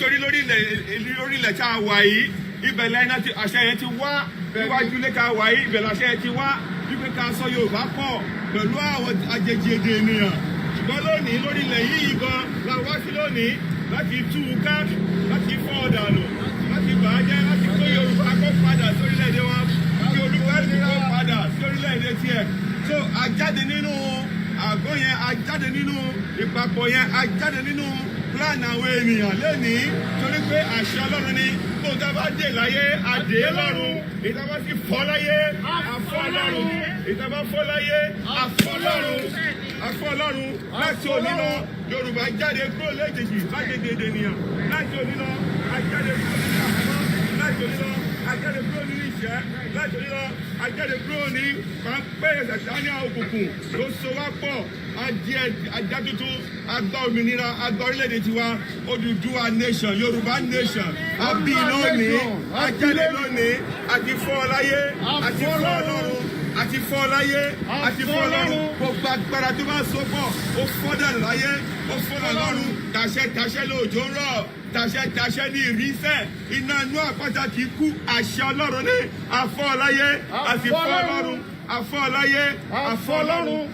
nítorí lórílẹ̀ tá a wà yìí ibẹ̀ lẹ́yìn àṣẹ yẹn ti wá níwájú ilé ká wà yìí ibẹ̀ làṣẹ yẹn ti wá wípé ká sọ Yorùbá pọ̀ pẹ̀lú àwọn àjèjì èdè ènìyàn ṣùgbọ́n lónìí lórílẹ̀ yìí gan la wá sí lónìí láti tú u ká láti fọ́ ọ̀dànù láti bàjẹ́ láti kó Yorùbá kó padà sórílẹ̀-èdè wọn kí olúkálùkù kó padà sí orílẹ̀-èdè tiẹ̀ so àjáde nínú àgọ́ yẹn àjáde nínú ìpapọ̀ yẹn àjáde nínú plan àwọn ènìyàn lónìí torí pé àṣẹ Ọlọ́run ni tó dábàá dé láyé àdé lọ́run ìtàbá sì fọ́ láyé àfọ́ lọ́run ìtàbá fọ́ láyé àfọ́ lọ́run àfọ́ lọ́run láti òní lọ Yorùbá jáde kúrò léjèèjì láti dédé ènìyàn láti òní lọ àjáde kúrò nínú àkọ́kọ́ láti òní lọ àjáde kúrò nínú ìṣẹ́ láti òní lọ àjáde kúrò ní pàmpẹ́ ìṣẹ̀ṣẹ̀ òkùnkùn ló so wá pọ̀ ajá tuntun agbá òmìnira agbá orílẹ̀-èdè tiwa Odùduwà nation Yorùbá nation àbí lónìí ajáde lónìí àti fọ́ láyé àti fọ́ lọ́run àti fọ́ láyé àti fọ́ lọ́run gbogbo agbára tó bá so pọ̀ ó fọ́ dànù láyé ó fọ́ lọ́run tàṣẹ lóòjó rọ̀ tàṣẹ ní ìrísẹ̀ iná inú àpáta kì í kú àṣẹ Ọlọ́run ní àfọ́ láyé àti fọ́ lọ́run àfọ́ láyé àfọ́ lọ́run.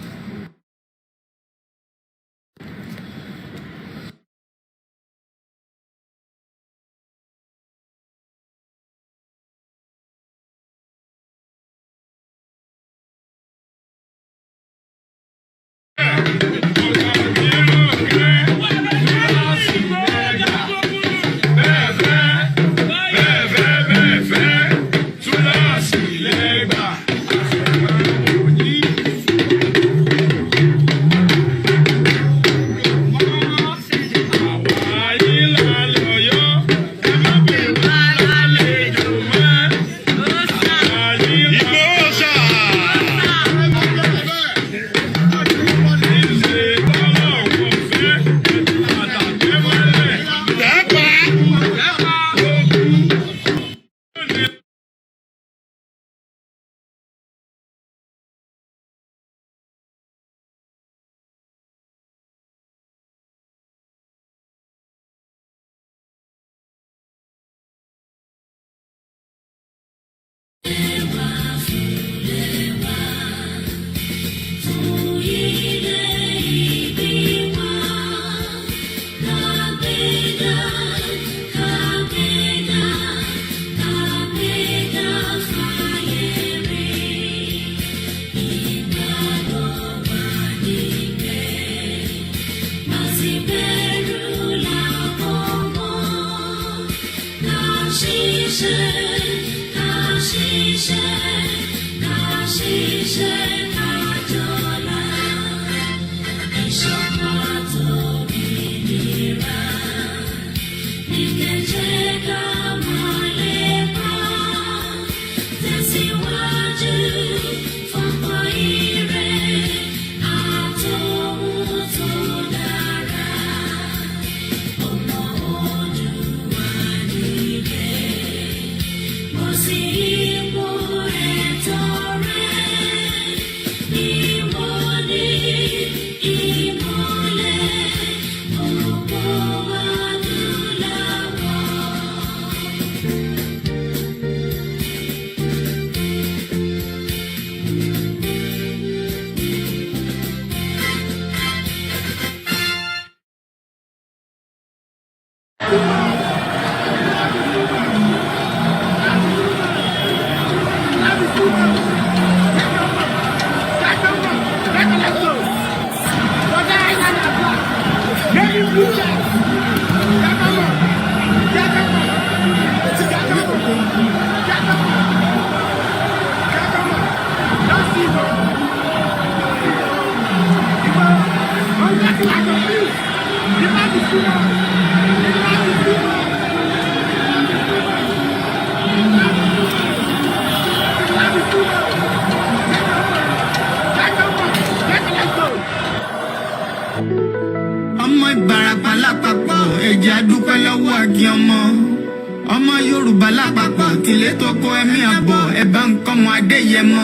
ọmọ Yorùbá lápapọ̀ tìlé tó kó ẹ̀mí àbọ̀ ẹ̀bá nǹkan mọ Adéyẹmọ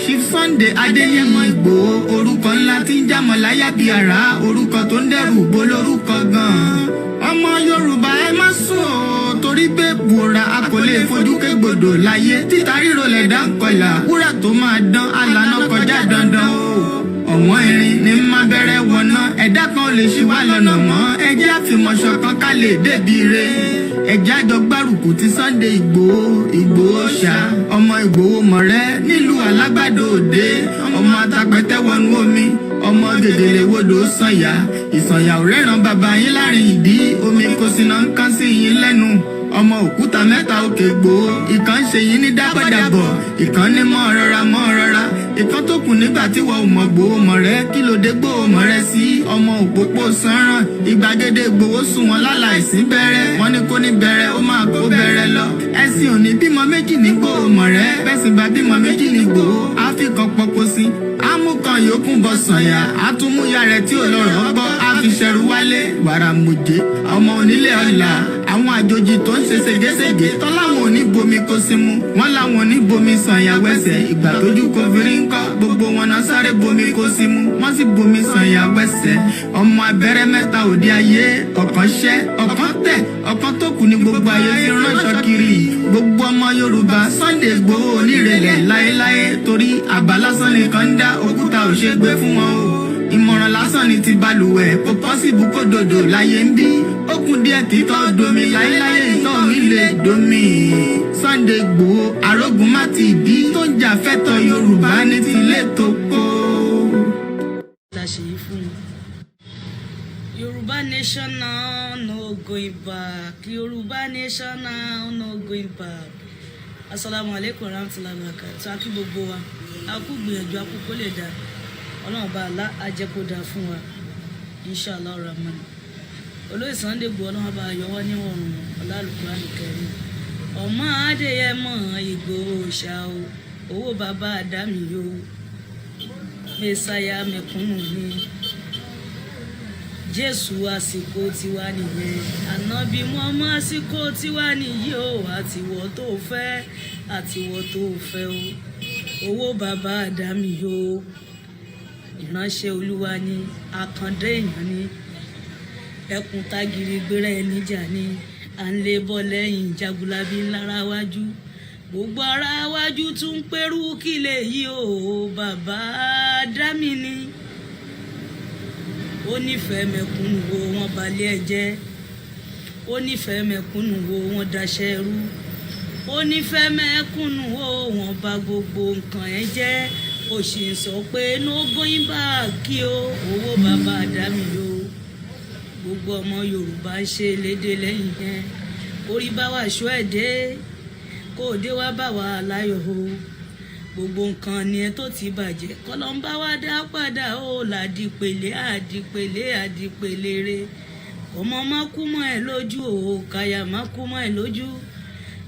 Chief Sunday Adéyẹmọ Ìgbòho orúkọ ńlá tí ń jámọ̀ láyà bí àrá orúkọ tó ń dẹrù bo lórúkọ gan ọmọ Yorùbá ẹ má torí pé bùrà a kò lè fojú kégbodò láyé títa ríro lẹ̀dá ń kọlà wúrà tó máa dán alànà kọjá dandan o ọ̀wọ́n irin ní má bẹ̀rẹ̀ wọ̀nà ẹ̀dá kan lè ṣì wá lọ́nà mọ́ ẹjẹ́ àfìmọ̀ṣọ kan ká lè débi re ẹjẹ́ àjọ gbárùkù ti Sunday Ìgbòho ṣá ọmọ Ìgbòho mọ̀rẹ́ nílùú Alágbàdo Òde ọmọ atapẹ̀tẹ̀ wọnú omi ọmọ gègèlè wodò sànyà ìsànyà ò rẹ́ràn bàbá yín láàrin ìdí omi kò sì náà ń kán sí yín lẹ́nu ọmọ òkúta mẹ́ta òkè Ìgbòho ìkan ṣe yín ní dábọ̀dàbọ̀ ìkan ní mọ́ rọra ìkan tó kù nígbà tí wọ́n ò mọ̀ Ìgbòho mọ̀rẹ́ kí ló dé Ìgbòho mọ̀rẹ́ sí ọmọ òpópó sanran ìgbàgede Ìgbòho sùn wọn láláìsí bẹ̀rẹ̀ wọn ní kó ní bẹ̀rẹ̀ ó máa kó bẹ̀rẹ̀ lọ ẹ̀sìn òní bímọ méjì ní Ìgbòho mọ̀rẹ́ bẹ́sìn bá bímọ méjì ní Ìgbòho àfikàn pọ̀pọ̀ sí amúkan yòókù bọ̀ sànyà àtúmúyà rẹ̀ tí ò lọ́rọ̀ gbọ́ àfiṣẹ́rù wálé wàrà mùjẹ́ ọmọ onílé ọ̀la àwọn àjòjì tó ń ṣe ségesège tọ́láwọn ò ní bomi kó sí mu wọ́n láwọn ò ní bomi sànyà wẹ́sẹ̀ ìgbà tójú kò fi rí ńkọ́ gbogbo wọn náà sáré bomi kó sí mu wọ́n sì bomi sànyà wẹ́sẹ̀ ọmọ abẹ́rẹ́ mẹ́ta òde ayé ọ̀kan ṣẹ́ ọ̀kan tẹ̀ ọ̀kan tó kù ní gbogbo ayé fi ránṣọ kiri gbogbo ọmọ Yorùbá Sunday Ìgbòho onírèlẹ̀ láéláé torí àbá lásán nìkan ń dá òkúta ò ṣe gbé fún wọn o ìmọ̀ràn lásán ni ti balùwẹ̀ kò pọ́sibú kó dòdò láyé ń bí ó kún díẹ̀ títọ́ domi láéláé ìtọ́ mi lè domi Sunday Ìgbòho arógun má ti bí tó ń jà fẹ́tọ̀ Yorùbá ní tilé tó kó. Yoruba nation now no going back. Yoruba nation now no going back. Assalamu alaikum warahmatullahi wabarakatuh. Akí gbogbo wa. A kú gbìyànjú a kú kó lè dá. Ọlọ́run bá Allah á jẹ́ kó dá fún wa. Inshallah rahman. Olóyè Sunday Igboho Ọlọ́run bá yọ wá níwọ̀n ọlá Al-Qur'an Karim. Ọmọ Adéyẹmọ Ìgbòho ṣá o. Owó bàbá Àdámì yo. Mẹ́sáyà mẹ̀kúnnù ni. Jésù àsìkò tiwa nìyẹn ànábì Muhammad àsìkò tiwa nìyí o àtiwọ́ tó fẹ́ o owó bàbá Àdámì o ìránṣẹ́ Olúwa ni àkàndé èèyàn ni ẹkùn tágìrì gbéra ẹni jà ni à ń lé bọ́ lẹ́yìn jagunlabi ńlára wájú gbogbo ara wájú tún pẹ̀rú kílẹ̀ yìí o bàbá Àdámì ni ó nífẹ̀ẹ́ mẹ̀kúnnù wo wọn balẹ̀ ẹ jẹ́ ó nífẹ̀ẹ́ mẹ̀kúnnù wo wọn daṣẹ́ rú ó nífẹ̀ẹ́ mẹ̀kúnnù wo wọn bà gbogbo nǹkan ẹ jẹ́ ó sì ń sọ pé no going back kí o owó bàbá Àdámì o gbogbo ọmọ Yorùbá ń ṣe lédè lẹ́yìn yẹn orí bá wà ṣọ́ ẹ̀ dé kó o dé wá bá wà láyọ̀ o gbogbo nǹkan ni ẹ tó ti bàjẹ́ kọlọ́mbà wá dá padà ó àdìpèlé re ọmọ má kú mọ́ ẹ lójú o káyà má kú mọ́ ẹ lójú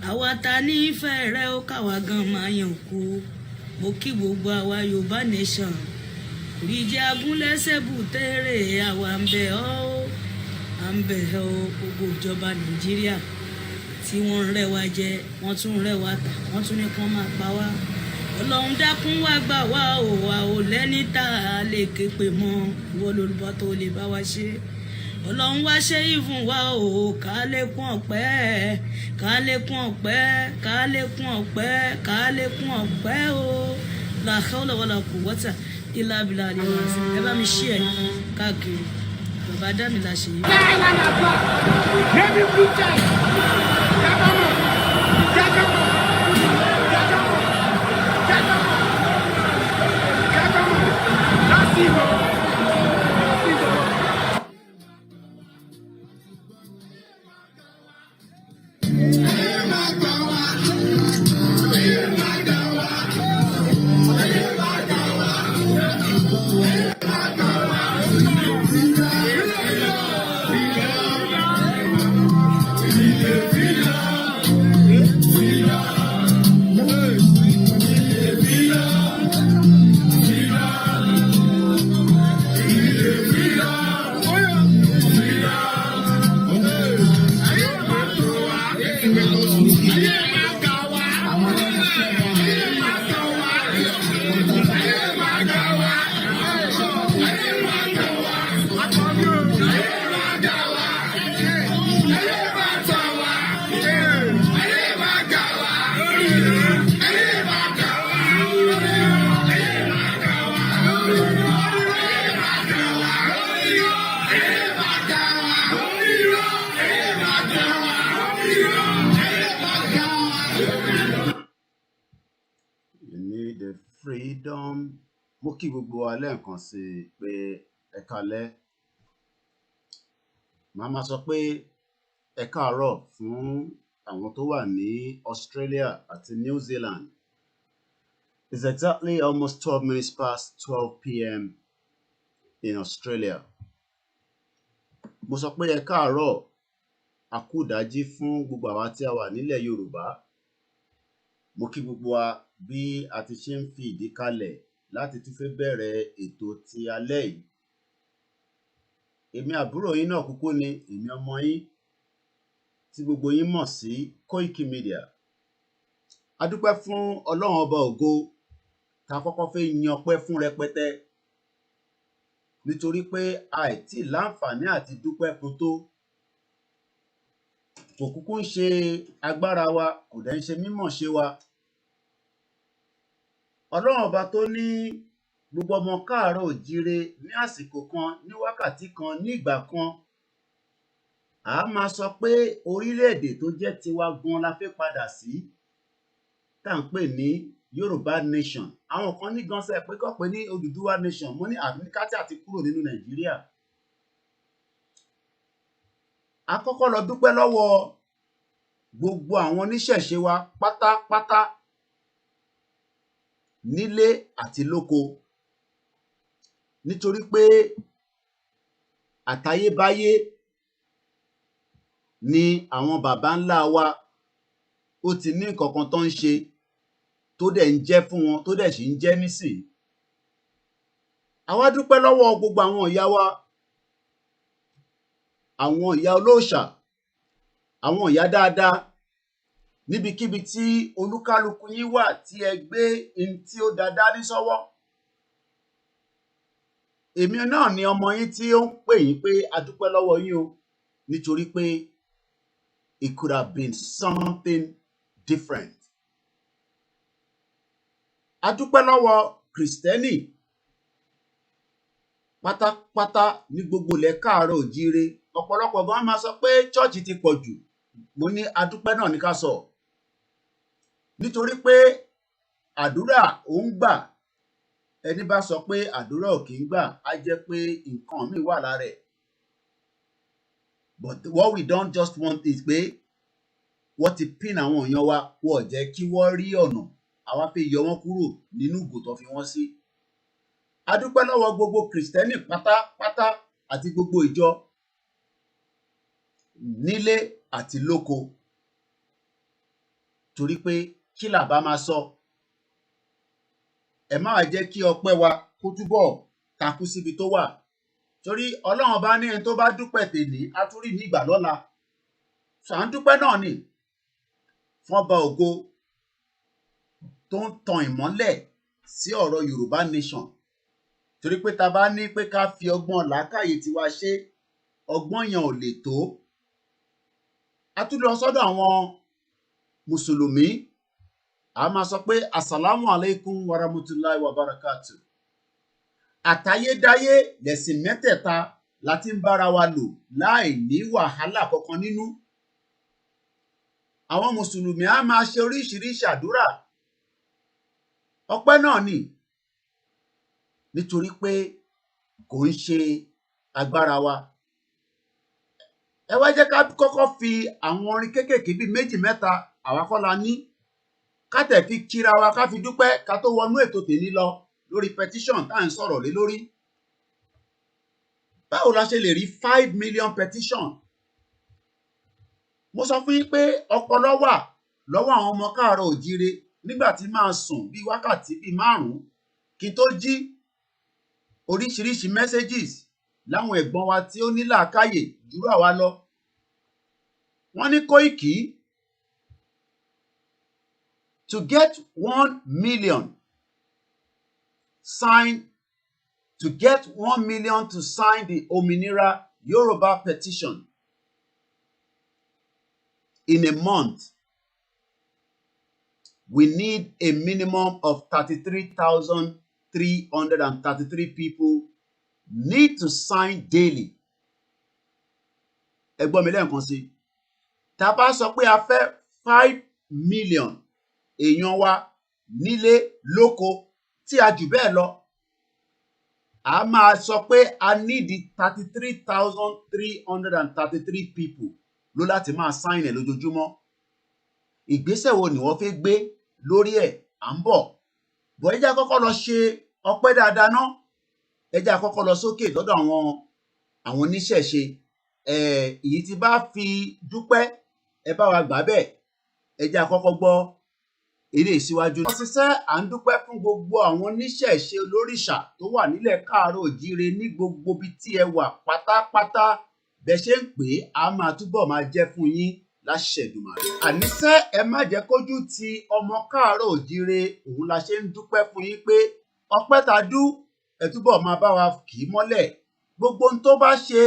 àwa ta nífẹ̀ẹ́ rẹ ó káwa gan máa yàn kú mo kí gbogbo àwa Yorùbá nation ìjẹ́ agúnlẹ́sẹ̀ bùtẹ́rẹ̀ àwa ń bẹ̀ ọ́ gbogbo ìjọba Nàìjíríà tí wọ́n ń rẹ́ wa jẹ wọ́n tún ń rẹ́ wa tà wọ́n tún ní kán máa pa wá Ọlọ́run dákun wá gbà wá o wa ò lẹ́ni tá a lè ké pè mọ́ ìwọ lórúbọ tó lè bá wa ṣe Ọlọ́run wá ṣe ìfún wa o ká lékún ọpẹ́ o la hawla wala quwwata illa billahi ẹ bá mi ṣí ẹ káàkiri bàbá Àdámì la ṣe yìí. Freedom, mo kí gbogbo wa lẹ́ẹ̀kan sí pé ẹ káalẹ́. Màá máa sọ pé ẹ káàárọ̀ fún àwọn tó wà ní Australia àti New Zealand. It's exactly almost 12 minutes past 12 p.m. in Australia. Mo sọ pé ẹ káàárọ̀ àkúdàájí fún gbogbo àwa tí a wà nílẹ̀ Yorùbá. Mo kí gbogbo wa bí a ti ṣe ń fi ìdí kalẹ̀ láti tún fẹ́ bẹ̀rẹ̀ ètò ti alẹ́ yìí. Èmi àbúrò yín náà kúkú ni èmi ọmọ yín tí gbogbo yín mọ̀ sí KOIKIMEDIA. A dúpẹ́ fún Ọlọ́run ọba ògo tá kọ́kọ́ fẹ́ yan ọpẹ́ fún rẹpẹtẹ nítorí pé àìtí láǹfààní àti dúpẹ́ fún tó. Kò kúkú ń ṣe agbára wa, kò dẹ̀ ń ṣe mímọ̀ ṣe wa. Ọlọ́run ọba tó ní gbogbo ọmọ káàárọ̀ òjíire ní àsìkò kan, ní wákàtí kan, ní ìgbà kan. A máa sọ pé orílẹ̀-èdè tó jẹ́ tiwa gan la fẹ́ padà sí, tá à ń pè ní Yorùbá nation. Àwọn kan ní gan sẹ́ pé kọ́ pé ní Odùduwà nation. Mo ní àbíkátì àti kúrò nínú Nàìjíríà. A kọ́kọ́ lọ dúpẹ́ lọ́wọ́ gbogbo àwọn oníṣẹ̀ṣe wa pátápátá nílé àti lóko, nítorí pé àtayébáyé ni àwọn bàbá ńlá wa ó ti ní nǹkan kan tó ń ṣe tó dẹ̀ ń jẹ́ fún wọn, tó dẹ̀ sì ń jẹ́ nísìn. A wá dúpẹ́ lọ́wọ́ gbogbo àwọn ìyá wa, àwọn ìyá olóòṣà, àwọn ìyá dáadáa, níbikíbi tí olúkálukú yín wà tí ẹ gbé in tí ó dáadáa ní sọ́wọ́. Èmi náà ni ọmọ yín tí ó ń pè yín pé a dúpẹ́ lọ́wọ́ yín o, nítorí pé it could have been something different. A dúpẹ́ lọ́wọ́ Kristẹni pátápátá ní gbogbo ilẹ̀ káàárọ̀ òjíire. Ọ̀pọ̀lọpọ̀ gan máa sọ pé chọ́ọ̀chì ti pọ̀ jù. Mo ní adúpẹ́ náà ní ká sọ, nítorí pé àdúrà ò ń gbà. Ẹni bá sọ pé àdúrà ò kì í gbà, á jẹ́ pé nǹkan míì wà lára ẹ̀. But what we don't just want is pé wọ́n ti pín àwọn èèyàn wa, wọ́n jẹ́ kí wọ́n rí ọ̀nà. Àwa fẹ́ yọ wọ́n kúrò nínú ìgò tó fi wọ́n sí. A dúpẹ́ lọ́wọ́ gbogbo Kristẹni pátápátá àti gbogbo ìjọ nílé àti lóko, torí pé kí là bá máa sọ. Ẹ má jẹ́ kí ọpẹ́ wa kó túbọ̀ takú síbi tó wà, torí Ọlọ́run bá ní ẹni tó bá dúpẹ́ tèní á tún rí ní ìgbà lọ́la. À ń dúpẹ́ náà ni fún ọba ògo tó ń tan ìmọ́lẹ̀ sí ọ̀rọ̀ Yorùbá nation, torí pé ta bá ní pé ká fi ọgbọ́n làákàyè tiwa ṣe, ọgbọ́n yẹn ò lè tó. A tún lọ sọ́dọ̀ àwọn mùsùlùmí, a máa sọ pé assalamu alaikum warahmatullahi wabarakatuh. Àtayédáyé lẹ̀sìn mẹ́tẹ̀ẹ̀ta láti ń bára wa lò láì ní wàhálà kankan nínú. Àwọn mùsùlùmí a máa ṣe oríṣiríṣi àdúrà. Ọpẹ́ náà ni, nítorí pé kò ń ṣe agbára wa. Ẹ wá jẹ́ ká kọ́kọ́ fi àwọn orin kéékèèké bíi méjì mẹ́ta, àwa kọ́ la ní, ká tẹ̀ fi kíra wa, ká fi dúpẹ́ ká tó wọnú ètò tèmi lọ lórí petition tá à ń sọ̀rọ̀ lé lórí. Báwo la ṣe lè rí 5 million petition? Mo sọ fún yín pé ọpọlọ wà lọ́wọ́ àwọn ọmọ káàárọ̀ òjíire. Nígbà tí máa sùn bíi wákàtí bíi 5 kí n tó jí, oríṣiríṣi messages láwọn ẹ̀gbọ́n wa tí ó ní làákàyè jùlọ àwa lọ. Wọ́n ní Kóìkì to get 1 million to sign the Ominira Yoruba petition in a month. We need a minimum of 33,333 people need to sign daily. Ẹ gbọ́ mi lẹ́ẹ̀kan sí. Tá bá sọ pé a fẹ́ 5 million èèyàn wa nílé lóko tí a jù bẹ́ẹ̀ lọ a máa sọ pé a need 33,333 people ló láti máa sign ẹ̀ lójoojúmọ́. Ìgbésẹ̀ wo ni wọ́n fẹ́ gbé lórí ẹ̀ à ń bọ̀. Bọ̀ ẹ jẹ́ àkọ́kọ́ lọ ṣe ọpẹ́ dáadáa ná. Ẹ jẹ́ àkọ́kọ́ lọ sókè lọ́dọ̀ àwọn oníṣẹ̀ṣe. Èyí tí bá fi dúpẹ́ ẹ bá wa gbà bẹ́ẹ̀. Ẹ jẹ́ àkọ́kọ́ gbọ́ eré ìsíwájú. Ọ̀sísẹ́ à ń dúpẹ́ fún gbogbo àwọn oníṣẹ̀ṣe olórìṣà tó wà nílẹ̀ káàárọ̀ òjíire ní gbogbo ibi tí ẹ wà pátápátá. Bẹ́ ṣe ń pè é a máa túbọ̀ máa jẹ́ fún yín láṣẹ Èdùmàrè. Àníṣẹ́ ẹ má jẹ́ kójú ti ọmọ káàárọ̀ òjíire, òun la ṣe ń dúpẹ́ fún yín pé ọpẹ́ ta dú ẹ túbọ̀ máa bá wa kì í mọ́lẹ̀. Gbogbo ohun tó bá ṣe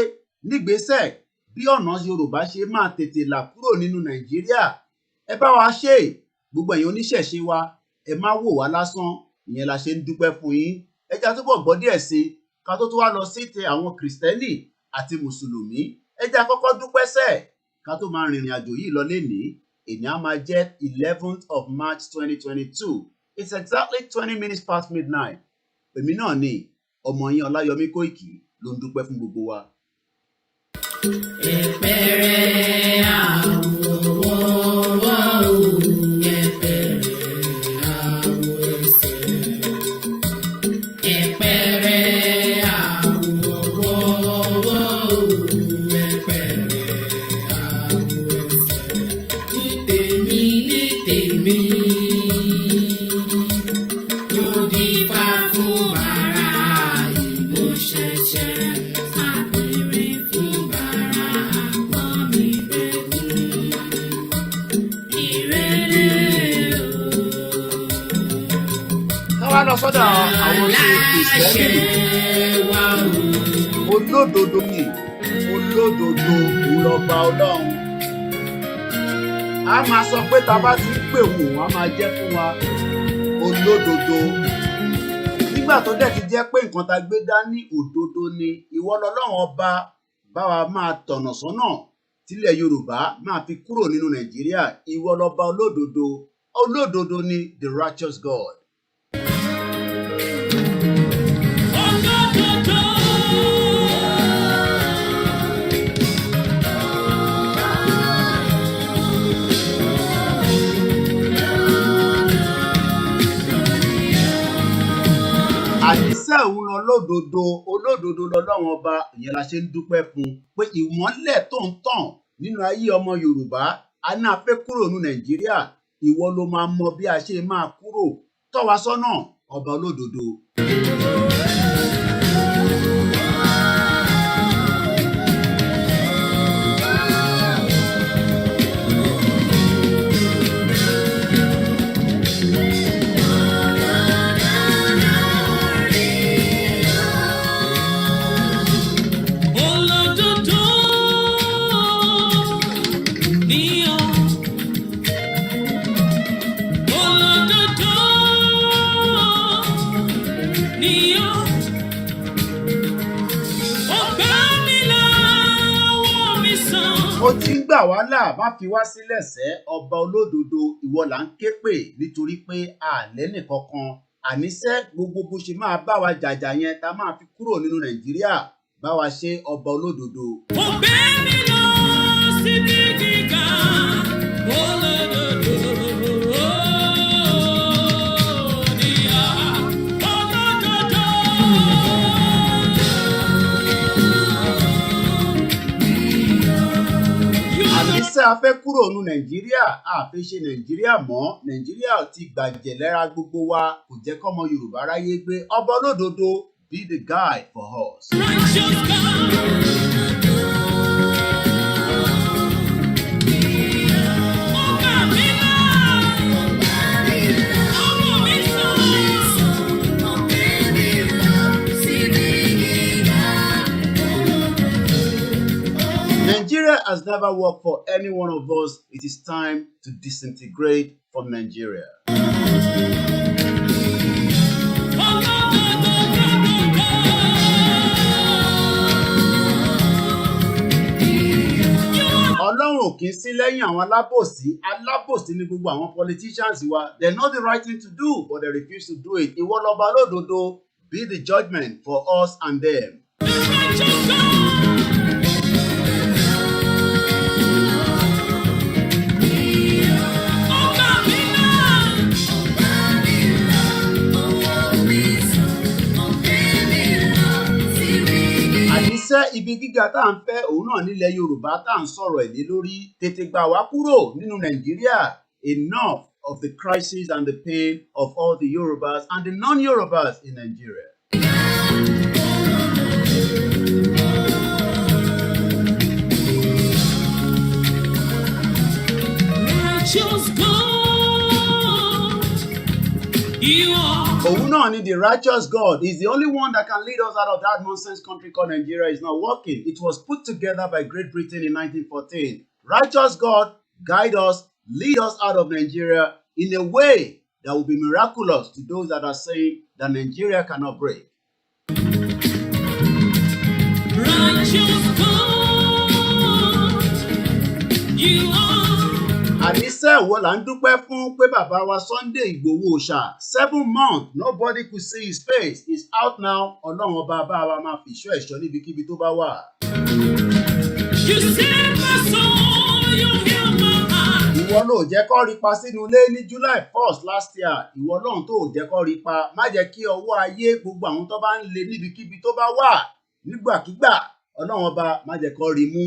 nígbésẹ̀ bí ọ̀nà Yorùbá ṣe máa tètè là kúrò nínú Nàìjíríà ẹ bá wa ṣe. Gbogbo ẹ̀yin oníṣẹ̀ṣe wa ẹ má wò wá lásán, ìyẹn la ṣe ń dúpẹ́ fún yín. Ẹ jẹ́ túbọ̀ gbọ́ díẹ̀ sí ká tó wá lọ sí ti àwọn Kìrìsìtẹ́nì àti Mùsùlùmí. Ẹ jẹ́ àkọ́kọ́ dúpẹ́ sẹ́ẹ̀ ká tó máa rìnrìn àjò yìí lọ lénìí. Èní á máa jẹ́ 11th of March 2022. It's exactly 20 minutes past midnight. Èmi náà ni ọmọ yín Ọláyọmí Kóìkì ló ń dúpẹ́ fún gbogbo wa. Ẹ̀pẹ̀rẹ̀ àwọ̀ lọ sọ́dọ̀ àwọn tí Kìrìsìtẹ́nì olódodo ni olódodo lọ́ba Ọlọ́run. A máa sọ pé tá a bá ti ń pè wọ́n a máa jẹ́ fún wa olódodo. Nígbà tó dẹ̀ ti jẹ́ pé nǹkan tá a gbé dání òdodo ni, ìwọ lọ́lọ́run ọba bá wa máa tọ̀nà sọ́nà tílẹ̀ Yorùbá máa fi kúrò nínú Nàìjíríà. Ìwọ lọ́ba olódodo, olódodo ni the righteous God. Àníṣe òun lọ lódodo, olódodo lọ́lọ́run ọba, ìyẹn la ṣe ń dúpẹ́ fún pé ìmọ́lẹ̀ tó ń tàn nínú ayé ọmọ Yorùbá a náà fẹ́ kúrò ní Nàìjíríà. Ìwọ ló máa mọ bí a ṣe máa kúrò, tọ́ wa sọ́nà ọba olódodo. Ó ti ń gbà wá là, má fi wá sílẹ̀ sẹ́ ọba olódodo, ìwọ là ń ké pè nítorí pé àlẹ́ nìkankan. Àníṣe gbogbo bó ṣe máa bá wa jàjà yẹn tá máa fi kúrò nínú Nàìjíríà, bá wa ṣe ọba olódodo. Ọbẹ̀ mi lọ síbi gíga olódodo. Àníṣe a fẹ́ kúrò nínú Nàìjíríà, a fẹ́ ṣe Nàìjíríà mọ́. Nàìjíríà ti gbàjẹ̀ lẹ́ra gbogbo wa, kò jẹ́ kọ́mọ Yorùbá ráyé gbé. Ọba olódodo, be the guide for us. Nigeria has never worked for any one of us. It is time to disintegrate from Nigeria. Ọlọ́run ò kí ń sí lẹ́yìn àwọn alábòsí ní gbogbo àwọn politicians wa. They know the right thing to do, but they refuse to do it. Ìwọ lọba lódodo, be the judgment for us and them. Ibi gíga tá à ń fẹ́ òun náà nílẹ̀ Yorùbá tá à ń sọ̀rọ̀ èdè lórí tètè gbà wá kúrò nínú Nàìjíríà. Enough of the crisis and the pain of all the Yorubas and the non-Yorubas in Nigeria. Òun náà ni the righteous God is the only one that can lead us out of that nonsense country called Nigeria. Is not working. It was put together by Great Britain in 1914. Righteous God, guide us, lead us out of Nigeria in a way that will be miraculous to those that are saying that Nigeria cannot break. Righteous God, you are. Àníṣe wo là ń dúpẹ́ fún pé bàbá wa Sunday Igboho ṣá 7 months nobody could see his face. He's out now. Ọlọ́run ọba bá wa máa fi ìṣọ́ ẹ̀ṣọ́ níbikíbi tó bá wà. Ìwọ ló jẹ́ kó rí pa sínú ilé ní July 1st last year. Ìwọ Ọlọ́run tó jẹ́ kó rí pa má jẹ́ kí ọwọ́ ayé gbogbo àwọn tó bá ń lé níbikíbi tó bá wà nígbàkígbà. Ọlọ́run ọba má jẹ́ kó rí mú.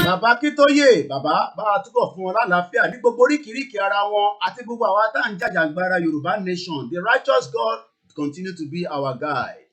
Bàbá Akíntóyè, bàbá bá a túbọ̀ fún wọn lálàáfíà ní gbogbo oríkìíríkìí ara wọn àti gbogbo àwa tá à ń jàjàgbara Yorùbá nation. The righteous God continue to be our guide.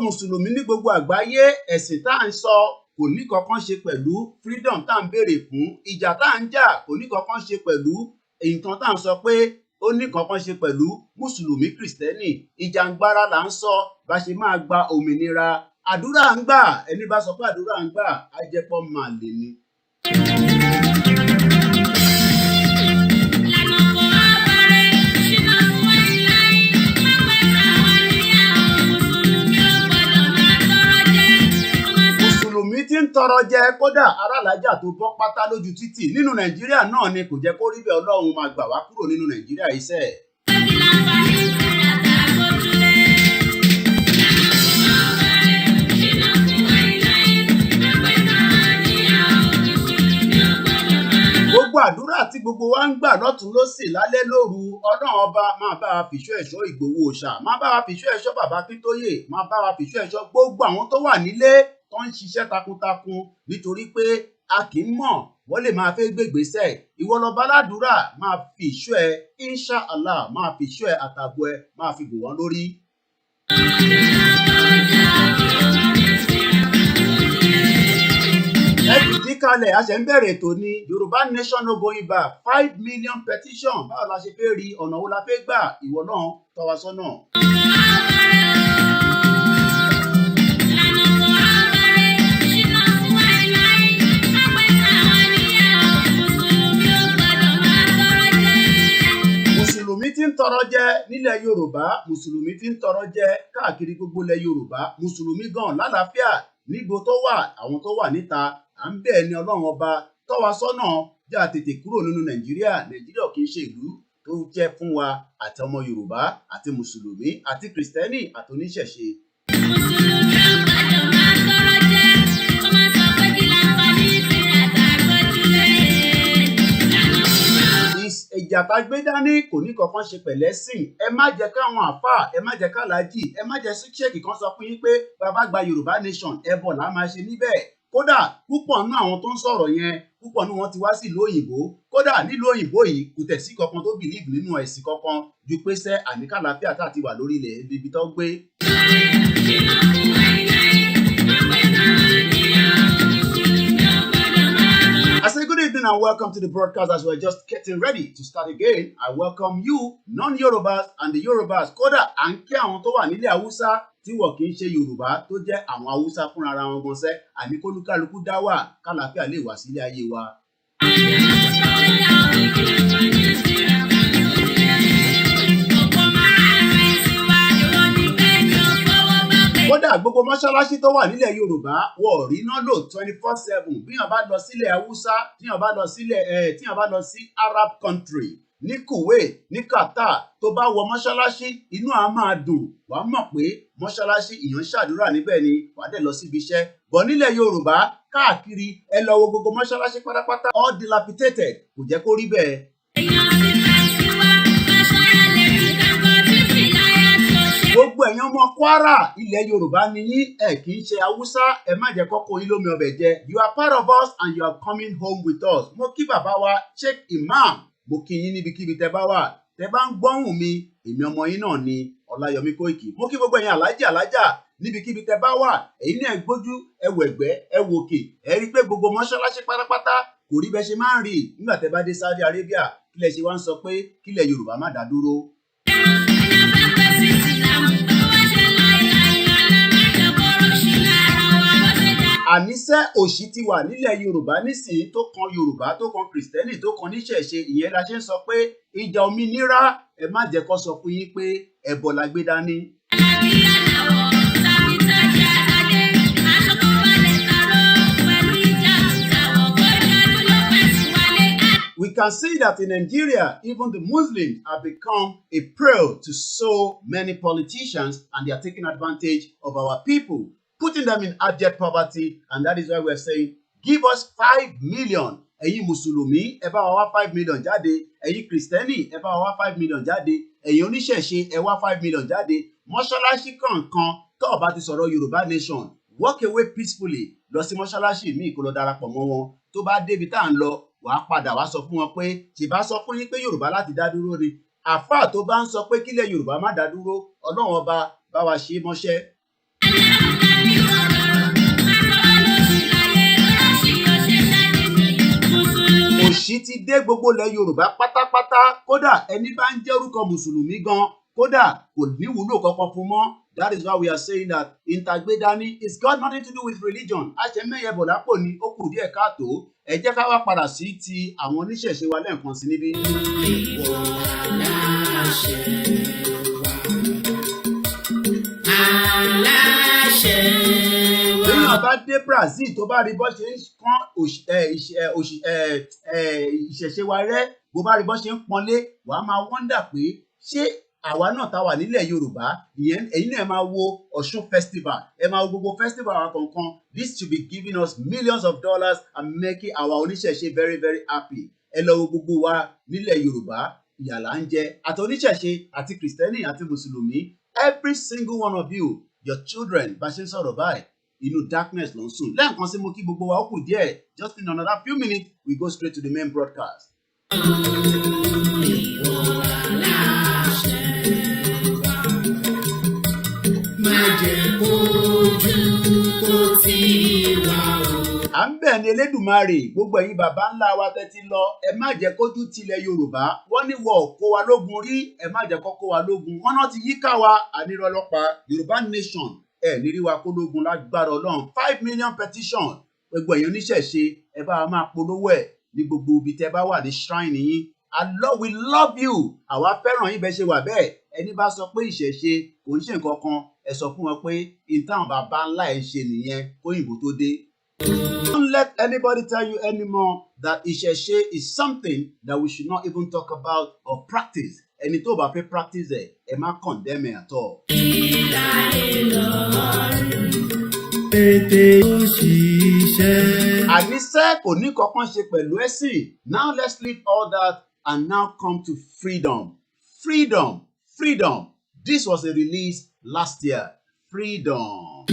Mùsùlùmí ní gbogbo àgbáyé ẹ̀sìn tá à ń sọ kò ní kankan ṣe pẹ̀lú freedom tá à ń béèrè fún. Ìjà tá à ń jà kò ní kankan ṣe pẹ̀lú nǹkan tá à ń sọ pé ó ní kankan ṣe pẹ̀lú Mùsùlùmí Kìrìsìtẹ́nì. Ìjàngbara là ń sọ bá ṣe máa gba òmìnira. Àdúrà ń gbà, ẹni bá sọ pé àdúrà ń gbà á jẹ́ pọ́ máa lè ní. Tí ń tọrọ jẹ kódà aráàlájà tó bọ́ pátá lójú títì nínú Nàìjíríà náà ni kò jẹ́ kó rí bẹ́ẹ̀. Ọlọ́run máa gbà wá kúrò nínú Nàìjíríà iṣẹ́. Gbogbo àdúrà tí gbogbo wa ń gbà lọ́tún lósì lálẹ́ lóru, Ọlọ́run ọba máa bá wa fìṣọ́ ẹ̀ṣọ́ Ìgbòho ṣá, máa bá wa fìṣọ́ ẹ̀ṣọ́ bàbá Akíntóyè, máa bá wa fìṣọ́ ẹ̀ṣọ́ gbogbo àwọn tó wà nílé tó ń ṣiṣẹ́ takuntakun nítorí pé a kì í mọ̀ wọ́n lè máa fẹ́ gbégbèsè. Ìwọ lọba ládùúrà máa fi ìṣọ́ ẹ insha Allah, máa fi ìṣọ́ ẹ àtàbọ̀ ẹ máa fi bò wọ́n lórí. Ẹ fìdí kalẹ̀ a ṣe ń bẹ̀rẹ̀ ètò ní Yorùbá nation no going back 5 million petition. Báwo la ṣe fẹ́ rí, ọ̀nà wo la fẹ́ gbà? Ìwọ náà tọ́ wa sọ́nà. Mùsùlùmí tí ń tọrọ jẹ nílẹ̀ Yorùbá, Mùsùlùmí tí ń tọrọ jẹ káàkiri gbogbo ilẹ̀ Yorùbá, Mùsùlùmí gan lálàáfíà níbo tó wà, àwọn tó wà níta, à ń bẹ̀ ní Ọlọ́run ọba tọ́ wa sọ́nà jẹ́ a tètè kúrò nínú Nàìjíríà. Nàìjíríà kì í ṣe ìlú tó jẹ́ fún wa àti ọmọ Yorùbá àti Mùsùlùmí àti Kìrìsìtẹ́nì àti oníṣẹ̀ṣe. Mùsùlùmí ọ̀gbọ́dọ̀ máa tọrọ jẹ, ó máa sọ pé kí láǹfààní ti àtàgbọ́júlé. Ìjà tá gbé dání kò ní kankan ṣe pẹ̀lẹ́ sìn. Ẹ má jẹ́ káwọn àfáà, ẹ má jẹ́ kálájì, ẹ má jẹ́ ṣéèkì kan sọ fún yín pé bàbá gba Yorùbá nation ẹbọ là máa ṣe níbẹ̀. Kódà púpọ̀ nínú àwọn tó ń sọ̀rọ̀ yẹn, púpọ̀ nínú wọn ti wá sí ìlú òyìnbó. Kódà nílùú òyìnbó yìí kò tẹ̀sí kankan tó bìlíìfù nínú ẹ̀sìn kankan ju pé sẹ́ àníkàlàáfíà tá a ti wà lórí ilẹ̀ ibi tó gbé. evening and welcome to the broadcast as we're just getting ready to start again. I welcome you, non-Yorubas and the Yorubas. Kódà à ń kí àwọn tó wà nílẹ̀ Haúsá tí wọ́n kì í ṣe Yorùbá tó jẹ́ àwọn Haúsá fúnra ara wọn gan sẹ́, àní kólúkálukú dá wà kálàáfíà lè wá sílé ayé wa. Kódà gbogbo mọ́ṣáláṣí tó wà nílẹ̀ Yorùbá wọ́n rí iná lò 24/7 bí wọ́n bá lọ sílẹ̀ Haúsá tí wọ́n bá lọ sí Arab country ní Kuwait ní Qatar tó bá wọ mọ́ṣáláṣí inú á máa dùn wàá mọ̀ pé mọ́ṣáláṣí ìyàn ṣàdúrà níbẹ̀ ni wàá dẹ̀ lọ síbi iṣẹ́ bọ̀ nílẹ̀ Yorùbá káàkiri ẹ lọ wo gbogbo mọ́ṣáláṣí pátápátá all dilapidated kò jẹ́ kó rí bẹ́ẹ̀. Gbogbo ẹ̀yàn ọmọ Kwara ilẹ̀ Yorùbá ni yín ẹ kì í ṣe Haúsá ẹ má jẹ́ kọ́kọ́ yín lómi ọbẹ̀ jẹ. You are part of us and you are coming home with us. Mo kí bàbá wa Sheikh Imam mo kí yín níbikíbi tẹ bá wà tẹ bá ń gbọ́hùn mi èmi ọmọ yín náà ni Ọláyọmí Kóìkì. Mo kí gbogbo ẹ̀yin alájà níbikíbi tẹ bá wà èyí náà gbójú ẹ wò ẹ̀gbẹ́ ẹ wò òkè ẹ rí i pé gbogbo mọ́ṣáláṣí pátápátá kò rí bẹ́ẹ̀ ṣe máa ń rí nígbà tẹ bá dé Saudi Arabia kílẹ̀ ṣe wá ń sọ pé kílẹ̀ Yorùbá má dá dúró. Àníṣe òṣì ti wà nílẹ̀ Yorùbá nísìnyí tó kan Yorùbá tó kan Kìrìsìtẹ́nì tó kan níṣẹ̀ṣe ìyẹn la ṣe ń sọ pé ìjà òmìnira ẹ má jẹ́ kó sọ fún yín pé ẹbọ la gbé dání. We can see that in Nigeria, even the Muslims have become a prey to so many politicians and they are taking advantage of our people, putting them in abject poverty, and that is why we're saying, give us 5 million. Ẹ̀yin Mùsùlùmí, ẹ bá wa wá 5 million jáde. Ẹ̀yin Kristẹni, ẹ bá wa wá 5 million jáde. Ẹ̀yin oníṣẹ̀ṣe, ẹ wá 5 million jáde. Mọ́ṣáláṣí kọ̀ọ̀kan tó bá ti sọ̀rọ̀ Yorùbá nation, walk away peacefully. Lọ sí mọ́ṣáláṣí mi kó lọ darapọ̀ mọ́ wọn. Tó bá débi tá à ń lọ, wàá padà wá sọ fún wọn pé tí bá sọ fún yín pé Yorùbá láti dá dúró ni. Àfáà tó bá ń sọ pé kílẹ̀ Yorùbá má dá dúró, Ọlọ́run ọba bá wa ṣe mọ́ṣẹ́. Òṣì ti dé gbogbo ilẹ̀ Yorùbá pátápátá kódà ẹni bá ń jẹ́ orúkọ Mùsùlùmí gan kódà kò ní wúlò kankan fún mọ́. That is why we are saying that ìtàgbédání is got nothing to do with religion. Àṣẹmẹ́yẹ bọ̀dápò ni ó kù díẹ̀ káàtó. Ẹ jẹ́ ká wá padà sí ti àwọn oníṣẹ̀ṣe wa lẹ́ẹ̀kan sí níbí. Ìwọ aláṣẹ wa aláṣẹ wa. Téèyàn bá dé Brazil tó bá rí bó ṣe ń kán ìṣẹ̀ṣe wa rẹ́ bó bá rí bó ṣe ń pọ́nlé wàá máa wọ́ndà pé ṣé àwa náà tá wà nílẹ̀ Yorùbá ẹ̀yin náà máa wo Ọ̀ṣun festival ẹ máa wo gbogbo festival wa kankan. This should be giving us millions of dollars and making our oníṣẹ̀ṣe very very happy. Ẹ lọ wo gbogbo wa nílẹ̀ Yorùbá ìyàlá ń jẹ àti oníṣẹ̀ṣe àti Kristẹni àti Mùsùlùmí every single one of you your children bá ṣe ń sọ̀rọ̀ báyìí inú darkness ló ń sùn. Lẹ́ẹ̀kan sí mo kí gbogbo wa ó kù díẹ̀ just in another few minutes we go straight to the main broadcast. À ń bẹ̀ ní Elédùmarè gbogbo ẹ̀yin bàbá ńlá wa tẹ́tí lọ ẹ má jẹ́ kójú tilẹ̀ Yorùbá wọ́n ní wọ́n kó wa lógun rí ẹ má jẹ́ kó kó wa lógun wọ́n náà ti yíká wa ànírọ́lọ́pàá Yorùbá nation ẹ nírí wa kó lógun lágbára Ọlọ́run 5 million petition gbogbo ẹ̀yin oníṣẹ̀ṣe ẹ bá wa máa polówó ẹ̀ ní gbogbo ibi tẹ́ bá wà ní shrine yín. We love you àwa fẹ́ràn yín bẹ́ẹ̀ ṣe wà bẹ́ẹ̀ ẹni bá sọ pé ìṣẹ̀ṣe kò ń ṣe nǹkan kan ẹ sọ fún wọn pé ìtàn bàbá ńlá ẹ̀ ṣe nìyẹn kóyìnbó tó dé. Don't let anybody tell you anymore that ìṣẹ̀ṣe is something that we should not even talk about or practice. Ẹni tó bá fẹ́ practice ẹ má condemn ẹ̀ at all. Àníṣe kò ní kankan ṣe pẹ̀lú ẹ̀sìn. Now let's leave all that and now come to freedom. Freedom. This was a release last year. Freedom.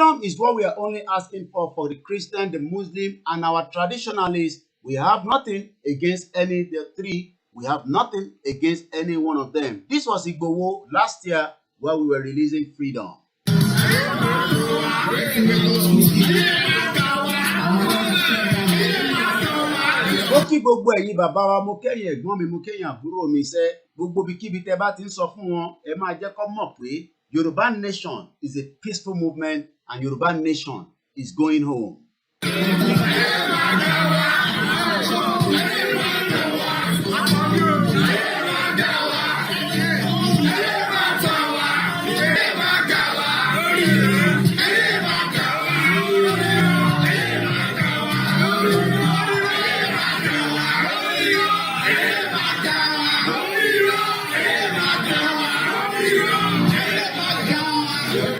Freedom is what we are only asking for the Christian, the Muslim, and our traditionalists. We have nothing against any of the three. We have nothing against any one of them. This was IGBOHO last year where we were releasing Freedom. Ó kí gbogbo ẹ̀yin bàbá wa, mo kẹ́yìn ẹ̀gbọ́n mi, mo kẹ́yìn àbúrò mi ṣẹ́, gbogbo ibikíbi tẹ́ bá ti ń sọ fún wọn, ẹ máa jẹ́ kó mọ̀ pé Yoruba Nation is a peaceful movement and Yoruba Nation is going home.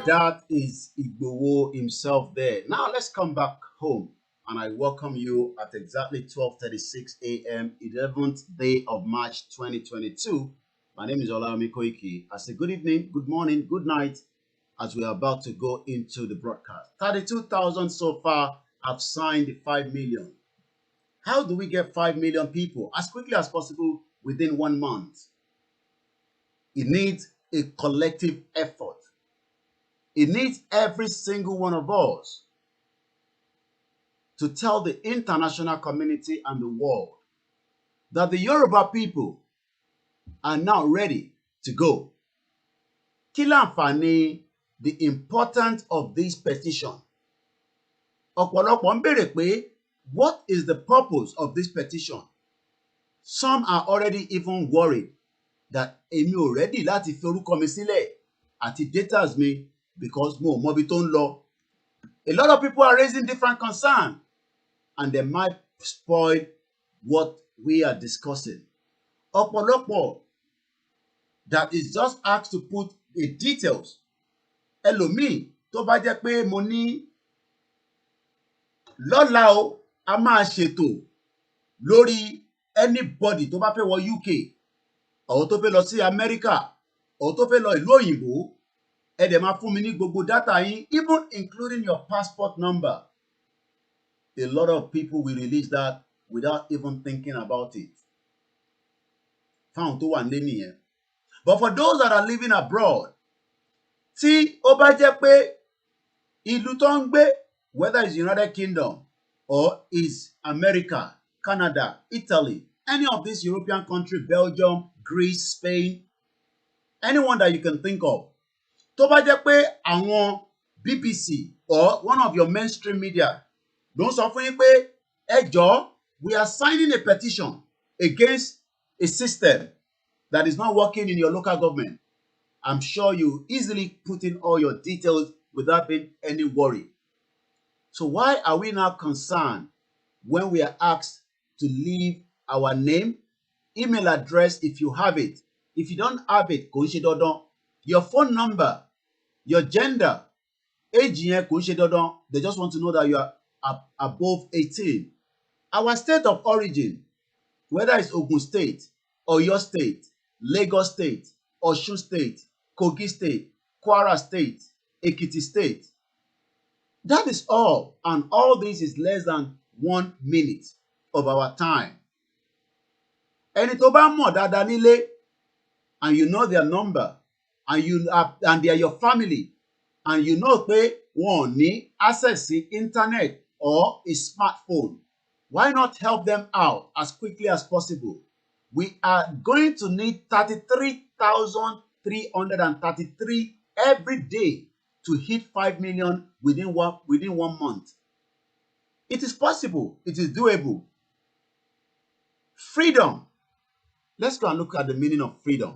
That is IGBOHO himself there. Now let's come back home, and I welcome you at exactly 12:36 a.m. 11th day of March 2022. My name is OLAMILEKAN. I say good evening, good morning, good night as we are about to go into the broadcast. 32,000 so far have signed the 5 million. How do we get 5 million people as quickly as possible within 1 month? It needs a collective effort. It needs every single one of us to tell the international community and the world that the Yoruba people are now ready to go. Kí l'àǹfààní the importance of this petition? Ọ̀pọ̀lọpọ̀ ń béèrè pé what is the purpose of this petition? Some are already even worried that èmi ò ready láti fi orúkọ mi sílẹ̀ àti data mi because mo mọ ibi tó ń lọ. A lot of people are raising different concerns and they might spoil what we are discussing. Ọ̀pọ̀lọpọ̀ that is just asked to put the details. Ẹlòmíì tó bá jẹ́ pé mo ní lọ́la o, a máa ṣètò lórí anybody tó bá fẹ́ wọ UK or tó fẹ́ lọ sí America or tó fẹ́ lọ ìlú òyìnbó, ẹ dẹ̀ máa fún mi ní gbogbo data yín, even including your passport number. A lot of people will release that without even thinking about it. Fáwọn tó wà nílé nìyẹn. But for those that are living abroad, tí ó bá jẹ́ pé ìlú tó ń gbé, whether it's United Kingdom or is America, Canada, Italy, any of these European countries, Belgium, Greece, Spain, anyone that you can think of, tó bá jẹ́ pé àwọn BBC or one of your mainstream media ló ń sọ fún yín pé ẹ jọ̀ọ́, we are signing a petition against a system that is not working in your local government, I'm sure you easily put in all your details without being any worry. So why are we now concerned when we are asked to leave our name, email address if you have it? If you don't have it, kò ń ṣe dandan. Your phone number, your gender, age yẹn kò ń ṣe dandan. They just want to know that you are above 18. Our state of origin, whether it's Ogun State, Oyo State, Lagos State, Osun State, Kogi State, Kwara State, Ekiti State. That is all. And all this is less than 1 minute of our time. Ẹni tó bá mọ̀ dáadáa nílé, and you know their number, and they are your family, and you know pé wọn ò ní access sí internet or a smartphone, why not help them out as quickly as possible? We are going to need 33,333 every day to hit 5 million within one month. It is possible. It is doable. Freedom. Let's go and look at the meaning of freedom.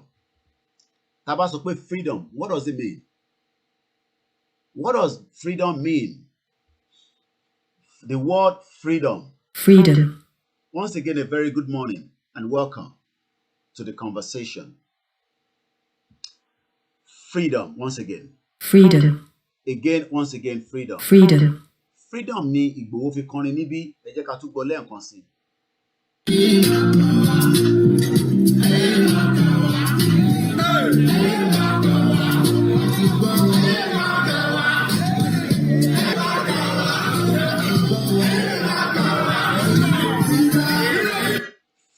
Tá bá sọ pé freedom, what does it mean? What does freedom mean? The word freedom. Freedom. Once again, a very good morning and welcome to the conversation. Freedom, once again. Freedom. Again, once again, freedom. Freedom. Freedom ni Ìgbòho fi kọrin níbí, ẹ jẹ́ ká tún gbọ́ lẹ́ẹ̀kan sí.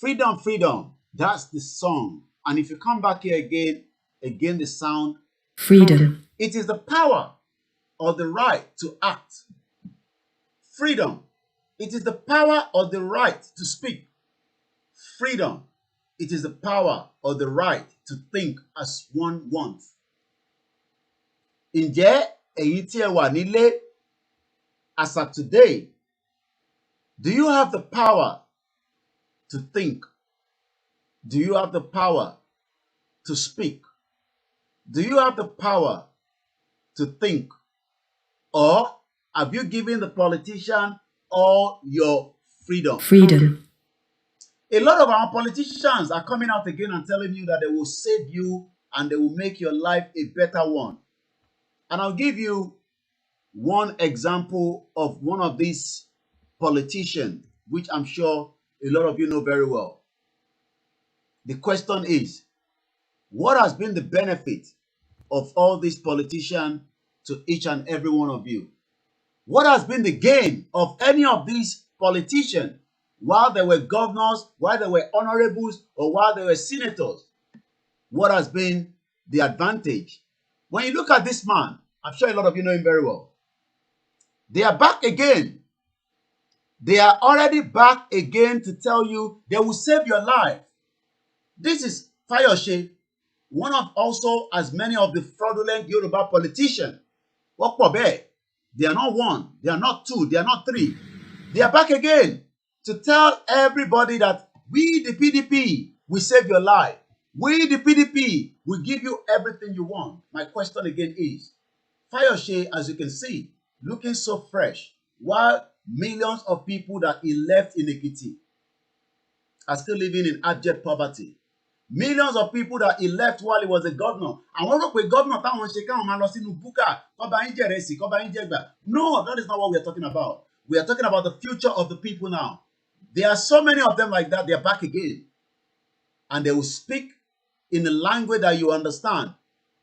Freedom, freedom. That's the song. And if you come back here again the sound. Freedom. It is the power or the right to act. Freedom. It is the power or the right to speak. Freedom. It is the power or the right to think as one wants. Ǹjẹ́ èyí tí ẹ wà nílé as of today, do you have the power to think? Do you have the power to speak? Do you have the power to think? Or have you given the politician all your freedom? Freedom. A lot of our politicians are coming out again and telling you that they will save you and they will make your life a better one. And I'll give you one example of one of these politicians, which I'm sure a lot of you know very well. The question is, what has been the benefit of all these politicians to each and every one of you? What has been the gain of any of these politicians while they were governors, while they were honorables, or while they were senators? What has been the advantage? When you look at this man, I'm sure a lot of you know him very well. They are back again. They are already back again to tell you they will save your life. This is Fayose, one of also as many of the fraudulent Yoruba politicians. They are not one, they are not two, they are not three. They are back again to tell everybody that we, the PDP, will save your life. We, the PDP, will give you everything you want. My question again is, Fayose, as you can see, looking so fresh, while millions of people that he left in Ekiti are still living in abject poverty. Millions of people that he left while he was a governor. And one of the governor, no, that is not what we are talking about. We are talking about the future of the people now. There are so many of them like that. They are back again. And they will speak in a language that you understand.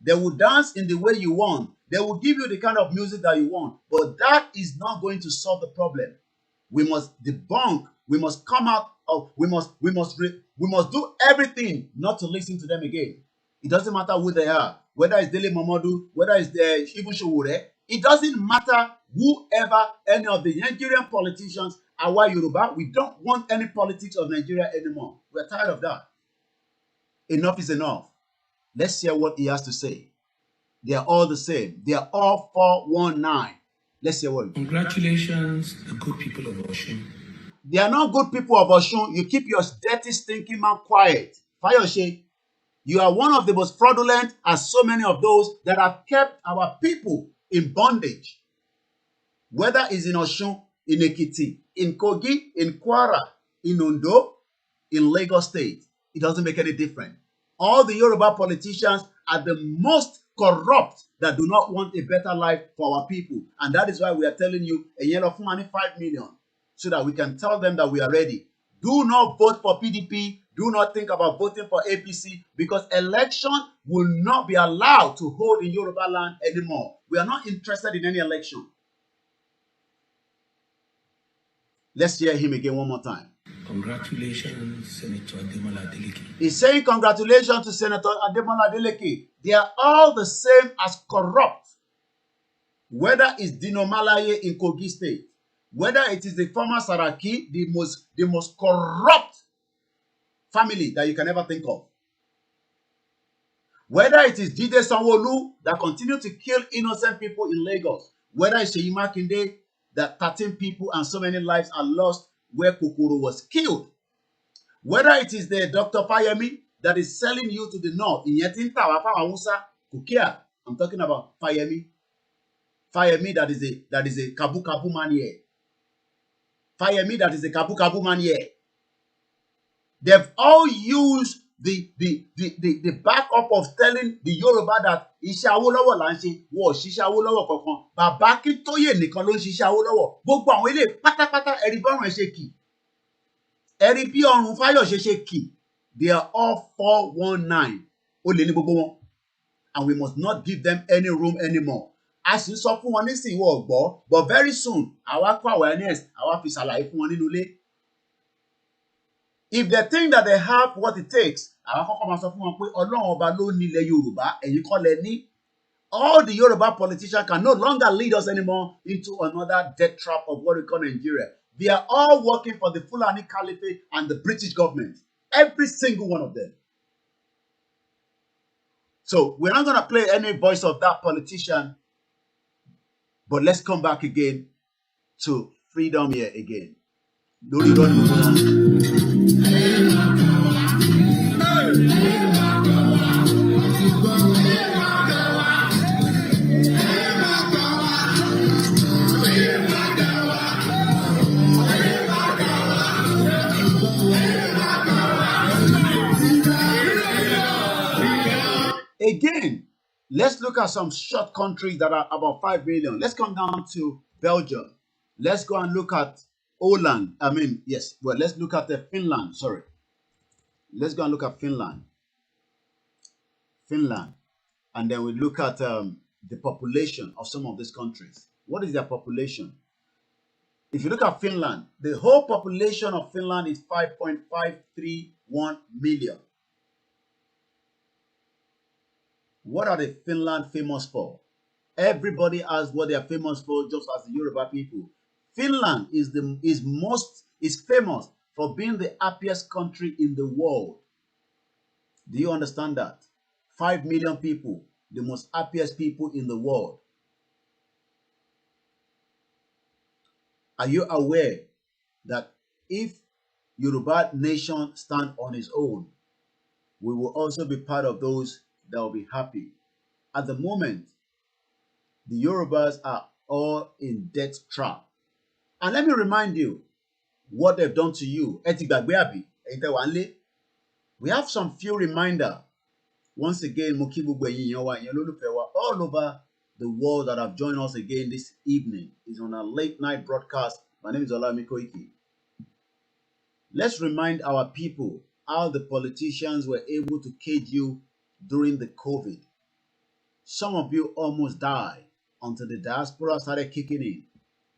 They will dance in the way you want. They will give you the kind of music that you want. But that is not going to solve the problem. We must debunk. We must come out of, we must do everything not to listen to them again. It doesn't matter who they are, whether it's Dele Momodu, whether it's even SOWORE. It doesn't matter whoever, any of the Nigerian politicians are Yoruba. We don't want any politics of Nigeria anymore. We're tired of that. Enough is enough. Let's hear what he has to say. They are all the same. They are all 419. Let's hear what. Congratulations, the good people of Osun. They are not good people of Osun. You keep your dirty, stinking mouth quiet. Fayose, you are one of the most fraudulent as so many of those that have kept our people in bondage. Whether it's in Osun, in Ekiti, in Kogi, in Kwara, in Ondo, in Lagos State, it doesn't make any difference. All the Yoruba politicians are the most corrupt that do not want a better life for our people. And that is why we are telling you a year of money, 5 million, so that we can tell them that we are ready. Do not vote for PDP. Do not think about voting for APC, because election will not be allowed to hold in Yoruba land anymore. We are not interested in any election. Let's hear him again one more time. Congratulations, Senator Ademola Adeleke. He's saying congratulations to Senator Ademola Adeleke. They are all the same as corrupt. Whether it's Dino Malaye in Kogi State, whether it is the former Saraki, the most corrupt family that you can ever think of. Whether it is Jide Sanwo-Olu that continue to kill innocent people in Lagos, whether it's Seyi Makinde that 13 people and so many lives are lost where KOKORO was killed. Whether it is the Dr. FOLAYEMI that is selling you to the north. I'm talking about FOLAYEMI. FOLAYEMI that is a Kabu Kabu man here. FOLAYEMI that is a Kabu Kabu man here. They've all used the backup of telling the Yoruba that iṣẹ́ Awólọ́wọ̀ là ń ṣe, wọ́n ò ṣiṣẹ́ Awólọ́wọ̀ kankan. Bàbá Akíntóyè nìkan ló ń ṣiṣẹ́ Awólọ́wọ̀. Gbogbo àwọn ilé pátápátá ẹ̀rí bọ́rùn ẹ̀ ṣe kì. Ẹ̀rí bí ọrùn Fáyọ̀ṣe ṣe kì. They are all 419. Ó lé ní gbogbo wọn. And we must not give them any room anymore. A sì sọ fún wọn nísìnyí wọ́n gbọ́, but very soon, àwa kó awareness, àwa fi ṣàlàyé fún wọn nínú ilé. If they think that they have what it takes, àwọn kọ́kọ́ máa sọ fún wọn pé Ọlọ́run ọba ló nílẹ̀ Yorùbá, ẹ̀yin kọ́ lẹ ní. All the Yoruba politicians can no longer lead us anymore into another death trap of what we call Nigeria. They are all working for the Fulani Caliphate and the British government. Every single one of them. So we're not going to play any voice of that politician. But let's come back again to freedom here again. Again, let's look at some short countries that are about 5 million. Let's come down to Belgium. Let's go and look at Let's look at Finland. Sorry. Let's go and look at Finland. And then we look at the population of some of these countries. What is their population? If you look at Finland, the whole population of Finland is 5.531 million. What are the Finland famous for? Everybody has what they are famous for, just as the Yoruba people. Finland is famous for being the happiest country in the world. Do you understand that? 5 million people, the most happiest people in the world. Are you aware that if Yoruba nation stand on its own, we will also be part of those that will be happy? At the moment, the Yorubas are all in death trap. And let me remind you what they've done to you. We have some few reminder. Once again, all over the world that have joined us again this evening is on a late night broadcast. My name is OLAMILEKAN. Let's remind our people how the politicians were able to cage you during the COVID. Some of you almost died until the diaspora started kicking in.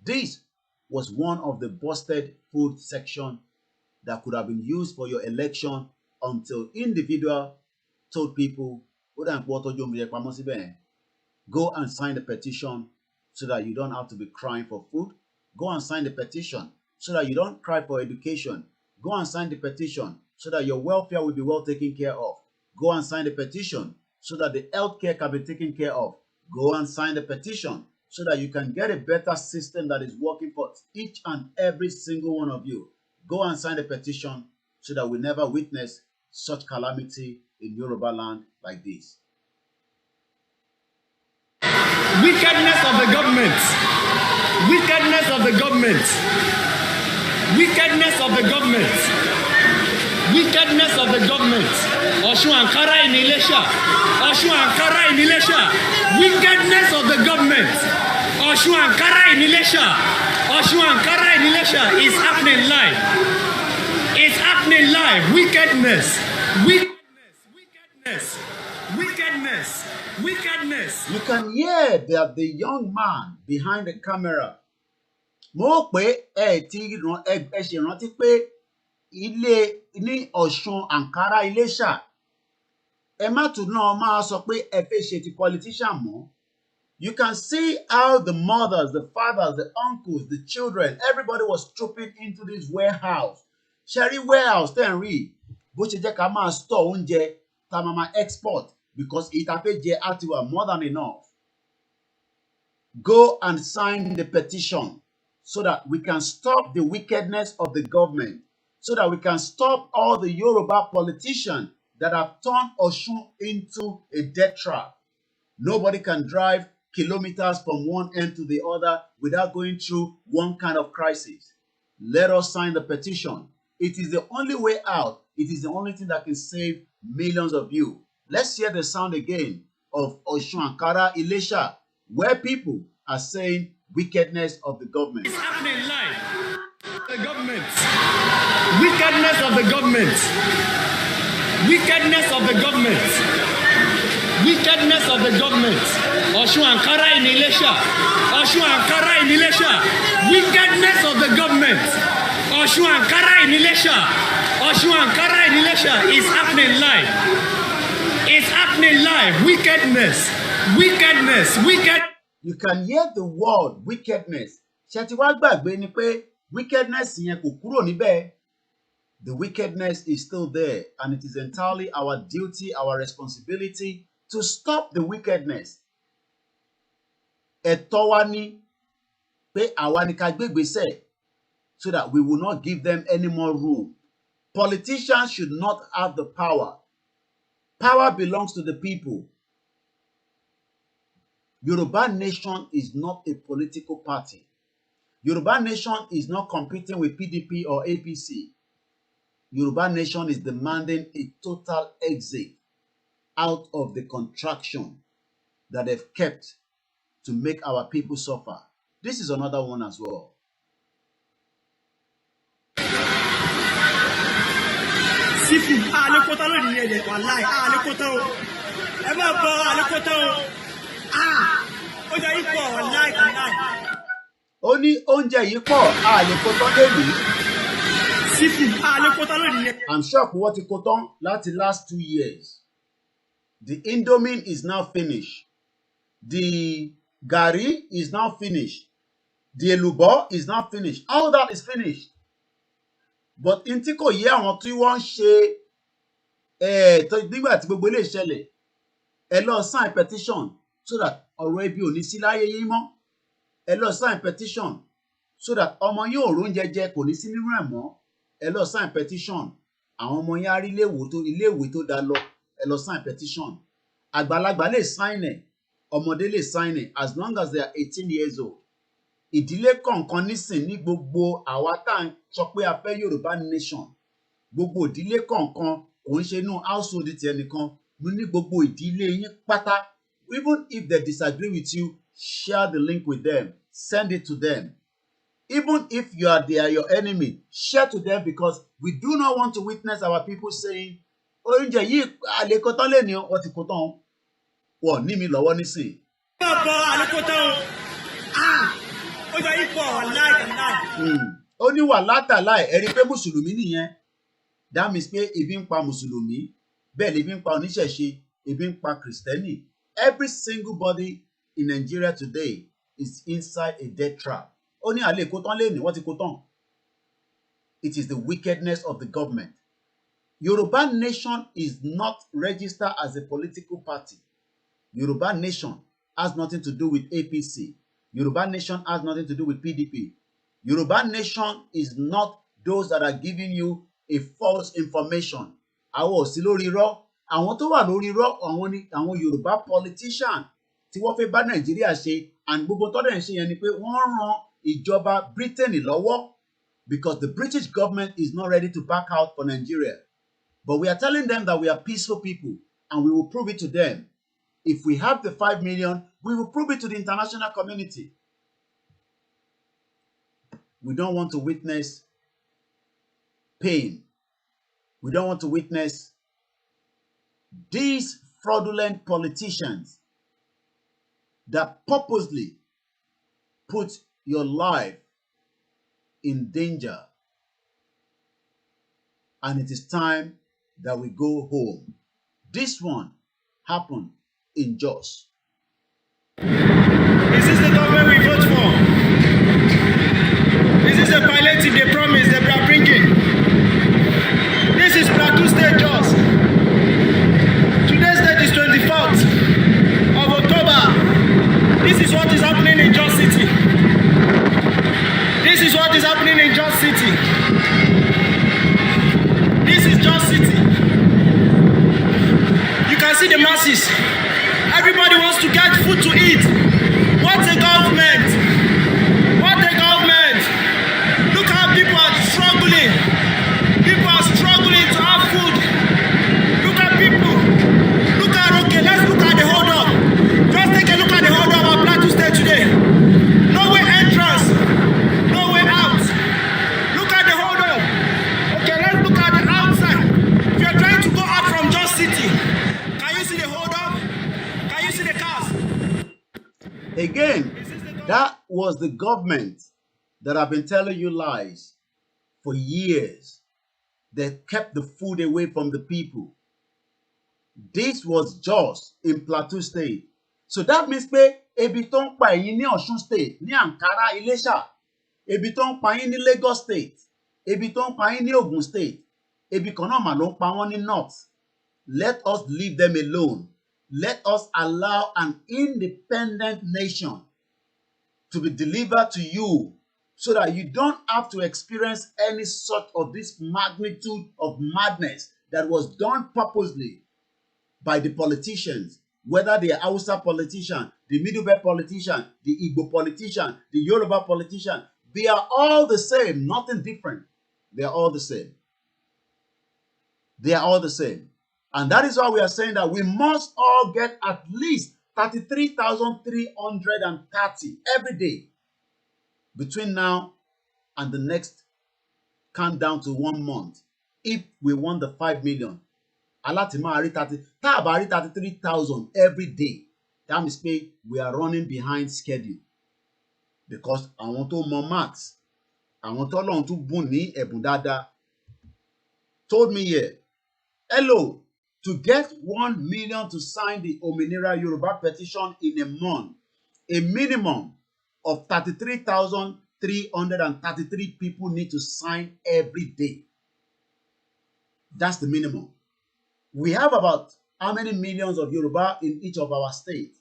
This was one of the busted food section that could have been used for your election until individual told people, go and sign the petition so that you don't have to be crying for food. Go and sign the petition so that you don't cry for education. Go and sign the petition so that your welfare will be well taken care of. Go and sign the petition so that the healthcare can be taken care of. Go and sign the petition so that you can get a better system that is working for each and every single one of you. Go and sign the petition so that we never witness such calamity in Yoruba land like this. Wickedness of the government. Wickedness of the government. Wickedness of the government. Wickedness of the government. Ọ̀ṣun Ankara in Ilesha. Ọ̀ṣun Ankara in Ilesha. Wickedness of the government. Ọ̀ṣun Ankara in Ilesha. Ọ̀ṣun Ankara in Ilesha is happening live. It's happening live. Wickedness. Wickedness. Wickedness. Wickedness. You can hear that the young man behind the camera. Mo pé ẹ ti ṣe rántí pé ilé ní Ọ̀ṣun Ankara Ilesha. Ẹ má tún náà máa sọ pé ẹ fẹ́ ṣe ti politician mọ́. You can see how the mothers, the fathers, the uncles, the children, everybody was trooping into this warehouse. Sherry warehouse tẹ́ ń rí bó ṣe jẹ́ ká máa store oúnjẹ tá máa máa export because ìtàpéjẹ á ti wà more than enough. Go and sign the petition so that we can stop the wickedness of the government, so that we can stop all the Yoruba politicians that have turned Osun into a death trap. Nobody can drive kilometers from one end to the other without going through one kind of crisis. Let us sign the petition. It is the only way out. It is the only thing that can save millions of you. Let's hear the sound again of Ọ̀ṣun Ankara Ilesha, where people are saying wickedness of the government. It's happening live. The government. Wickedness of the government. Wickedness of the government. Wickedness of the government. Ọ̀ṣun Ankara in Ilesha. Ọ̀ṣun Ankara in Ilesha. Wickedness of the government. Osun Ankara in Ilesha. Osun Ankara in Ilesha is happening live. It's happening live. Wickedness. Wickedness. Wicked. You can hear the word wickedness. Ṣé ti wá gbàgbé ni pé wickedness yẹn kò kúrò níbẹ̀. The wickedness is still there, and it is entirely our duty, our responsibility to stop the wickedness. Ẹ̀tọ́ wa ni pé àwa ni ká gbé ìgbésẹ̀ so that we will not give them any more room. Politicians should not have the power. Power belongs to the people. Yoruba Nation is not a political party. Yoruba Nation is not competing with PDP or APC. Yoruba Nation is demanding a total exit out of the contraction that they've kept to make our people suffer. This is another one as well. Sifu, alekota lo ni ede wallahi, alekota o. Ẹ má bọ̀ alekota o. Ó jẹ́ ipò wallahi wallahi. Ó ní oúnjẹ yìí pọ̀, alekota lèmi. Sifu, alekota lo ni ede. I'm sure pé wọ́n ti kó tán láti last 2 years. The Indomie is now finished. The Gari is now finished. The Elubo is now finished. All that is finished. But in tí kò yé àwọn tí wọ́n ń ṣe nígbà tí gbogbo ilé ìṣẹ̀lẹ̀ ẹ lọ sign petition so that ọ̀rọ̀ ebi ò ní sí láyé yín mọ́. Ẹ lọ sign petition so that ọmọ yín ò róúnjẹ jẹ kò ní sí nínú ẹ̀ mọ́. Ẹ lọ sign petition àwọn ọmọ yín á rí iléèwé tó dá lọ. Ẹ lọ sign petition. Àgbàlagbà lè sign ẹ̀, ọmọdé lè sign ẹ̀ as long as they are 18 years old. Ìdílé kọ̀ọ̀kan nísìn ní gbogbo àwa tá à ń sọ pé a fẹ́ Yorùbá Nation. Gbogbo ìdílé kọ̀ọ̀kan kò ń ṣe inú household ti ẹnìkan. Mo ní gbogbo ìdílé yín pátá. Even if they disagree with you, share the link with them. Send it to them. Even if they are your enemy, share to them because we do not want to witness our people saying, oúnjẹ yìí àlékótán lè ní ọ ti kó tán. Wọ́n ní mi lọ́wọ́ nísìn. Ẹ má bọ̀ alekota o. Ó jẹ́ ipò wallahi wallahi. Ó ní wà látàláì ẹ̀rí pé Mùsùlùmí nìyẹn. That means pé ebi ń pa Mùsùlùmí. Bẹ́ẹ̀ lè ebi ń pa oníṣẹ̀ṣe, ebi ń pa Kìrìsìtẹ́nì. Every single body in Nigeria today is inside a death trap. Ó ní àlékótán lè ní wọ́n ti kó tán. It is the wickedness of the government. Yoruba Nation is not registered as a political party. Yoruba Nation has nothing to do with APC. Yoruba Nation has nothing to do with PDP. Yoruba Nation is not those that are giving you a false information. Àwọn ò sí lórí irọ́. Àwọn tó wà lórí irọ́ àwọn ni àwọn Yoruba politician tí wọ́n fẹ́ bá Nàìjíríà ṣe and gbogbo tọ́dẹ̀ ń ṣe yẹn ni pé wọ́n ran ìjọba Britain lọ́wọ́ because the British government is not ready to back out for Nigeria. But we are telling them that we are peaceful people and we will prove it to them. If we have the 5 million, we will prove it to the international community. We don't want to witness pain. We don't want to witness these fraudulent politicians that purposely put your life in danger. And it is time that we go home. This one happened in Jos. Is this the government we vote for? Is this the palliative they promised they are bringing? This is Plateau State Jos. Today's date is 24th of October. This is what is happening in Jos City. This is what is happening in Jos City. This is Jos City. You can see the masses. Everybody wants to get food to eat. What a government! What a government! Look how people are struggling. People are struggling to have food. Look at people. Look at, okay, let's look at the hold up. Just take a look at the hold up of Plateau State today. No way entrance. No way out. Look at the hold up. Okay, let's look at the outside. If you're trying to go out from Jos City, can you see the hold up? Can you see the cars? Again, that was the government that have been telling you lies for years. They kept the food away from the people. This was just in Plateau State. So that means pé ebi tó ń pa ẹ̀yin ní Ọ̀ṣun State, ní Ankara, Iléṣà, ebi tó ń pa yín ní Lagos State, ebi tó ń pa yín ní Ogun State, ebi kan náà mà ló ń pa wọ́n ní North. Let us leave them alone. Let us allow an independent nation to be delivered to you so that you don't have to experience any sort of this magnitude of madness that was done purposely by the politicians, whether they are Hausa politician, the Middle Belt politician, the Igbo politician, the Yoruba politician. They are all the same, nothing different. They are all the same. They are all the same. And that is why we are saying that we must all get at least 33,330 every day between now and the next countdown to 1 month. If we want the 5 million, Alatima 33,000 every day. That means we are running behind schedule. Because I want to more maths. I want to learn to buni ebundada. Told me here, hello, to get 1 million to sign the Ominira Yoruba petition in a month, a minimum of 33,333 people need to sign every day. That's the minimum. We have about how many millions of Yoruba in each of our states?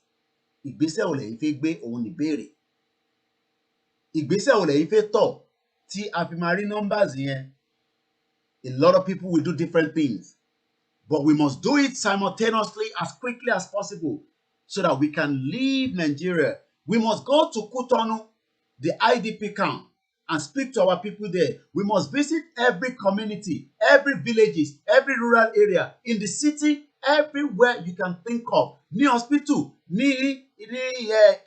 Ìgbésẹ̀ wo lẹ̀yin fẹ́ gbé òun níbèrè. Ìgbésẹ̀ wo lẹ̀yin fẹ́ tọ̀ tí a fi máa rí numbers yẹn. A lot of people will do different things, but we must do it simultaneously as quickly as possible so that we can leave Nigeria. We must go to Cotonou, the IDP camp, and speak to our people there. We must visit every community, every villages, every rural area, in the city, everywhere you can think of. Ní hospital,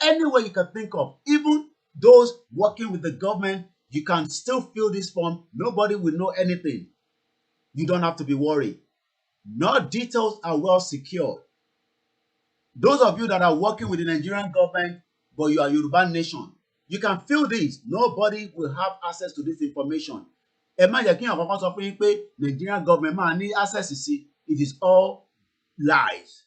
anywhere you can think of. Even those working with the government, you can still fill this form. Nobody will know anything. You don't have to be worried. No details are well secured. Those of you that are working with the Nigerian government, but you are Yoruba nation, you can fill this. Nobody will have access to this information. Ẹ má jẹ́ kí àwọn kan sọ fún yín pé Nigerian government máa ní access sí. It is all lies.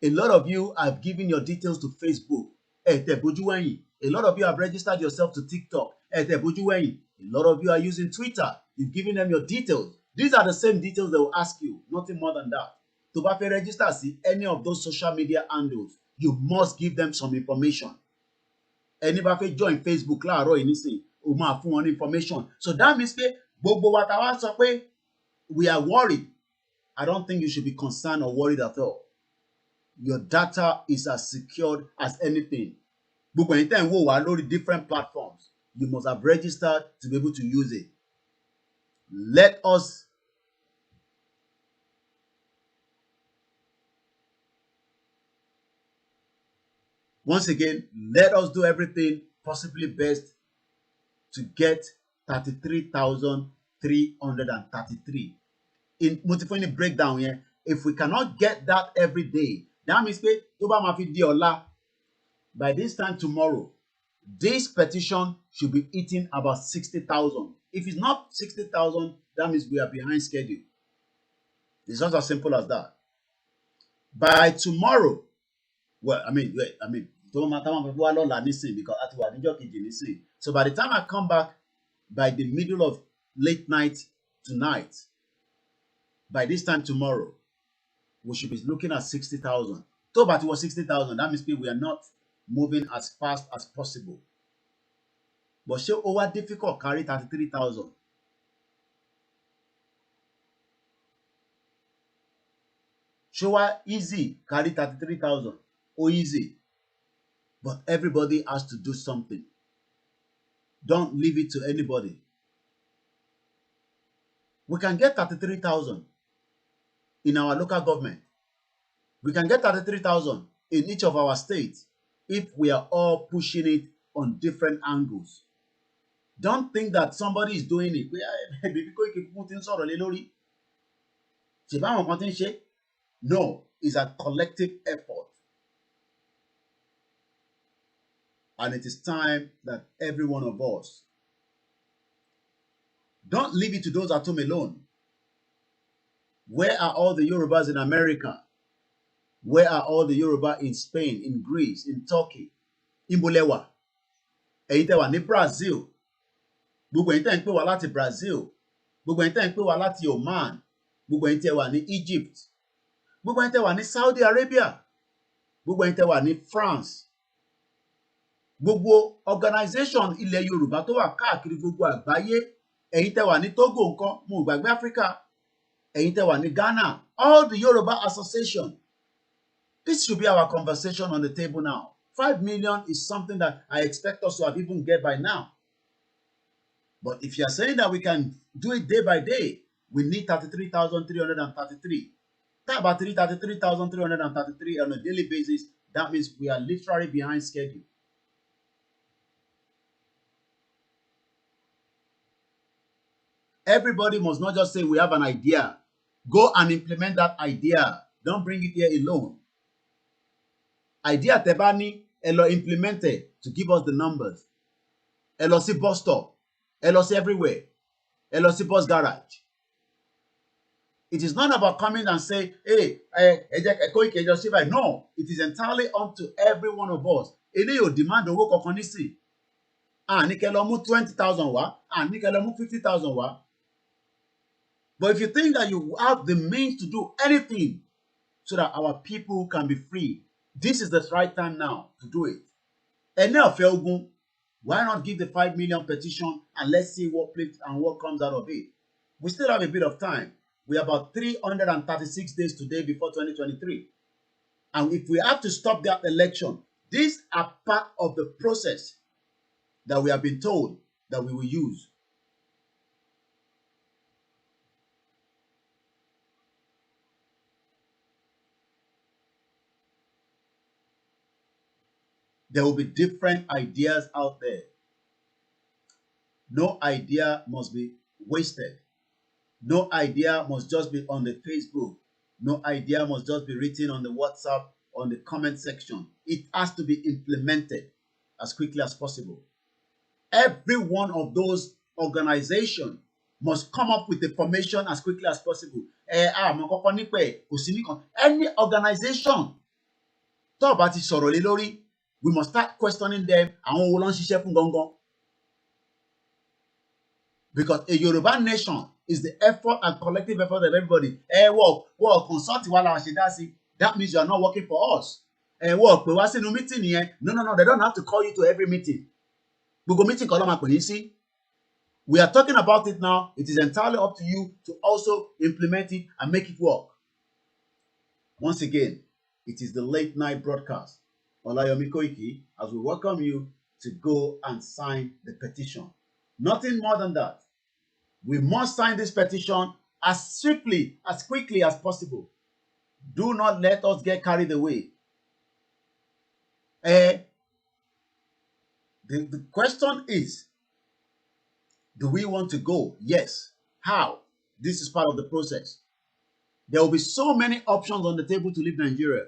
A lot of you have given your details to Facebook. Ẹ tẹ̀ bójú wẹ̀yìn. A lot of you have registered yourself to TikTok. Ẹ tẹ̀ bójú wẹ̀yìn. A lot of you are using Twitter. You've given them your details. These are the same details they will ask you, nothing more than that. To bá fẹ́ register sí any of those social media handles, you must give them some information. Ẹni bá fẹ́ join Facebook láàárọ̀ yìí nísìnyí, o máa fún wọn ní information. So that means pé gbogbo wa tá wá sọ pé we are worried. I don't think you should be concerned or worried at all. Your data is as secured as anything. Gbogbo ẹ̀yin tẹ́ ń wò wá lórí different platforms, you must have registered to be able to use it. Let us once again, let us do everything possibly best to get 33,333. In multiple breakdown here, if we cannot get that every day, that means pé tó bá máa fi di ọ̀la, by this time tomorrow, this petition should be eating about 60,000. If it's not 60,000, that means we are behind schedule. It's just as simple as that. By tomorrow, well, so by the time I come back by the middle of late night tonight, by this time tomorrow, we should be looking at 60,000. So but it was 60,000. That means we are not moving as fast as possible. But ṣé ó wá difficult carry 33,000? Ṣé wá easy carry 33,000? Or easy? But everybody has to do something. Don't leave it to anybody. We can get 33,000 in our local government. We can get 33,000 in each of our states if we are all pushing it on different angles. Don't think that somebody is doing it. No, it's a collective effort. And it is time that every one of us Don't leave it to those at home alone. Where are all the Yorubas in America? Where are all the Yoruba in Spain, in Greece, in Turkey? In Bolewa? Ẹ̀yin tẹ́ wà ní Brazil. Gbogbo ẹ̀yin tẹ́ ń pè wá láti Brazil. Gbogbo ẹ̀yin tẹ́ ń pè wá láti Oman. Gbogbo ẹ̀yin tẹ́ wà ní Egypt. Gbogbo ẹ̀yin tẹ́ wà ní Saudi Arabia. Gbogbo ẹ̀yin tẹ́ wà ní France. Gbogbo organization ilẹ̀ Yorùbá tó wà káàkiri gbogbo àgbáyé. Ẹ̀yin tẹ́ wà ní Togo ńkọ́, mo gbàgbé Africa. Ẹ̀yin tẹ́ wà ní Ghana. All the Yoruba association. This should be our conversation on the table now. 5 million is something that I expect us to have even get by now. But if you are saying that we can do it day by day, we need 33,333. That's about 33,333 on a daily basis. That means we are literally behind schedule. Everybody must not just say we have an idea. Go and implement that idea. Don't bring it here alone. Idea tebani, elo implemented to give us the numbers. Elo si bus stop. Elo si everywhere. Elo si bus garage. It is not about coming and say, hey, no, it is entirely up to every one of us. Ele demand owó kankan nísìn. Ní kẹ́ lọ mú 20,000 wá, ní kẹ́ lọ mú 50,000 wá. But if you think that you have the means to do anything so that our people can be free, this is the right time now to do it. Why not give the 5 million petition and let's see what plays and what comes out of it? We still have a bit of time. We are about 336 days today before 2023. And if we have to stop that election, these are part of the process that we have been told that we will use. There will be different ideas out there. No idea must be wasted. No idea must just be on the Facebook. No idea must just be written on the WhatsApp, on the comment section. It has to be implemented as quickly as possible. Every one of those organizations must come up with a formation as quickly as possible. Any organization, talk about it sorely, we must start questioning them. Because a Yoruba nation is the effort and collective effort of everybody. Consult. That means you are not working for us. No, they don't have to call you to every meeting. We are talking about it now. It is entirely up to you to also implement it and make it work. Once again, it is the late night broadcast. Olayomi Koiki, as we welcome you to go and sign the petition. Nothing more than that. We must sign this petition as swiftly, as quickly as possible. Do not let us get carried away. The question is, do we want to go? Yes. How? This is part of the process. There will be so many options on the table to leave Nigeria.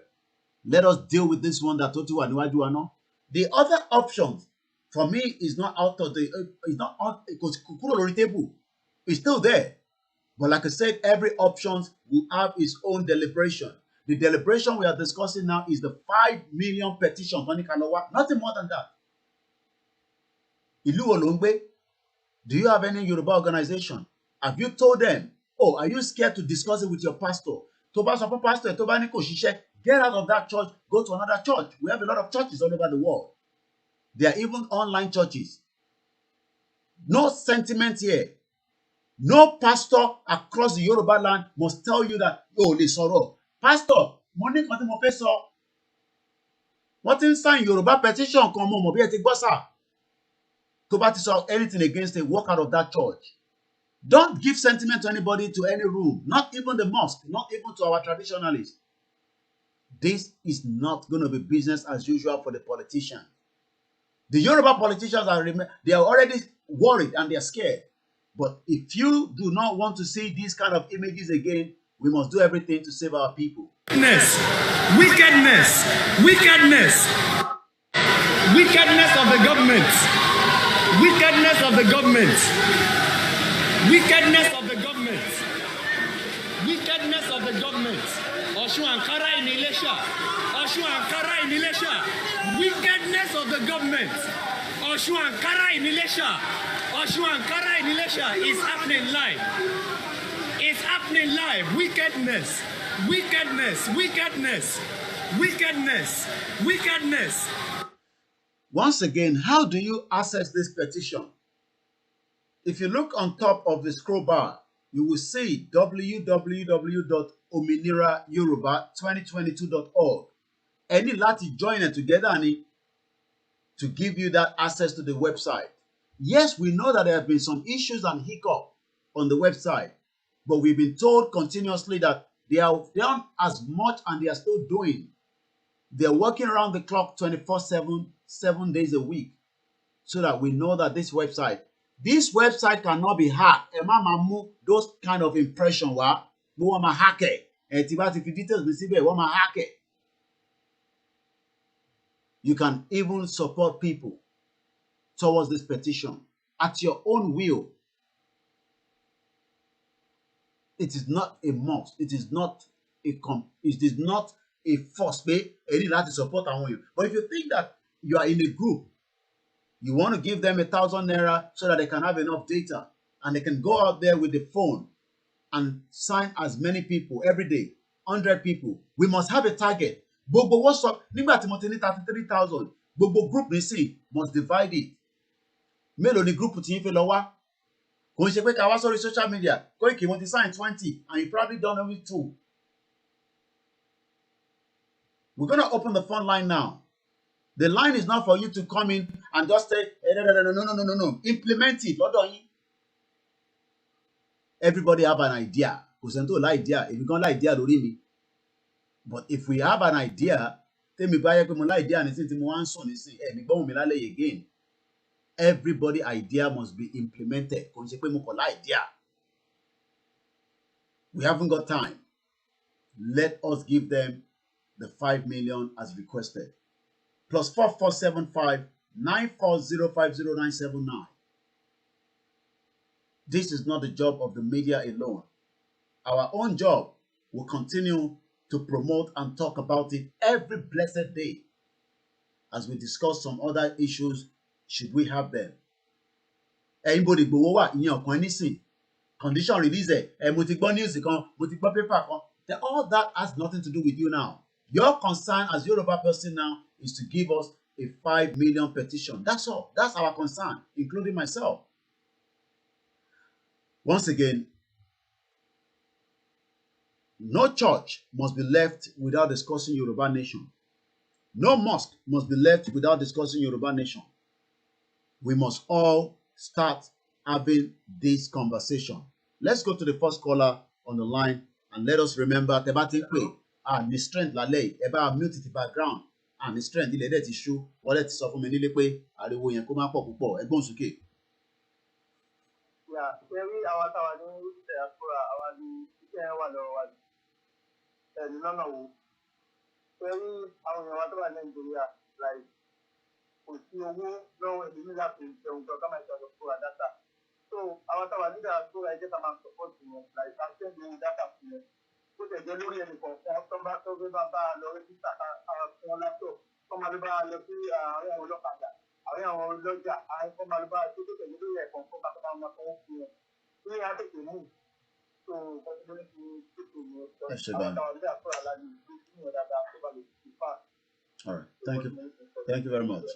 Let us deal with this one that Toti Waniwaju. The other options, for me, is not out of the, it's not out, because Kokoro table is still there. But like I said, every option will have its own deliberation. The deliberation we are discussing now is the 5 million petition. Nothing more than that. Ilu Olongbe, do you have any Yoruba organization? Have you told them, oh, are you scared to discuss it with your pastor? Get out of that church, go to another church. We have a lot of churches all over the world. There are even online churches. No sentiment here. No pastor across the Yoruba land must tell you that, oh, they sorrow. Pastor, money kan tí mo fẹ́ sọ. Wọ́n ti ń sign Yoruba petition kan mo bí ẹ ti gbọ́ sà. Tó bá ti sọ anything against it, walk out of that church. Don't give sentiment to anybody, to any room, not even the mosque, not even to our traditionalists. This is not going to be business as usual for the politicians. The Yoruba politicians they are already worried and they are scared. But if you do not want to see these kind of images again, we must do everything to save our people. Wickedness of the government. Wickedness of the government. Wickedness of the government. Osun Ankara in Ilesha. Osun Ankara in Ilesha. Wickedness of the government. Osun Ankara in Ilesha. Osun Ankara in Ilesha is happening live. It's happening live. Wickedness. Wickedness. Wickedness. Wickedness. Wickedness. Once again, how do you access this petition? If you look on top of the scroll bar, you will see www.ominirayoruba2022.org. Any láti join it together to give you that access to the website. Yes, we know that there have been some issues and hiccup on the website, but we've been told continuously that they have done as much and they are still doing. They're working around the clock 24/7, 7 days a week, so that we know that this website cannot be hacked. Ẹ má máa mú those kind of impression wá, bí wọ́n máa hack ẹ̀. Tí bá ti fi details mi síbẹ̀, wọ́n máa hack ẹ̀. You can even support people towards this petition at your own will. It is not a must. It is not a force. Pé ẹ ní láti support àwọn èèyàn. But if you think that you are in a group, you want to give them 1,000 naira so that they can have enough data and they can go out there with the phone and sign as many people every day, 100 people. We must have a target. Gbogbo WhatsApp, nígbà tí mo ti ní 33,000, gbogbo group mi sì must divide it. Mélòó ni group tí yín fẹ́ lọ wá? Kò ń ṣe pé ká wá sórí social media, Koiki mo ti sign 20 and you probably done only 2. We're going to open the phone line now. The line is not for you to come in and just say, no. Implement it. Everybody have an idea. Kò sẹ́ni tó lá idea. Èmi gan lá idea lórí mi. But if we have an idea, tèmi bá yẹ pé mo lá idea nísìn tí mo wá ń sùn nísìn, mi gbọ́n mi lálẹ́ again. Everybody idea must be implemented. Kò ń ṣe pé mo kàn lá idea. We haven't got time. Let us give them the 5 million as requested. Plus 4475 94050 This is not the job of the media alone. Our own job will continue to promote and talk about it every blessed day as we discuss some other issues should we have them. Anybody gbowó wà ìyẹn ọ̀kan nísìn. Condition release mo ti gbọ́ news kan, mo ti gbọ́ paper kan. All that has nothing to do with you now. Your concern as Yoruba person now is to give us a 5 million petition. That's all. That's our concern, including myself. Once again, no church must be left without discussing Yoruba nation. No mosque must be left without discussing Yoruba nation. We must all start having this conversation. Let's go to the first caller on the line and let us remember the strength lálẹ́ ẹ bá mute the background and the strength ilẹ̀ dẹ̀ ti ṣú wọ́n dẹ̀ ti sọ fún mi nílé pé ariwo yẹn kó má pọ̀ púpọ̀ ẹgbọ́n sókè. Ṣé rí àwa táwa ní ìṣẹ̀ àkúrà àwa ní iṣẹ́ wà lọ́wọ́ wa ẹ̀mí lọ́nà wo? Ṣé rí àwọn èèyàn wa tó wà ní Nàìjíríà láì kò sí owó lọ́wọ́ ìlú láti jẹun tó ká máa ṣe àkókò dátà. So àwa táwa nígbà àkúrà ẹjẹ́ ká máa sọ̀pọ̀tì wọn láì ká ṣẹ́ńdì dátà fún wọn. Ó tẹ̀jẹ́ lórí ẹnì kọ̀ọ̀kan tó bá bá lọ rẹ́jísítà fún wọn látọ̀ tó máa ló bá lọ sí àwọn ọlọ́kadà àwọn àwọn ọlọ́jà àwọn tó máa ló bá tó tẹ̀jẹ́ lórí ẹ̀kọ́ tó bá máa máa fọwọ́ fún wọn. Ní àtẹ̀tẹ̀ mú tó kọ́kọ́ ní ti tètè mú àwọn táwọn ilé àkọ́rọ̀ aláàbí tó ní ọ̀dà tó bá lè fi fà. All right, thank you very much.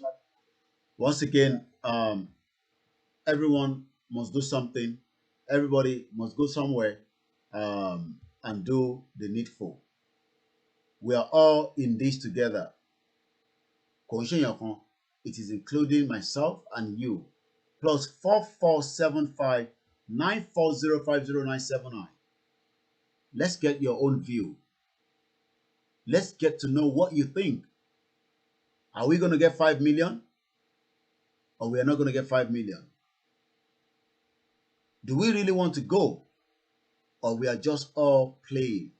Once again, everyone must do something. Everybody must go somewhere. And do the needful. We are all in this together. It is including myself and you. Plus 4475 94050 Let's get your own view. Let's get to know what you think. Are we going to get 5 million? Or we are not going to get 5 million? Do we really want to go? Or we are just all playing?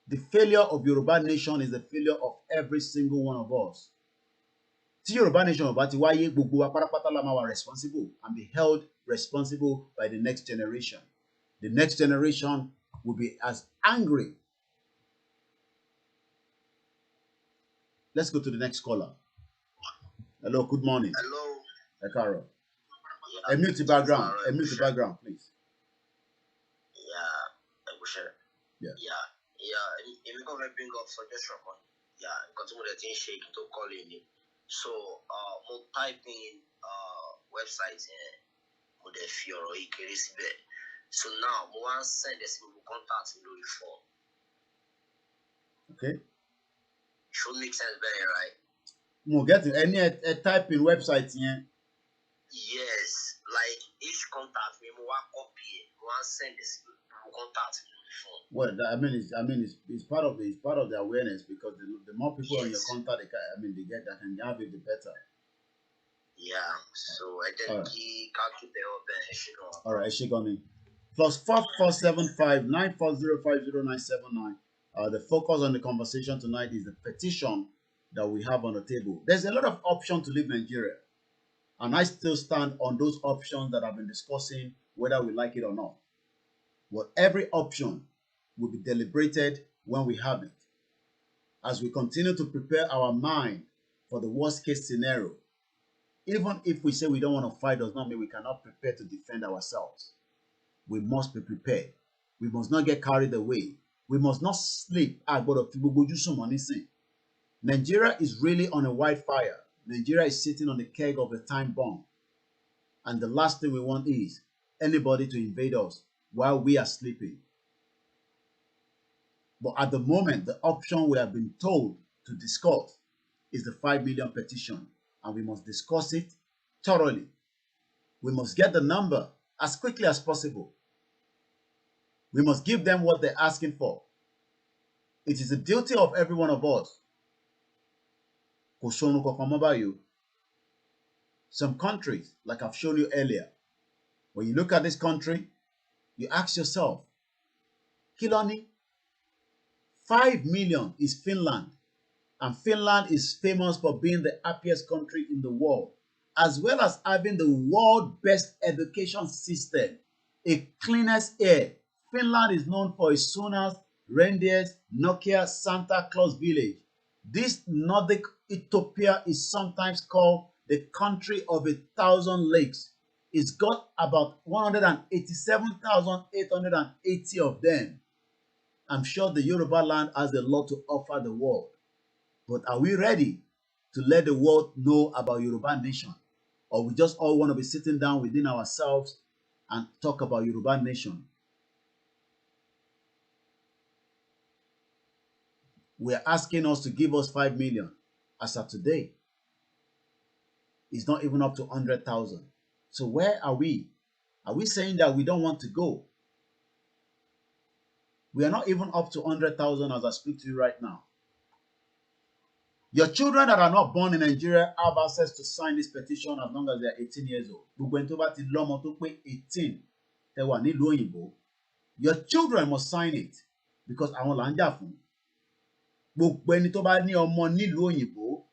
The failure of Yoruba nation is the failure of every single one of us. Tí Yoruba nation bá ti wáyé, gbogbo wa pátápátá la máa wà responsible and be held responsible by the next generation. The next generation will be as angry. Let's go to the next caller. Hello, good morning. Hello. Ekaro. Yeah. Mute the background. Mute the background, please. Yeah. Yeah. If you come and bring up suggestion, because some of the things shake to call in. So, we'll type in website with the fear or so now, we want to send this people contact in the phone. Okay. Should make sense better, right? We'll get to any type in website here. Yes, like each contact, we want copy, we want send this people contact in the phone. Well, it's part of the awareness, because the more people on your contact, they get that can have it, the better. Yeah. So I then calculate the all right, Shigoni. +4475 9405099. The focus on the conversation tonight is the petition that we have on the table. There's a lot of options to leave Nigeria, and I still stand on those options that I've been discussing, whether we like it or not. But every option will be deliberated when we have it. As we continue to prepare our mind for the worst case scenario, even if we say we don't want to fight, does not mean we cannot prepare to defend ourselves. We must be prepared. We must not get carried away. We must not sleep. Nigeria is really on a wildfire. Nigeria is sitting on the keg of a time bomb. And the last thing we want is anybody to invade us while we are sleeping. But at the moment, the option we have been told to discuss is the 5 million petition. And we must discuss it thoroughly. We must get the number as quickly as possible. We must give them what they're asking for. It is the duty of every one of us. Some countries, like I've shown you earlier, when you look at this country, you ask yourself, Kiloni, 5 million is Finland, and Finland is famous for being the happiest country in the world, as well as having the world's best education system, a cleanest air. Finland is known for its saunas, reindeers, Nokia, Santa Claus village. This Nordic utopia is sometimes called the country of 1,000 lakes. It's got about 187,880 of them. I'm sure the Yoruba land has a lot to offer the world. But are we ready to let the world know about Yoruba nation? Or we just all want to be sitting down within ourselves and talk about Yoruba nation? We're asking us to give us 5 million as of today. It's not even up to 100,000. So where are we? Are we saying that we don't want to go? We are not even up to 100,000 as I speak to you right now. Your children that are not born in Nigeria have access to sign this petition as long as they are 18 years old. 18. Your children must sign it because àwọn là ń jà fún. Gbogbo ẹni tó bá ní ọmọ nílùú òyìnbó,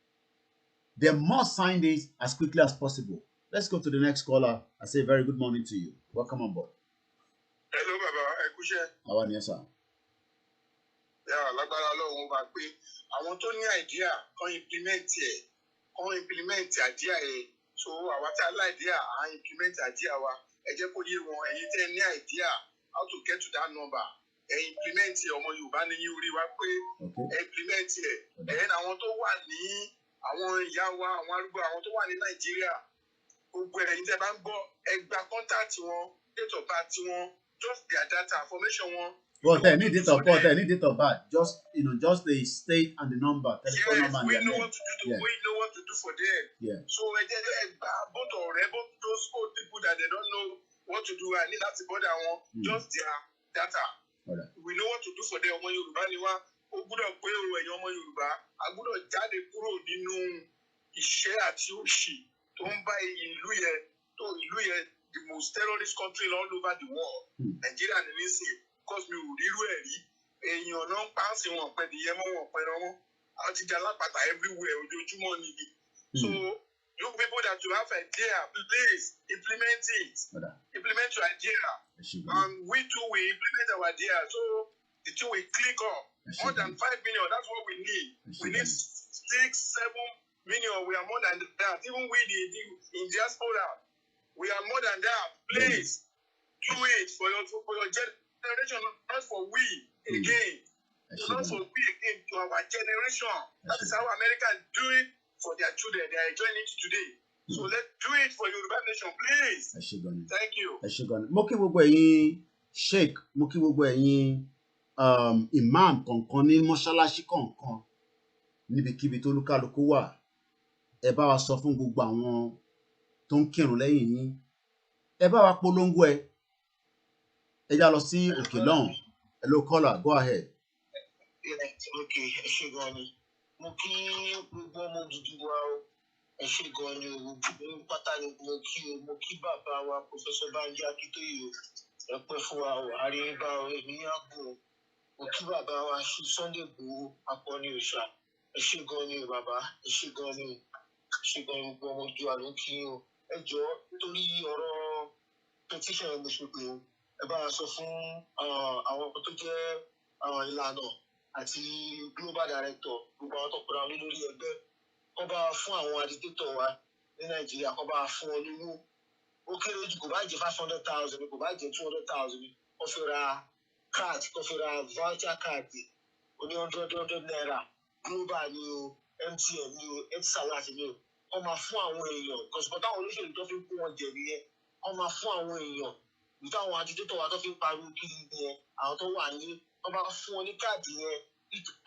they must sign this as quickly as possible. Let's go to the next caller. I say very good morning to you. Welcome on board. Hello, Baba. Ekushe. How are you, sir? Yeah, lágbára Ọlọ́run bá pé àwọn tó ní idea kan implement idea ẹ̀. So àwa tá lá idea à implement idea wa. Ẹ jẹ́ kó yé wọn ẹ̀yin tẹ́ ní idea how to get to that number. Ẹ implement ọmọ Yorùbá ní yín orí wa pé ẹ implement ẹ̀. Ẹ̀yẹn àwọn tó wà ní àwọn ìyá wa, àwọn arúgbó, àwọn tó wà ní Nàìjíríà. Gbogbo ẹ̀yin tẹ́ bá ń gbọ́ ẹ gba contact wọn, date of birth wọn, just their data information wọn. Well, they need it of birth. They need it of birth. Just just the state and the number, telephone number, and we their know name. what to do. We know what to do for them. Yeah. So both those old people that they don't know what to do, I need that to bother one. Just their data. Right. We know what to do for them. Ọmọ Yorùbá ni wá, ó gbọ́dọ̀ pé ẹ̀yin ọmọ Yorùbá, a gbọ́dọ̀ jáde kúrò nínú ìṣẹ́ àti òṣì tó ń bá ìlú yẹn, the most terrorist country all over the world. Nigeria ni nísìnyí. Because mi ò rírú ẹ̀ rí èèyàn náà ń pàṣẹ wọn pẹ̀ nìyẹn mọ́ wọn pẹ̀rọ wọn àwọn ti jà lápàtà everywhere ojoojúmọ́ nìyí. So you people that you have idea please implement it. implement your idea. And we too will implement our idea. So the two will click up. More than 5 million, that's what we need. We need 6-7 million. We are more than that. Even we in diaspora, we are more than that. Please do it for your generation, not for we again. Not for we again, to our generation. That is how Americans do it for their children. They are enjoying it today. So let's do it for Yoruba nation, please. Thank you. Mo kí gbogbo ẹ̀yin sheikh, mo kí gbogbo ẹ̀yin imam kọ̀ọ̀kan ní mọ́ṣáláṣí kọ̀ọ̀kan níbikíbi tó lúkálukú wà. Ẹ bá wa sọ fún gbogbo àwọn tó ń kírun lẹ́yìn yín. Ẹ bá wa polongo ẹ. Ẹ já lọ sí òkè lọ́hùn. Hello caller, go ahead. Okay, ẹ ṣé gan ni. Mo kí gbogbo ọmọ Odùduwà o. Ẹ ṣé gan ni o. Pátá ni mo kí bàbá wa Professor Banji Akíntóyè o. Ẹ pẹ́ fún wa o. Àríyìnbá o, èmi á gùn o. Mo kí bàbá wa ṣí Sunday Igboho Akọni Òòṣà. Ẹ ṣé gan ni o bàbá. Ẹ ṣé gan ni o. Ẹ ṣé gan ni gbogbo ọmọ Odùduwà ló kí o. Ẹ jọ̀ọ́ nítorí ọ̀rọ̀ petition mo ṣe pé o. Ẹ bá wa sọ fún àwọn tó jẹ́ ìlànà àti global director gbogbo àwọn tó pera wọn lórí ẹgbẹ́ kó bá fún àwọn agitator wa ní Nàìjíríà kó bá fún ọ lówó ó kéré jù kò bá jẹ́ 500,000 kò bá jẹ́ 200,000 kó fi ra card kó fi ra voucher card oní 100 naira global ni o MTN ni o Etisalat ni o kó máa fún àwọn èèyàn kọsùpọ̀ táwọn olóṣèlú tó fi ń kó wọn jẹ nìyẹn kó máa fún àwọn èèyàn nítorí àwọn agitator wa tó fi ń pariwo kiri nìyẹn àwọn tó wà ní wọ́n bá fún wọn ní káàdì yẹn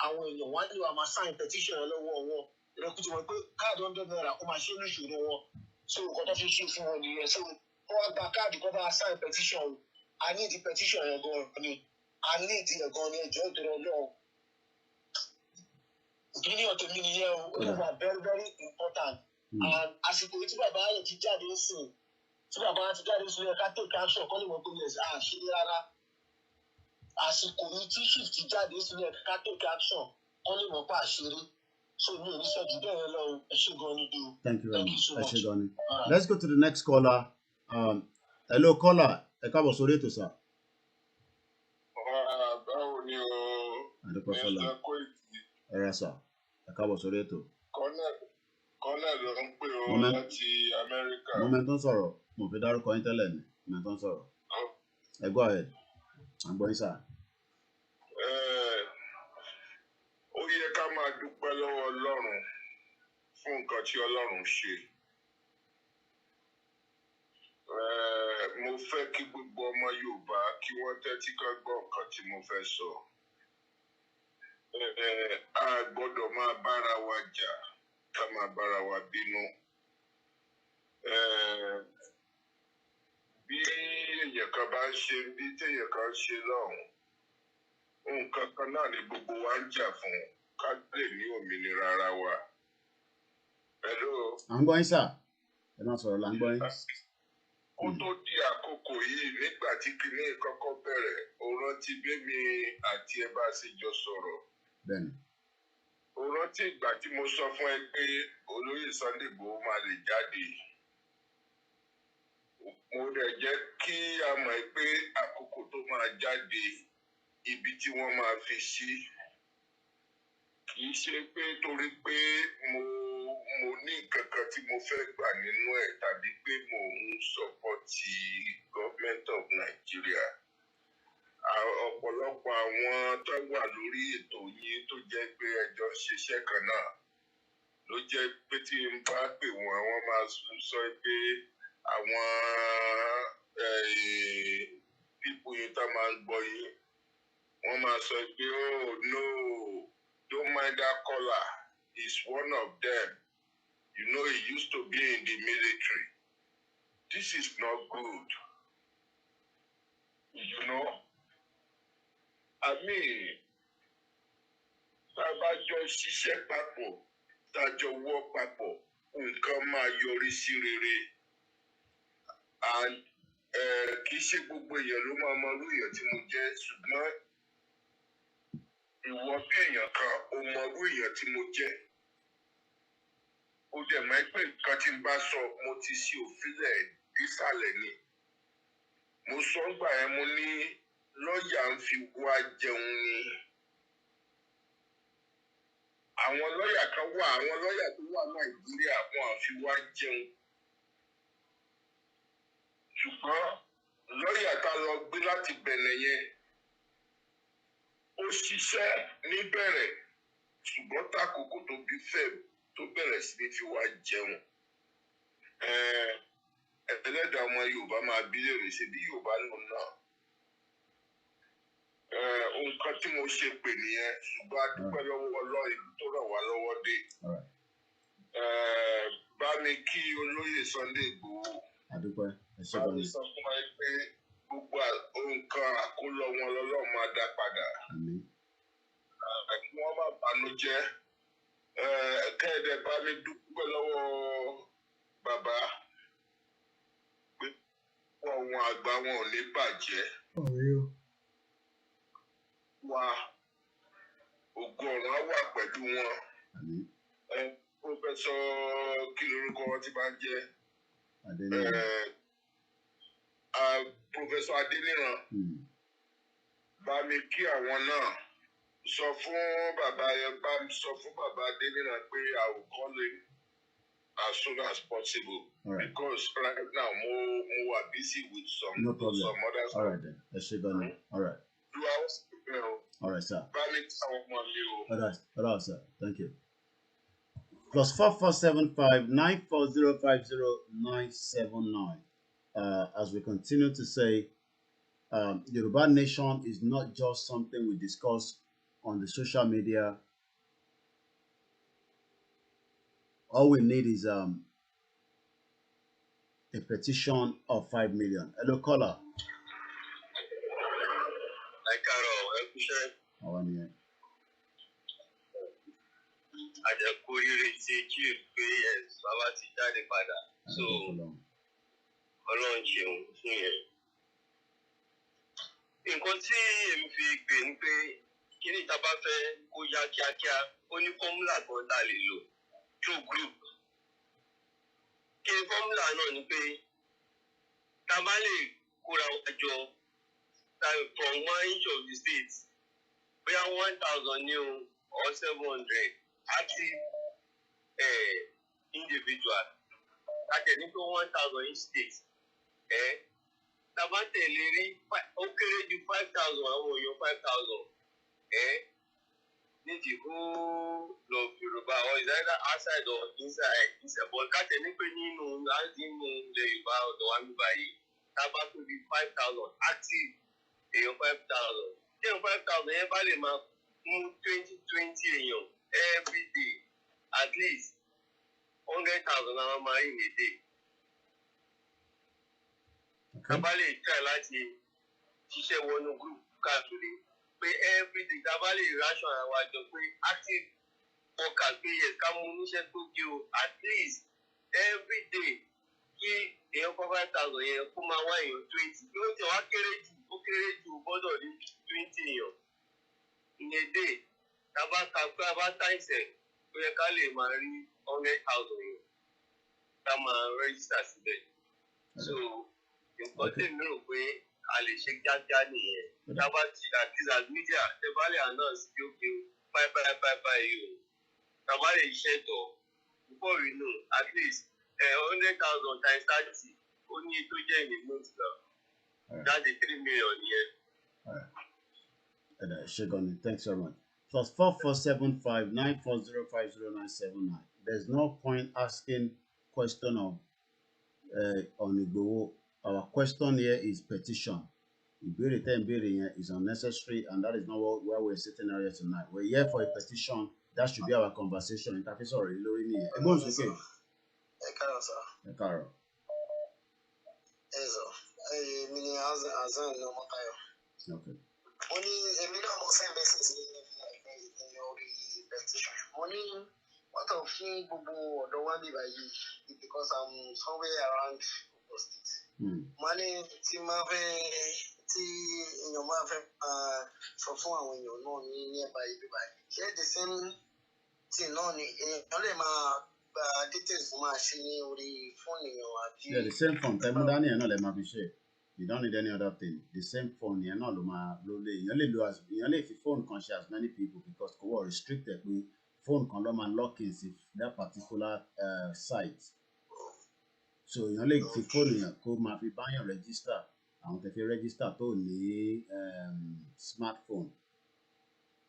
àwọn èèyàn wá nílò àmà sign petition lọ́wọ́ wọn ìrẹ́kùn tí wọ́n pé káàdì 100 naira ó máa ṣe ní ìṣòro wọn so nǹkan tó fi ṣe fún wọn nìyẹn so wọ́n wá gba káàdì kó bá sign petition o I need the petition yẹn gan ni I need yẹn gan ni ẹjọ́ ìdúró náà opinion tèmi nìyẹn o ó wà very very important and àsìkò tí bàbá yẹn ti jáde sí tí bàbá yẹn ti jáde sí ẹ ká take action kọ́ lè mọ̀ pé yes ṣe rárá àsìkò yìí tí shift jáde sílẹ̀ ká take action kọ́ lè mọ̀ pé àṣírí so mi ò ní sọ jù bẹ́ẹ̀ lọ ẹ ṣé gan ni do. Thank you very much. Ẹ ṣé gan ni. Let's go to the next caller. Hello caller, ẹ káàbọ̀ sórí ètò sà. Báwo ni o? Mr. Koiki. Ẹ rà sà, ẹ káàbọ̀ sórí ètò. Kọ́nà ló ń pè ó láti Amẹ́ríkà. Moment tó ń sọ̀rọ̀, mo fi dárúkọ yín tẹ́lẹ̀ ni, moment tó ń sọ̀rọ̀. Ẹ go ahead. Àgbọ̀n yín sà. Ó yẹ ká máa dúpẹ́ lọ́wọ́ Ọlọ́run fún nǹkan tí Ọlọ́run ṣe. Mo fẹ́ kí gbogbo ọmọ Yorùbá kí wọ́n tẹ́tí ká gbọ́ nǹkan tí mo fẹ́ sọ. A gbọ́dọ̀ máa bára wa jà ká máa bára wa bínú. Bí èèyàn kan bá ń ṣe bí téèyàn kan ṣe lọ́hùn nǹkan kan náà ni gbogbo wa ń jà fún ká lè ní òmìnira ara wa. Hello. À ń gbọ́ yín sà. Ẹ máa sọ̀rọ̀ là ń gbọ́ yín. Kó tó di àkókò yìí nígbà tí kinní kọ́kọ́ bẹ̀rẹ̀ ó rántí bẹ́mi àti ẹ bá ṣe jọ sọ̀rọ̀. Bẹ́ẹ̀ni. Ó rántí ìgbà tí mo sọ fún ẹ pé olóyè Sunday Igboho máa lè jáde. Mo dẹ̀ jẹ́ kí a mọ̀ pé àkókò tó máa jáde ibi tí wọ́n máa fi sí kì í ṣe pé torí pé mo ní nǹkan kan tí mo fẹ́ gbà nínú ẹ̀ tàbí pé mo ń sọpọ́tì government of Nigeria. Ọ̀pọ̀lọpọ̀ àwọn tó wà lórí ètò yín tó jẹ́ pé ẹjọ́ ṣiṣẹ́ kan náà ló jẹ́ pé tí n bá pè wọ́n máa sọ pé àwọn pípò yín tá máa ń gbọ́ yín wọ́n máa sọ pé oh no don't mind that caller he's one of them you know he used to be in the military this is not good you know I mean tá a bá jọ ṣiṣẹ́ papọ̀ tá a jọ wọ́ papọ̀ nǹkan máa yọrí sí rere and kì í ṣe gbogbo èèyàn ló máa mọ irú èèyàn tí mo jẹ́ ṣùgbọ́n ìwọ bí èèyàn kan o mọ irú èèyàn tí mo jẹ́ ó dẹ̀ mọ̀ pé nǹkan tí n bá sọ mo ti ṣe òfìlẹ̀ dísàlẹ̀ ni mo sọ gbà yẹn mo ní lọ́ọ̀yà ń fi wá jẹun ni. Àwọn lọ́ọ̀yà kan wà, àwọn lọ́ọ̀yà tó wà Nàìjíríà wọn à fi wá jẹun. Ṣùgbọ́n lọ́ọ̀yà tá lọ gbé láti Bẹ̀nẹ̀ yẹn ó ṣiṣẹ́ níbẹ̀rẹ̀ ṣùgbọ́n tákòkò tó bí fẹ́ tó bẹ̀rẹ̀ sí ní fi wá jẹun. Ẹlẹ́dàá ọmọ Yorùbá máa bí léèrè ṣe bí Yorùbá lò náà. Nǹkan tí mo ṣe pè nìyẹn ṣùgbọ́n a dúpẹ́ lọ́wọ́ Ọlọ́run tó ràn wá lọ́wọ́ dé. Bá mi kí olóyè Sunday Igboho. Bá mi sọ fún wa pé gbogbo nǹkan àkólọ wọn lọ́lọ́run máa dá padà. Kí wọ́n má bànújẹ́. Kẹ́ẹ̀dẹ̀ bá mi dúpẹ́ lọ́wọ́ bàbá pé wọn àgbà wọn ò ní bàjẹ́. Wa ògo ọ̀run á wà pẹ̀lú wọn. Pọ́fẹ́sọ̀ kí lorúkọ wọn ti máa ń jẹ́? Pọ́fẹ́sọ̀ Adéníran. Bá mi kí àwọn náà. Sọ fún bàbá Adéníran pé I will call him as soon as possible. Because right now mo wà busy with some other stuff. All right then. All right. All right, sir. All right, sir. Thank you. +4475 94050 as we continue to say, Yoruba Nation is not just something we discuss on the social media. All we need is a petition of 5 million. Hello, caller. Àjẹkóríire ti chief pé bàbá ti jáde padà, so Ọlọ́run ṣeun fún yẹn. Nǹkan tí èmi fi gbè ni pé kí ni tá bá fẹ́ kó yá kíákíá ó ní fọ́múlà kan tá lè lò through group. Kí ni fọ́múlà náà ni pé tá bá lè kóra wa jọ from one each of the states bóyá 1,000 ní o or 700 active individual láti ní pé 1,000 each state tá bá tẹ̀lé rí ó kéré ju 5,000 àwọn èèyàn 5,000 ní the whole of Yorùbá or is either outside or inside but ká tẹ̀lé pé nínú ilẹ̀ Yorùbá ọ̀dọ̀ wa mi báyìí tá bá tó bí 5,000 active èèyàn 5,000 èèyàn 5,000 yẹn bá lè máa mú 20 èèyàn every day at least 100,000 àwọn máa rí in a day. Tá bá lè try láti ṣiṣẹ́ wọnú group káàkiri pé every day tá bá lè ration àwọn àjọ pé active workers pé yes ká mú níṣẹ́ tó gé o at least every day kí èèyàn 5,000 yẹn kó máa wá èèyàn 20 bí ó ti wá kéré jù gbọ́dọ̀ ní 20 èèyàn in a day tá bá ka pé a bá táìsẹ̀ ó yẹ ká lè máa rí 100,000 yẹn ká máa register síbẹ̀. So nǹkan tèmi rò pé a lè ṣe kíákíá nìyẹn tá bá ti at least as media tẹ bá lè announce pé ó ké 5 yìí o tá bá lè ṣiṣẹ́ tọ̀ before we know at least 100,000 times 30 ó ní tó jẹ́ ìní month náà that's 3 million yẹn. Shegoni, thanks very much. +4475 94050 There's no point asking question of on Igboho. Our question here is petition. Ìbéèrè tẹ́ ń béèrè yẹn is unnecessary and that is not why we're sitting here tonight. We're here for a petition. That should be our conversation. Interface already lórí nìyẹn. Ẹ gbọ́n sókè. Ẹ káàárọ̀ sà. Ẹ káàárọ̀. Ẹ sọ, èmi ni Azan ní Ọmọ́táyọ̀. Mo ní èmi náà mo send message ní orí petition. Mo ní wọ́n tó fún gbogbo ọ̀dọ́ wa bí báyìí because I'm somewhere around Ogun State. Mo ní tí èèyàn máa fẹ́ sọ fún àwọn èèyàn náà ní nearby bí báyìí. Ṣé the same thing náà ni èèyàn lè máa gba details fún máa ṣe ní orí fóònù èèyàn àbí. Yeah, the same form tẹ́mú dání ẹ̀ náà lè máa fi ṣe. You don't need any other thing. The same phone, you're not you only if your phone can share as many people because we are restricted. Phone can lock in that particular site. So you only if your phone you go ma fi buy register. Àwọn tẹ́ fẹ́ register tó ní smartphone.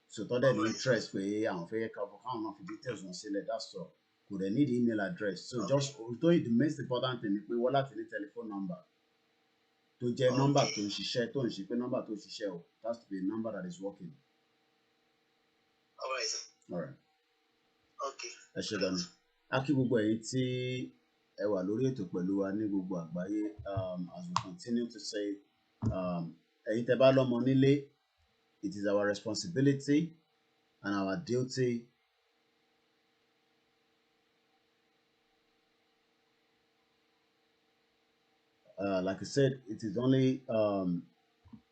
So tó dẹ̀ ní interest pé àwọn fẹ́ ká káwọn náà fi details wọn sílẹ̀, that's all. Could they need email address? So just the most important thing is pé wọ́n láti ní telephone number. To jẹ́ number tó ń ṣiṣẹ́ tó ń ṣe pé number tó ṣiṣẹ́ o, it has to be a number that is working. All right, sir. All right. Okay. Ẹ ṣé gan ni. A kí gbogbo ẹ̀yin tí ẹ wà lórí ètò pẹ̀lú wa ní gbogbo àgbáyé, as we continue to say, ẹ̀yin tẹ́ bá lọ́mọ nílé, it is our responsibility and our duty like I said, it is only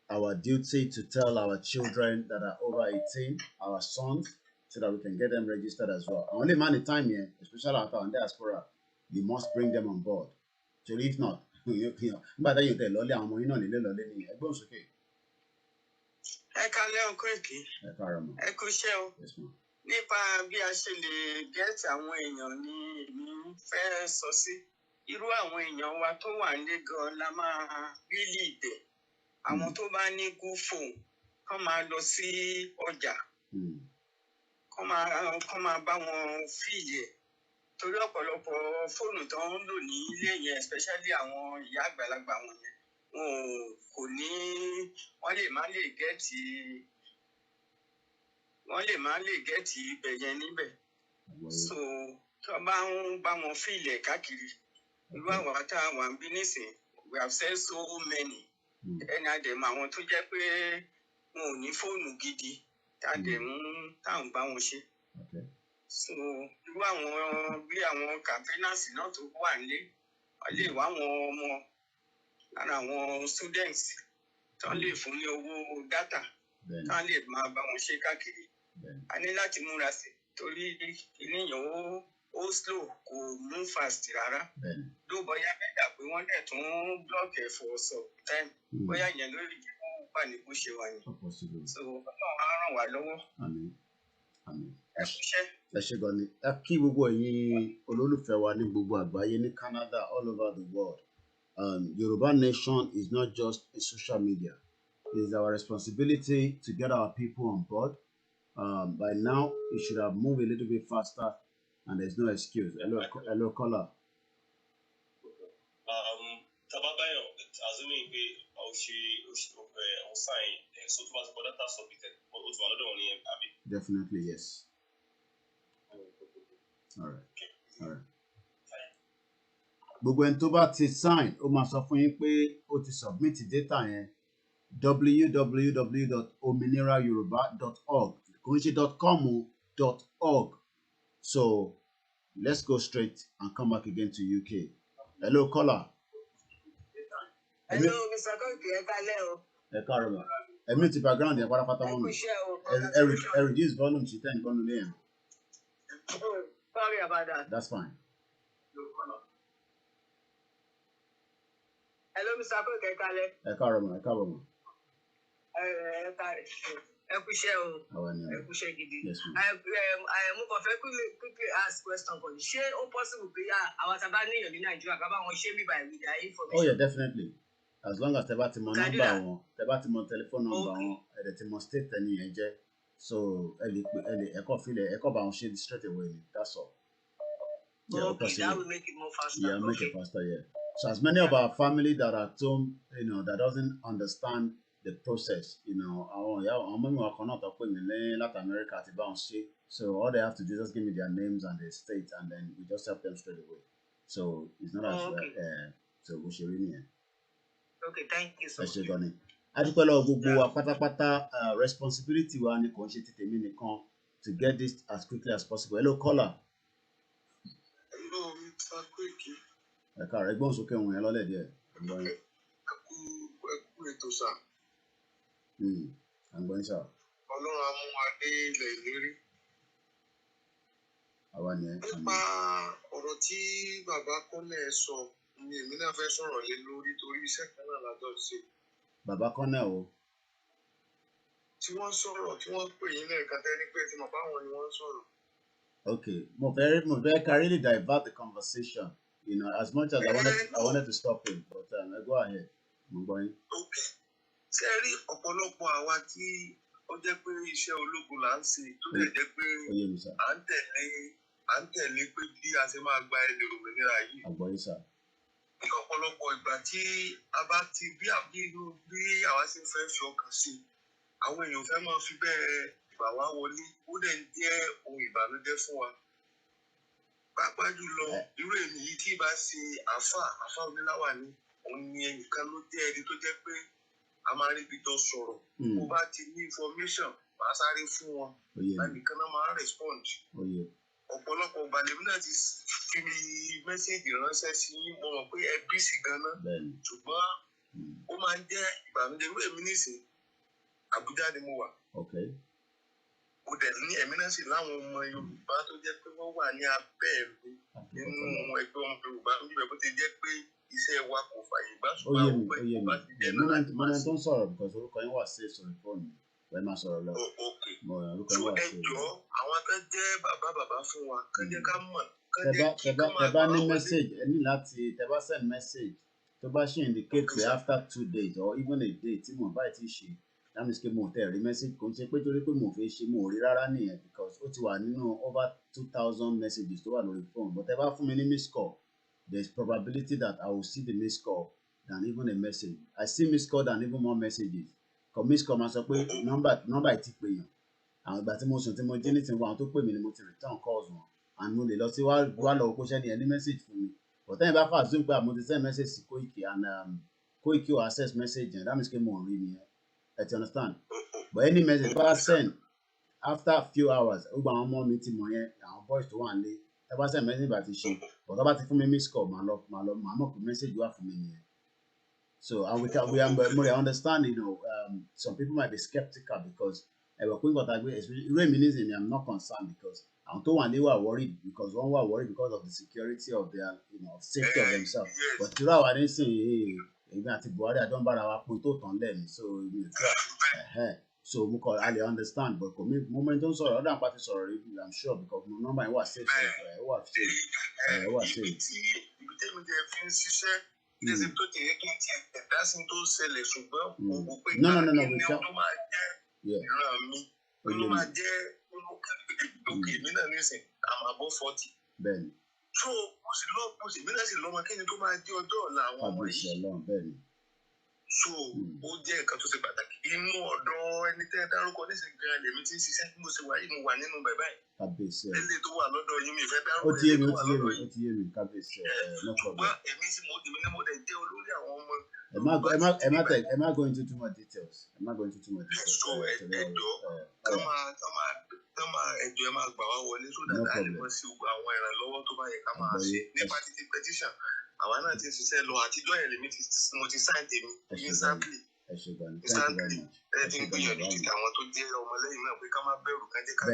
our duty to tell our children that are over 18, our sons, so that we can get them registered as well. Only money time here, especially after on diaspora, you must bring them on board. So if not, but then you tell Lolly, I'm going to Lolly, I go okay. Ẹ kálẹ́ o Koiki. Ẹ káàárọ̀ mà. Ẹ kú iṣẹ́ o. Yes, ma'am. Nípa bí a ṣe lè get àwọn èèyàn ni èmi fẹ́ sọ sí. Irú àwọn èèyàn wa tó wà nílé gan la máa really bẹ̀. Àwọn tó bá ní good phone kán máa lọ sí ọjà. Kán máa bá wọn fìlì ẹ̀. Torí ọ̀pọ̀lọpọ̀ fóònù tó ń lò ní ilé yẹn, especially àwọn ìyá àgbàlagbà wọn yẹn, kò ní wọ́n lè má lè gẹ́ẹ̀tì ibẹ̀ yẹn níbẹ̀. So tó bá ń bá wọn fìlẹ̀ káàkiri, irú àwọn tá a wà ń bí nísìn, we have said so many. Ẹni àdèmọ àwọn tó jẹ́ pé wọn ò ní fóònù gidi tá à ń bá wọn ṣe. So irú àwọn bí àwọn campaigners náà tó wà nílé, wọ́n lè wá àwọn ọmọ lára àwọn students tó lè fún ní owó data tó lè máa bá wọn ṣe káàkiri. A ní láti múra sí torí ìníyàn ó slow, kò move fast rárá. Ló bóyá mẹ́ta pé wọ́n dẹ̀ tún block ẹ̀ for some time. Bóyá yẹn lórí ìjọba wà ní bó ṣe wà yẹn. So Ọlọ́run á ràn wá lọ́wọ́. Àmín. Àmín. Ẹ kúṣẹ́. Ẹ ṣé gan ni. Ẹ kí gbogbo ẹ̀yin olólùfẹ́ wa ní gbogbo àgbáyé ní Canada, all over the world. Yoruba Nation is not just a social media. It is our responsibility to get our people on board. By now, it should have moved a little bit faster, and there's no excuse. Hello, caller. Tababayo, assuming we sign, so to us for data submitted, or to another one here, Abi. Definitely, yes. All right. All right. Gbogbo ẹni tó bá ti sign, ó máa sọ fún yín pé ó ti submit data yẹn www.ominirayoruba.org kò ń ṣe .com.org. So let's go straight and come back again to UK. Hello, caller. Hello, Mr. Koiki, ẹ kálẹ́ o. Ẹ káàárọ̀ mà. Ẹ̀mí ti background yẹn pátápátá mọ́ mi. Ẹ reduce volume sí 10 gbọ́nú lé yẹn. Oh, sorry about that. That's fine. Hello, Mr. Koiki, ẹ kálẹ́. Ẹ káàárọ̀ mà, ẹ káàbọ̀ mà. Ẹ kú iṣẹ́ o. Ẹ kú iṣẹ́ gidi. Mo kàn fẹ́ quickly ask question kan. Ṣé ó possible pé àwọn tá a bá níyàn ní Nàìjíríà ká bá wọn ṣe mí by with their information? Oh yeah, definitely. As long as tẹ́ bá ti mọ nọ́mbà wọn, tẹ́ bá ti mọ telephone number wọn, ẹ dẹ̀ ti mọ state ẹni yẹn jẹ́. So ẹ lè ẹ̀kọ́ bá wọn ṣe straight away ni. That's all. Yeah, okay, that will make it more faster. Yeah, make it faster, yeah. So as many of our family that are at home, that doesn't understand the process, àwọn mọ́mí wa kan náà tó pè mí ní Latin America àti bá wọn ṣe. So all they have to do is just give me their names and their state, and then we just help them straight away. So it's not as well. So bó ṣe rí nìyẹn. Okay, thank you so much. Ẹ ṣé gan ni. A dúpẹ́ lọ́wọ́ gbogbo wa pátápátá, responsibility wa ni kò ń ṣe ti tèmi nìkan to get this as quickly as possible. Hello, caller. Hello, Mr. Koiki. Ẹ káàárọ̀, ẹgbọ́n sókè ohùn yẹn lọ́lẹ̀ díẹ̀. Ẹ kú ètò sà. Àgbọ̀n sà. Ọlọ́run á mú wa dé ilẹ̀ ìlérí. Àwa ni ẹ. Nípa ọ̀rọ̀ tí bàbá Kọ́lẹ̀ sọ ni èmi náà fẹ́ sọ̀rọ̀ lé lórí torí iṣẹ́ kan náà lájọ ṣe. Bàbá Kọ́nà o. Tí wọ́n sọ̀rọ̀ tí wọ́n pè yín lẹ́ẹ̀kan tẹ́ ní pé tí mo bá wọn ni wọ́n sọ̀rọ̀. Okay, mo fẹ́ can really divert the conversation, you know, as much as I wanted to stop him, but go ahead. Mo gbọ́ yín. Okay. Ṣé ẹ rí ọ̀pọ̀lọpọ̀ àwa tí ó jẹ́ pé iṣẹ́ ológun là ń ṣe tó lè jẹ́ pé à ń tẹ̀lé pé bí a ṣe máa gba ilẹ̀ òmìnira yìí. Àgbọ̀yé sà. Ní ọ̀pọ̀lọpọ̀ ìgbà tí a bá ti bí àwa ṣe fẹ́ fi ọkàn sí, àwọn èèyàn fẹ́ máa fi bẹ́ẹ̀ gbà wá wọlé, ó dẹ̀ ń jẹ́ ohun ìbànújẹ́ fún wa. Pàápàá jùlọ irú èmi yìí tí bá ṣe àáfà oníláwà ni òun ni ẹnìkan ló jẹ́ ẹni tó jẹ́ pé a máa rí ibi tó sọ̀rọ̀. Bó bá ti ní information máa sáré fún wọn. Ẹnìkan náà máa respond. Ọ̀pọ̀lọpọ̀ ìgbàlèmí náà ti fi mẹ́sẹ̀gì ránṣẹ́ sí mo mọ̀ pé ẹ bísí gan-an. Ṣùgbọ́n ó máa ń jẹ́ ìbànújẹ́ irú èmi nísìnyí. Àbújá ni mo wà. Ó dẹ̀ ní ẹ̀mí náà sì láwọn ọmọ Yorùbá tó jẹ́ pé wọ́n wà ní abẹ́ mi nínú ẹgbẹ́ ọmọ Yorùbá níbẹ̀ bó ti jẹ́ pé iṣẹ́ wa kò fàyè gbà ṣùgbọ́n àwọn ọmọ Yorùbá ti jẹ́ náà láti máa ṣe. Mo tó ń sọ̀rọ̀ because orúkọ yín wà safe sórí fóònù ẹ máa sọ̀rọ̀ lọ. So ẹjọ́ àwọn kan jẹ́ bàbá fún wa kán jẹ́ ká mọ̀ kán jẹ́ kí tẹ bá ní message ẹ ní láti tẹ bá send message tó bá ṣe indicate pé after 2 days or even a day tí mo bá ti ṣe that means pé mo tẹ̀ rí message kò ń ṣe pé torí pé mo fẹ́ ṣe mo rí rárá nìyẹn because ó ti wà nínú over 2,000 messages tó wà lórí phone but ẹ bá fún mi ní miss call there is probability that I will see the miss call than even a message I see miss call than even more messages miss call máa sọ pé nọ́mbà ì ti pè yàn àwọn ìgbà tí mo sùn tí mo jí ní ti wọ́n àwọn tó pè mí ni mo ti return calls wọn and mo lè lọ sí wá lọ kó ṣẹ́ni ẹni message fún mi but tẹ́yìn bá fà zoom pé àmọ́ ti send message sí Koiki and Koiki will access message yẹn that means pé mo ò rí nìyẹn ẹ ti understand but any message bá send after few hours gbogbo àwọn ọmọ mi ti mọ̀ yẹn àwọn boys tó wà nílé ẹ bá send message bá ti ṣe but tó bá ti fún mi miss call màá mọ̀ pé message wà fún mi nìyẹn. So and we understand, you know, some people might be skeptical because I'm not concerned because àwọn tó wà ní wà worried because one wà worried because of the security of their, you know, safety of themselves. But tí wàá ní sìn èmi àti Buhari àjọ ń bára wa pin tó tàn lẹ́nu so so mo kọ I lè understand but kò mí moment tó ń sọ̀rọ̀ ọ̀dà àpá ti sọ̀rọ̀ rí I'm sure because mo number yẹn wà safe wà safe. Ibi tí mi jẹ́ fi ń ṣiṣẹ́ lẹ́sìn tó ti yẹ kí n ti ẹ̀dá sí tó ṣẹlẹ̀ ṣùgbọ́n mo wò pé no tó máa jẹ́ ìran mi ló máa jẹ́ òkè mi náà nísìn I'm above 40. Bẹ́ẹ̀ni. So mo sì mí náà sì lọ́mọ kí ni tó máa jẹ́ ọjọ́ ọ̀la àwọn ọmọ yìí. So ó jẹ́ nǹkan tó ṣe pàtàkì inú ọ̀dọ̀ ẹni tẹ́ ẹ dárúkọ nísìn gan lèmi ti ń ṣiṣẹ́ bí mo ṣe wà yìí mo wà nínú bàbá yìí. Lélẹ̀ tó wà lọ́dọ̀ yín mi ìfẹ́ dárúkọ ẹni tó wà lọ́dọ̀ yìí. Ó ti yé mi kábíyèsí no problem. Èmi ni mo dẹ̀ jẹ́ olórí àwọn ọmọ. Ẹ má go into too much details. So ẹjọ́ ẹ máa gbà wá wọlé so that a lè mọ̀ sí àwọn ìrànlọ́wọ́ tó bá yẹ ká máa ṣe nípa títí petition àwa náà ti ṣiṣẹ́ lọ àtijọ́ yẹn lèmi mo ti sign tèmi instantly ẹ ti ń gbìyànjú títí àwọn tó jẹ́ ọmọlẹ́yìn náà pé ká má bẹ̀rù ká jẹ́ ká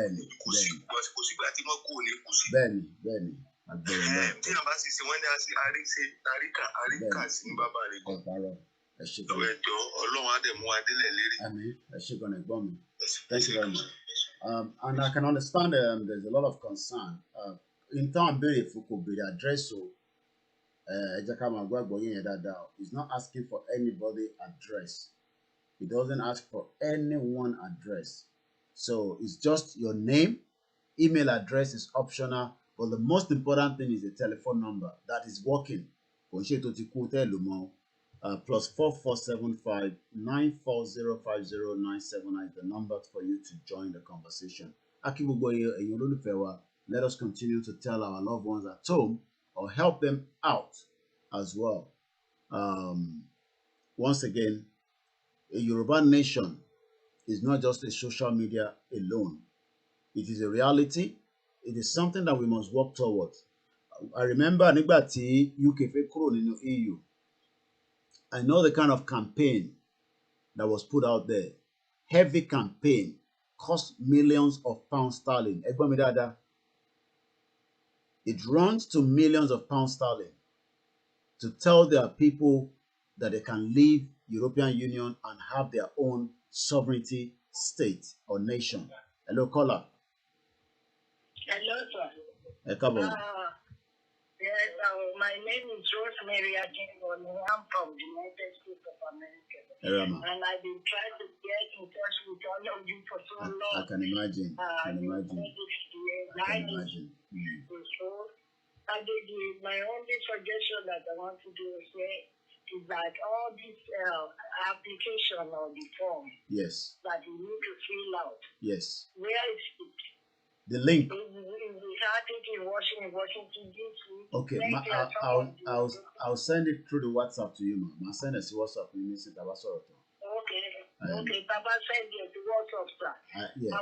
kó sígbà tí mo kú ò ní kú sí. Bẹ́ẹ̀ni tí a bá sì ṣe wọ́n ní àríkà sí ní bàbá rẹ̀ gan. Ẹjọ́ Ọlọ́run á dẹ̀ mú wa délẹ̀ lérí. Àmín ẹ ṣé gan ẹ̀gbọ́n mi. Thank you very much. And I can understand there's a lot of concern. In turn, béèrè fún kò béèrè address o. Ẹ jẹ́ ká máa gbọ́ àgbọ́yé yẹn dáadáa. He's not asking for anybody address. He doesn't ask for anyone address. So it's just your name. Email address is optional. But the most important thing is the telephone number that is working. Kò ń ṣe tó ti kú tẹ́ lò mọ́. +4475 9405097 is the number for you to join the conversation. Akígbogbo ẹ̀yin olólùfẹ́ wa, let us continue to tell our loved ones at home or help them out as well. Once again, a Yoruba nation is not just a social media alone. It is a reality. It is something that we must work towards. I remember nígbà tí UK fẹ́ kúrò nínú EU. I know the kind of campaign that was put out there. Heavy campaign cost millions of pounds sterling. Ẹgbọ́n mi dáadáa. It runs to millions of pounds sterling. to tell their people that they can leave European Union and have their own sovereignty state or nation. Hello, caller. Hello, sir. Yes, my name is Rosemary Akinwole. I'm from the United States of America. And I've been trying to get in touch with all of you for so long. I can imagine. I can imagine. My only suggestion that I want to do is that all this application or the form that you need to fill out. Yes. Where is it? The link. We have it in Washington DC. Okay, I'll send it through the WhatsApp to you, ma'am. I'll send it to WhatsApp to you. Okay, Papa send it to WhatsApp, sir. Yeah.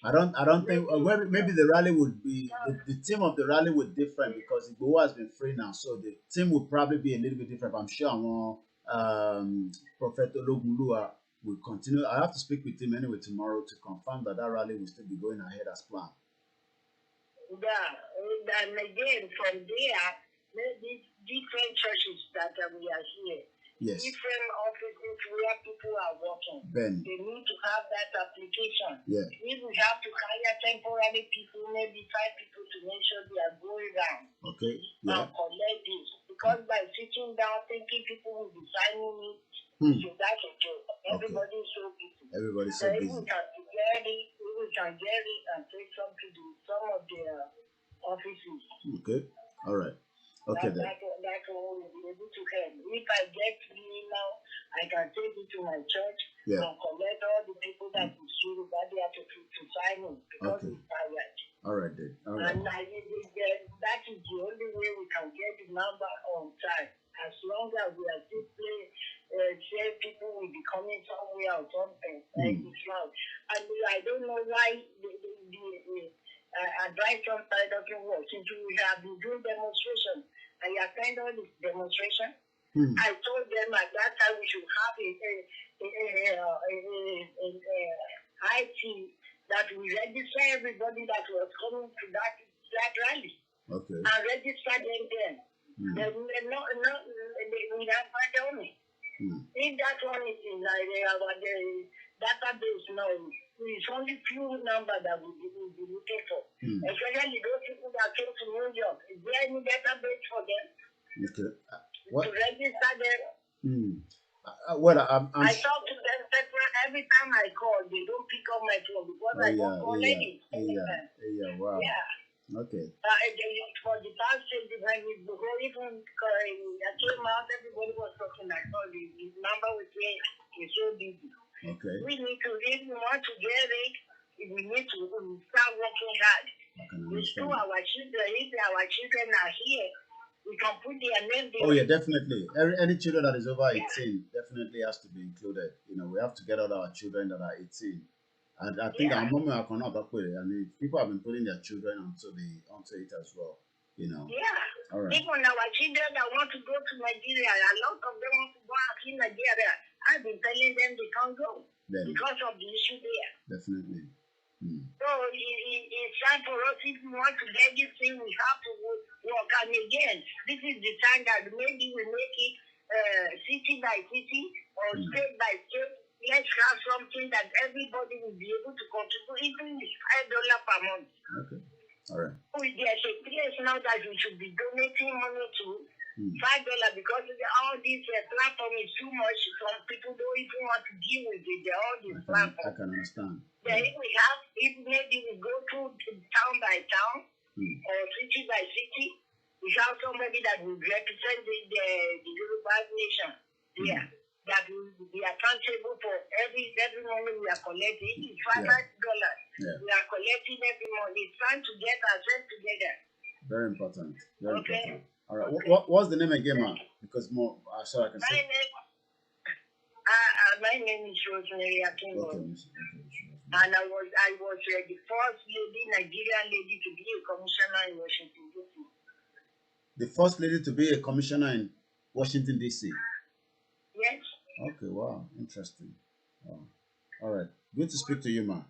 I don't think maybe the rally would be the theme of the rally would be different because IGBOHO has been free now, so the theme would probably be a little bit different. But I'm sure Prophet Ologunlua will continue. I have to speak with him anyway tomorrow to confirm that rally will still be going ahead as planned. Yeah, and again from there, these different churches that we are here. Yes. Different offices where people are working. They need to have that application. Yeah. If we have to hire temporary people, maybe 5 people to make sure they are going around. Okay. Yeah. And collect this. Because by sitting down thinking people will be signing it, so that's a joke. Everybody's so busy. Everybody's so busy. If we can get it and take some to do some of their offices. Okay. All right. Okay, then. That's all we'll be able to help. If I get me now, I can take it to my church and collect all the people that is sure that they have to sign in because it's tired. All right, then. All right. And that is the only way we can get the number on time. As long as we are still saying people will be coming somewhere or something, it's wrong. And I don't know why the advice on side doesn't work. Since we have been doing demonstration, I attend all this demonstration. I told them at that time we should have a IT that we register everybody that was coming to that rally. Okay. And register them then. They will have tell me. If that one is in the database now, it's only few numbers that we will be looking for. Especially those people that came to New York. Is there any database for them? Okay. To register them? I talk to them every time I call. They don't pick up my phone because I don't call ladies. Wow. Yeah. Okay. For the past 25 years, before even I came out, everybody was talking like, oh, the number we say is so busy. Okay. We need to, if we want to get it, we need to start working hard. Restore our children. If our children are here, we can put their name there. Oh yeah, definitely. Any children that is over 18 definitely has to be included. You know, we have to get all our children that are 18. And I think our mom are cannot that way. I mean, people have been putting their children onto it as well. You know. Yeah. All right. Even our children that want to go to Nigeria, a lot of them want to go out in Nigeria. I've been telling them they can't go because of the issue there. Definitely. So it's time for us, if we want to get this thing, we have to work. And again, this is the time that maybe we make it city by city or state by state. Let's have something that everybody will be able to contribute, even with $5 per month. Okay. All right. There's a place now that we should be donating money to. $5 because all this platform is too much. Some people don't even want to deal with it. They're all this platform. I can understand. Then if maybe we go through town by town or city by city, we have somebody that will represent the Yoruba nation there. That will be accountable for every money we are collecting. It's $5. We are collecting every month. It's time to get ourselves together. Very important. Very important. All right. What's the name again, ma'am? Because more, so I can say. My name is Rosemary Akinwole. Okay. And I was the first Nigerian lady to be a commissioner in Washington, D.C. The first lady to be a commissioner in Washington, D.C.? Yes. Okay, wow. Interesting. Wow. All right. Good to speak to you, ma'am.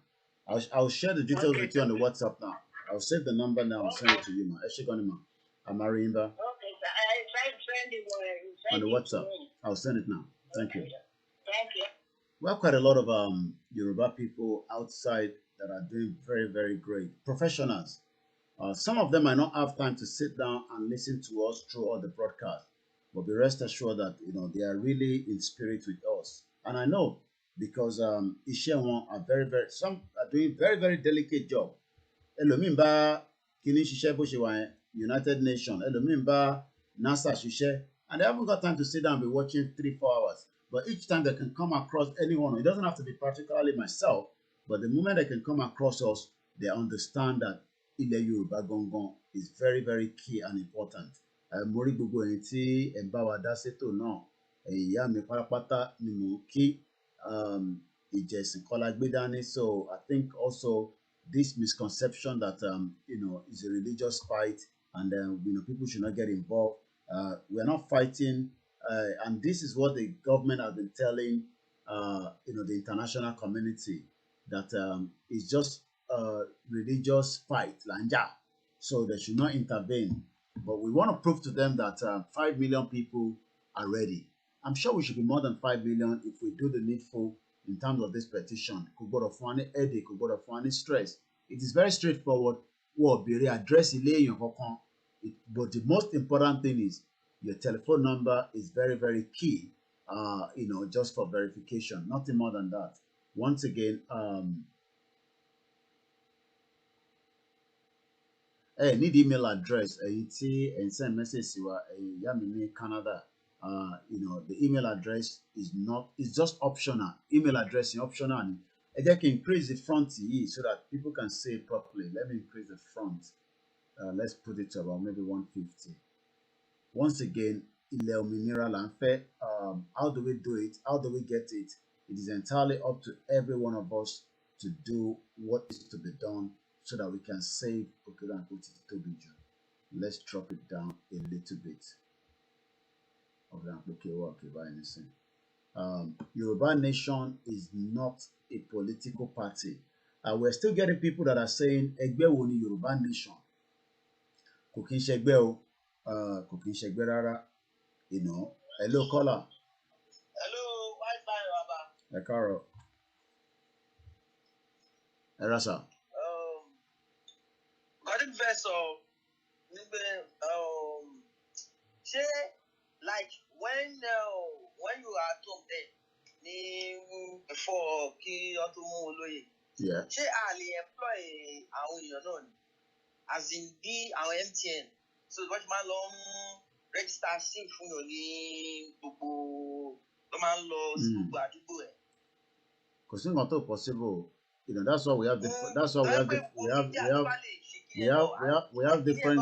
I'll share the details with you on the WhatsApp now. I'll save the number now and send it to you, ma. Eshigoni, ma. Amarimba. Okay, so I try to send it On the WhatsApp. I'll send it now. Thank you. Thank you. We have quite a lot of Yoruba people outside that are doing very, very great. Professionals. Some of them might not have time to sit down and listen to us through all the broadcasts, but be rest assured that they are really in spirit with us. And I know because Ishewan are some are doing very, very delicate job. Ẹlòmíì bá kíní ṣiṣẹ́ bó ṣe wà yẹn, United Nations, ẹlòmíì bá NASA ṣiṣẹ́, and they haven't got time to sit down and be watching 3-4 hours. But each time they can come across anyone, it doesn't have to be particularly myself, but the moment they can come across us, they understand that ilẹ̀ Yorùbá gangan is very, very key and important. Mo rí gbogbo ẹ̀yin tí ẹ̀ ń bá wa dá sétò náà, ẹ̀yin ìyá mi pátápátá ni mò ń kí. Ìjẹ̀sìn kọ́ la gbé dání. So I think also this misconception that is a religious fight and people should not get involved. We are not fighting, and this is what the government has been telling the international community, that it's just a religious fight, lanja. So they should not intervene. But we want to prove to them that 5 million people are ready. I'm sure we should be more than 5 million if we do the needful in terms of this petition. Kò gbọdọ̀ fún wa ní headache, kò gbọdọ̀ fún wa ní stress. It is very straightforward. Wọ́n béèrè address ilé èèyàn kankan. But the most important thing is your telephone number is very, very key, just for verification. Nothing more than that. Once again, need email address. And send message to Yamini Canada. The email address is just optional. Email address is optional. And I can increase the front so that people can see it properly. Let me increase the front. Let's put it to about maybe 150. Once again, Ilẹ̀ Ominira là ń fẹ́. How do we do it? How do we get it? It is entirely up to every one of us to do what is to be done so that we can save Okere and Tobiju. Let's drop it down a little bit. Yoruba Nation is not a political party. We're still getting people that are saying Ẹgbẹ́ wo ni Yoruba Nation. Kò kí ń ṣẹgbẹ́ o, kò kí ń ṣẹgbẹ́ rárá. Hello caller. Hello, Wi-Fi Baba. Ẹ káàárọ̀. Ẹ rà sà. Gọ́dí fẹ́ sọ nígbẹ́ ṣé like when you are at home then ní before kí ọ tó mú olóyè. Ṣé a lè employ àwọn èèyàn náà ni? As in bí àwọn MTN. So wọ́n ti máa lọ register sim fún yàn ní gbogbo ló máa ń lọ sí gbogbo àdúgbò ẹ̀. Kò sí nǹkan tó possible. That's why we have different. That's why we have different. We have different. Yeah, we have different.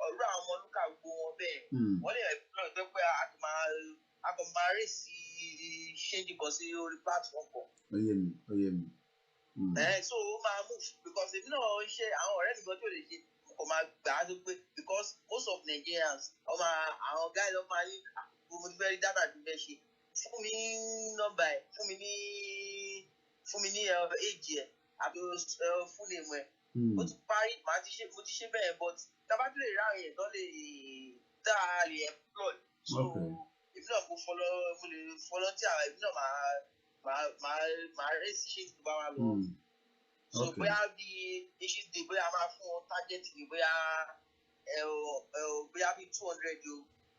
Ọ̀rọ̀ àwọn olùkà gbogbo wọn bẹ́ẹ̀ wọ́n lè employ tó pé a kò máa rè sí ṣéǹdì kan sí orí platform kan. Ó yé mi. So ó máa move because èmi náà ṣe àwọn ọ̀rẹ́ mi gan tó lè ṣe kò máa gbà á tó pé because most of Nigerians àwọn guys ọmọ ayé mo ti fẹ́ rí data ti fẹ́ ṣe fún mi nọ́mbà ẹ̀ fún mi ní èjì ẹ̀ àbí fún èèmù ẹ̀ mo ti parí mo ti ṣe bẹ́ẹ̀ but tábàtú lè ráàyè ẹ̀ tó lè tá a lè employ so èmi náà mo lè volunteer èmi náà máa raise issues tó bá wà lọ. So bóyá bí issues dé bóyá máa fún wọn target ní bóyá bí 200 o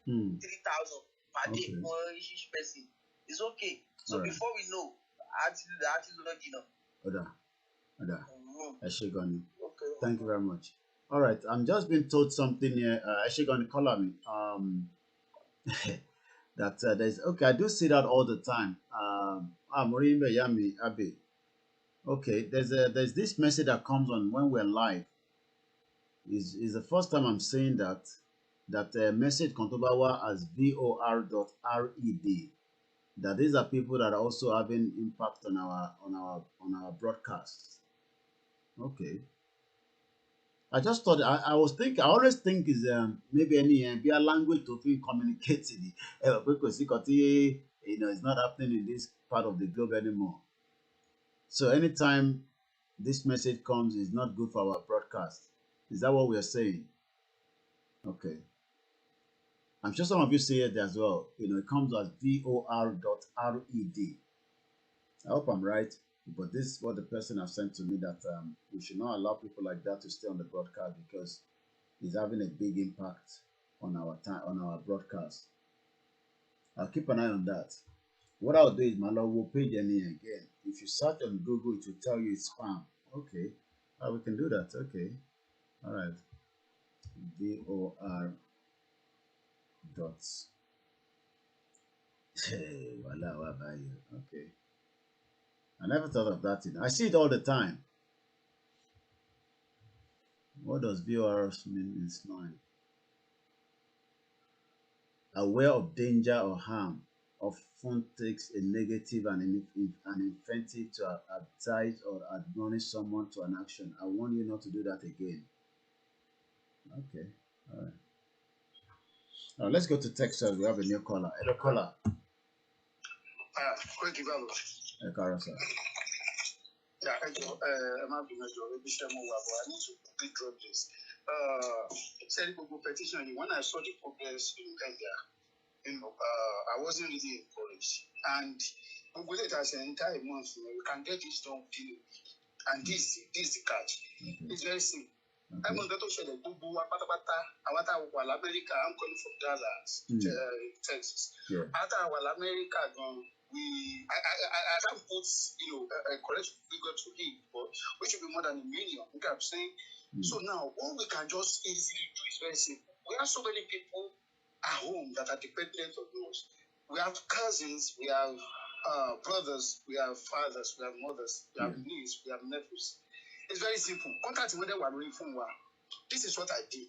3,000 per day for each person. It's okay. So right. Before we know, I had to log in. Oda. Eshigoni. Okay. Thank you very much. All right. I'm just being told something here. Eshigoni, call me. That there's okay. I do see that all the time. Morimbe Yami Abe. Okay. There's this message that comes on when we're live. Is the first time I'm saying that message Kontobawa as VOR.RED. That these are people that are also having impact on our broadcasts. Okay. I just thought I always think is maybe any be a language to feel communicating. Because it's not happening in this. part of the globe anymore. So anytime this message comes, is not good for our broadcast. Is that what we are saying? Okay. I'm sure some of you see it as well. It comes as VOR.RED. I hope I'm right, but this is what the person has sent to me, that we should not allow people like that to stay on the broadcast because it's having a big impact on our time, on our broadcast. I'll keep an eye on that. What I'll do is my log will page any again. If you search on Google, it will tell you it's spam. Okay, we can do that. Okay, all right. VOR dot. Okay. I never thought of that. I see it all the time. What does VOR mean in slang? Aware of danger or harm often takes a negative and an incentive to advise or admonish someone to an action. I warn you not to do that again. Okay, all right. Now let's go to Texas. We have a new caller. Hello, caller. KOIKIMEDIA. Sir. Yeah, I need to quickly drop this. Said petition. When I saw the progress in India, I wasn't really encouraged. And we let us an entire month, we can get this done within a week. And this is the catch. It's very simple. I'm going to show the America. I'm calling from Dallas, Texas. After America, I can't put a correct figure to him, but we should be more than 1 million. You know what I'm saying? So now what we can just easily do is very simple. We have so many people at home that are dependent on us. We have cousins, we have brothers, we have fathers, we have mothers, we have nieces, we have nephews. It's very simple. Contact when they were doing phone. This is what I did.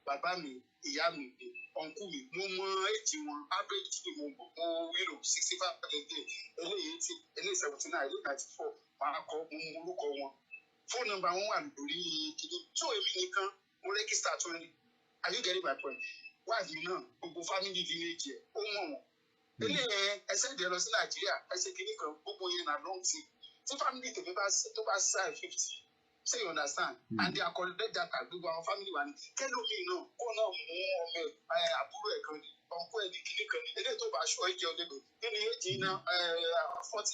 Baba mi, iya mi, uncle mi, mama 81, average 65 per day, 80, 79, 94, phone number 1 so register 20. Are you getting my point? Why do you know? Family village, I said there was Nigeria, I said, can you come in a long team? The family to be 50. So you understand? And they are collected that our family one. Can you know? Oh no, I approve uncle and the clinic. They don't have show each other. Then 40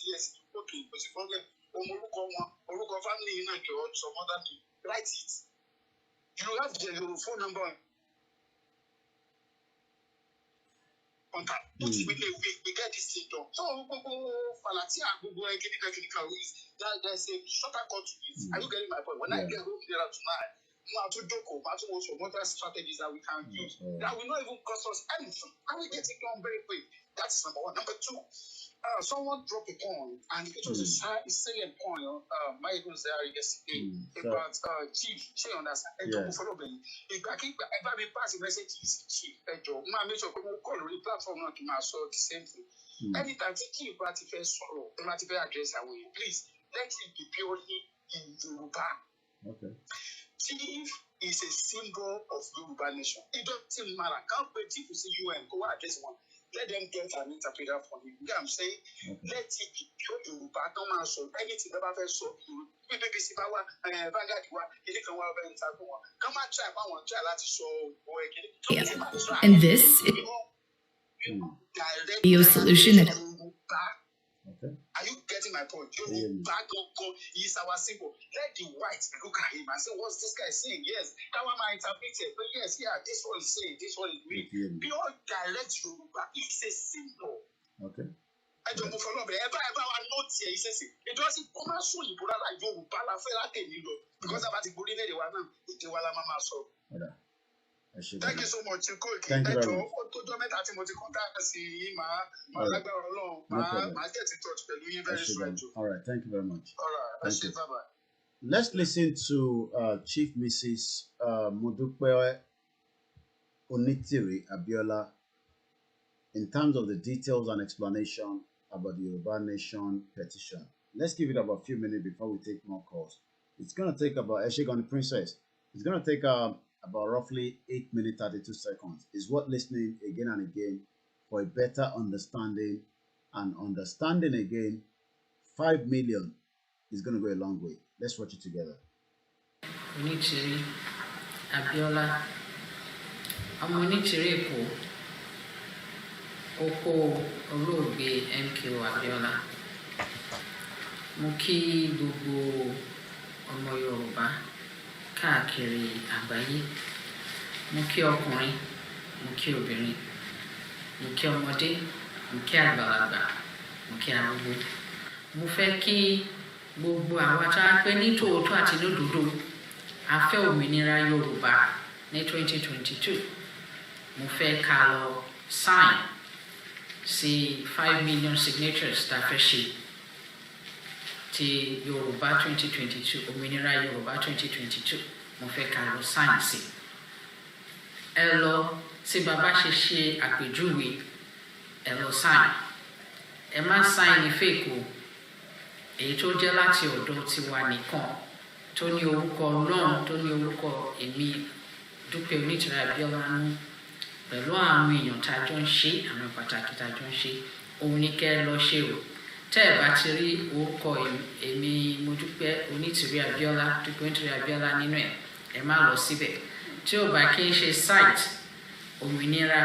years. Okay, because you forget. Oruko family in a church, some other thing. Write it. You have your phone number. Contact. We get this thing done. So Falatia, there's a shorter cut to it. Are you getting my point? When I get home there tonight, to Doko, to some other strategies that we can use. That will not even cost us anything. And we get it done very quick. That's number one. Number two, someone dropped a point, and it was a salient point. My was there yesterday about Chief. She understand. Follow me. If I keep ever be passing message to Chief, my make sure people call the platform not to my the same thing. Anytime Chief party first sorrow, the party address away. Please let it be purely in Yoruba. Okay. Chief is a symbol of Yoruba nation. It doesn't matter. Can't wait Chief to see you and go address one. Let them get an interpreter for him. You know what I'm saying? Let it be pure Yoruba. Don't answer anything about first so BBC power, Vanguard, come and try one try to show or And this is your solution. Are you getting my point? Is our symbol. Let the whites look at him and say, what's this guy saying? Yes, that one might interpret it. But yes, this one is saying, this one is mean. Beyond direct Yoruba, it's a symbol. Okay. I don't know for long, ever not here. He says it doesn't come out so you put out like Yoruba, because about the bullying, they were not mama so. Thank you so much. Thank you very much. All right, thank you very much. All right, bye-bye. Let's listen to Chief Mrs. Modupe Onitiri Abiola in terms of the details and explanation about the Yoruba Nation petition. Let's give it about a few minutes before we take more calls. It's going to take about, Eshigoni Princess, it's going to take about roughly 8 minutes 32 seconds. It's worth listening again and again for a better understanding and understanding again, 5 million is going to go a long way. Let's watch it together. Onitiri Abiola Onitiri Eko Oko Olóògbé MKO Abiola. Mo kí gbogbo ọmọ Yorùbá káàkiri àgbáyé. Mo kí ọkùnrin, mo kí obìnrin, mo kí ọmọdé, mo kí àgbàlagbà, mo kí arúgbó. Mo fẹ́ kí gbogbo àwa tá a pé ní tòótọ́ àti lódodo a fẹ́ òmìnira Yorùbá ní 2022. Mo fẹ́ ká lọ sign sí 5 million signatures tá a fẹ́ ṣe ti Yorùbá 2022, òmìnira Yorùbá 2022. Mo fẹ́ ká lọ sign sí. Ẹ lọ sí bàbá ṣe àpèjúwe, ẹ lọ sign. Ẹ má sign ní fake o. Èyí tó jẹ́ láti ọ̀dọ̀ tiwa nìkan, tó ní orúkọ Ọlọ́run, tó ní orúkọ èmi Dúpẹ́ Onítìrí Abíọ́lá nú, pẹ̀lú àwọn èèyàn tá a jọ ń ṣe, àwọn pàtàkì tá a jọ ń ṣe, òun ní kẹ́ lọ ṣe o. Tẹ́ ẹ bá ti rí orúkọ èmi Modúpẹ́ Onítìrí Abíọ́lá, Dúpẹ́ Onítìrí Abíọ́lá nínú ẹ̀, ẹ má lọ síbẹ̀. Tí ò bá kí n ṣe site òmìnira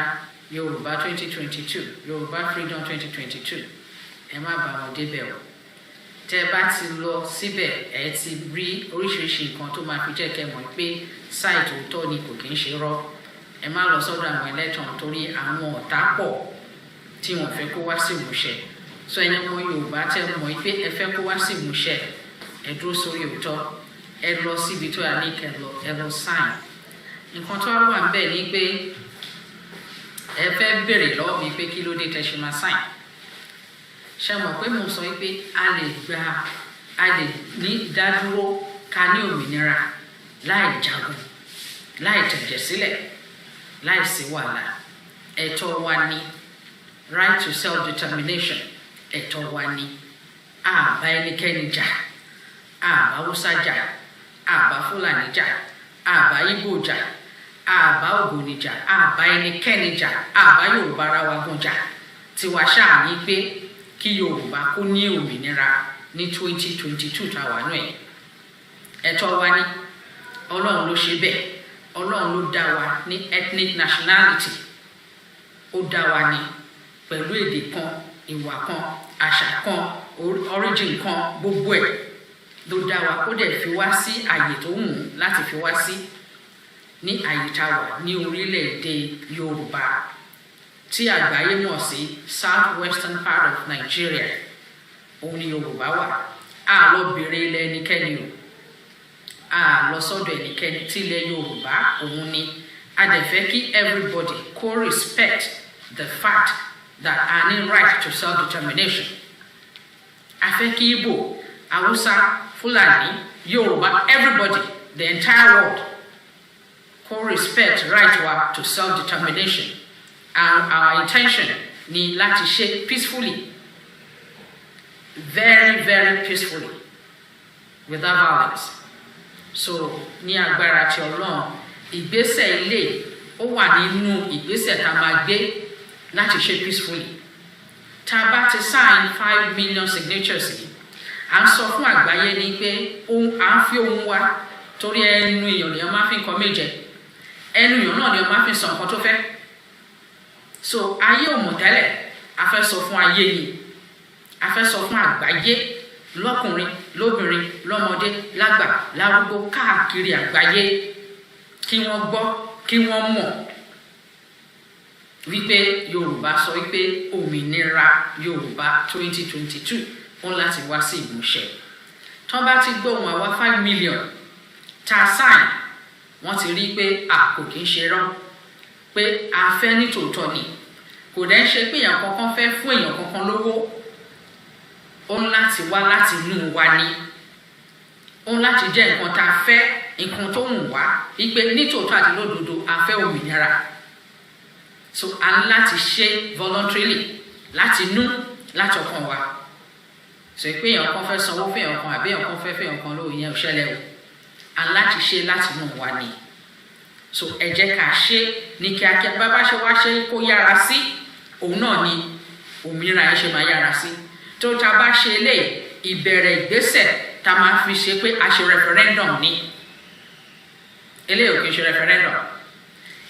Yorùbá 2022, Yorùbá Freedom 2022, ẹ má bá wọn débẹ̀ o. Tẹ́ bá ti lọ síbẹ̀, ẹ ti rí oríṣiríṣi nǹkan tó máa fi jẹ́ kẹ́ mọ̀ pé site òótọ́ ni kò kí ń ṣe rọ́. Ẹ má lọ sọ́dọ̀ àwọn ẹlẹ́tàn torí àwọn ọ̀tá pọ̀ tí wọ́n fẹ́ kó wá sí ìmúṣẹ. So ẹni ọmọ Yorùbá tẹ́ mọ̀ pé ẹ fẹ́ kó wá sí ìmúṣẹ, ẹ dúró sórí òótọ́, ẹ lọ síbi tó yà ní kẹ́ lọ, ẹ lọ sign. Nǹkan tó wà níbẹ̀ ni pé ẹ fẹ́ béèrè lọ́wọ́ mi pé kí ló dé tẹ́ ṣe máa sign. Ṣé mọ̀ pé mo sọ pé a lè ní dádúró ká ní òmìnira láì jagun, láì tẹ̀jẹ̀ sílẹ̀, láì sí wàhálà. Ẹ̀tọ́ wa ni right to self-determination. Ẹ̀tọ́ wa ni àbá ẹnikẹ́ni jà, àbá Hausa jà, àbá Fúlàní jà, àbá Ìgbò jà, àbá Ògbóni jà, àbá ẹnikẹ́ni jà, àbá Yorùbá ara wa gan jà. Tiwa ṣáà ní pé kí Yorùbá kó ní òmìnira ní 2022 tá a wà náà. Ẹ̀tọ́ wa ni, Ọlọ́run ló ṣe bẹ́ẹ̀. Ọlọ́run ló dá wa ní ethnic nationality. Ó dá wa ní pẹ̀lú èdè kan, ìwà kan, àṣà kan, origin kan, gbogbo ẹ̀ ló dá wa. Ó dẹ̀ fi wá sí àyè tó wù ú láti fi wá sí ní àyè tá a wà ní orílẹ̀-èdè Yorùbá tí àgbáyé mọ̀ sí south western part of Nigeria. Òun ni Yorùbá wà. A lọ bèrè ilẹ̀ ẹnikẹ́ni o, a lọ sọ́dọ̀ ẹnikẹ́ni. Tí ilẹ̀ Yorùbá òun ni. A dẹ̀ fẹ́ kí everybody kó respect the fact that a ní right to self-determination. A fẹ́ kí Igbo, Hausa, Fulani, Yorùbá, everybody, the entire world, kó respect right wa to self-determination. And our intention ni láti ṣe peacefully, very, very peacefully, without violence. So ní agbára ti Ọlọ́run, ìgbésẹ̀ ilé ó wà nínú ìgbésẹ̀ tá a máa gbé láti ṣe peacefully. Tá a bá ti sign 5 million signatures yìí, à ń sọ fún àgbáyé ni pé à ń fi ohun wa, torí ẹnu èèyàn lèèyàn máa fi nǹkan méje, ẹnu èèyàn náà lèèyàn máa fi sọ nǹkan tó fẹ́. So ayé ò mọ̀ tẹ́lẹ̀, a fẹ́ sọ fún ayé ni, a fẹ́ sọ fún àgbáyé, lọ́kùnrin, lóbìnrin, lọ́mọdé, lágbà, lárúgbó, káàkiri àgbáyé, kí wọ́n gbọ́, kí wọ́n mọ̀ wípé Yorùbá sọ wípé òmìnira Yorùbá 2022 ó láti wá sí ìmúṣẹ. Tọ́ bá ti gbọ́ ohun àwa 5 million tá a sign, wọ́n ti rí pé kò kí ń ṣe rọ́, pé a fẹ́ ní tòótọ́ ni. Kò dẹ̀ ń ṣe pé èèyàn kankan fẹ́ fún èèyàn kankan lówó. Ó ń láti wá láti inú wa ni. Ó ń láti jẹ́ nǹkan tá a fẹ́, nǹkan tó wù wá, wípé ní tòótọ́ àti lódodo a fẹ́ òmìnira. So a ní láti ṣe voluntarily, láti inú, láti ọkàn wa. So pé èèyàn kan fẹ́ sanwó fún èèyàn kan àbí èèyàn kan fẹ́ fún èèyàn kan lówó, ìyẹn ò ṣẹlẹ̀ o. A ní láti ṣe láti inú wa ni. So ẹ jẹ́ ká ṣe ní kíákíá. Bàbá ṣe wá ṣe kó yára sí, òun náà ni òmìnira yẹn ṣe máa yára sí. Tó ta bá ṣe eléyìí ìbẹ̀rẹ̀ ìgbésẹ̀ tá a máa fi ṣe pé a ṣe referendum ní eléyìí ò kì í ṣe referendum,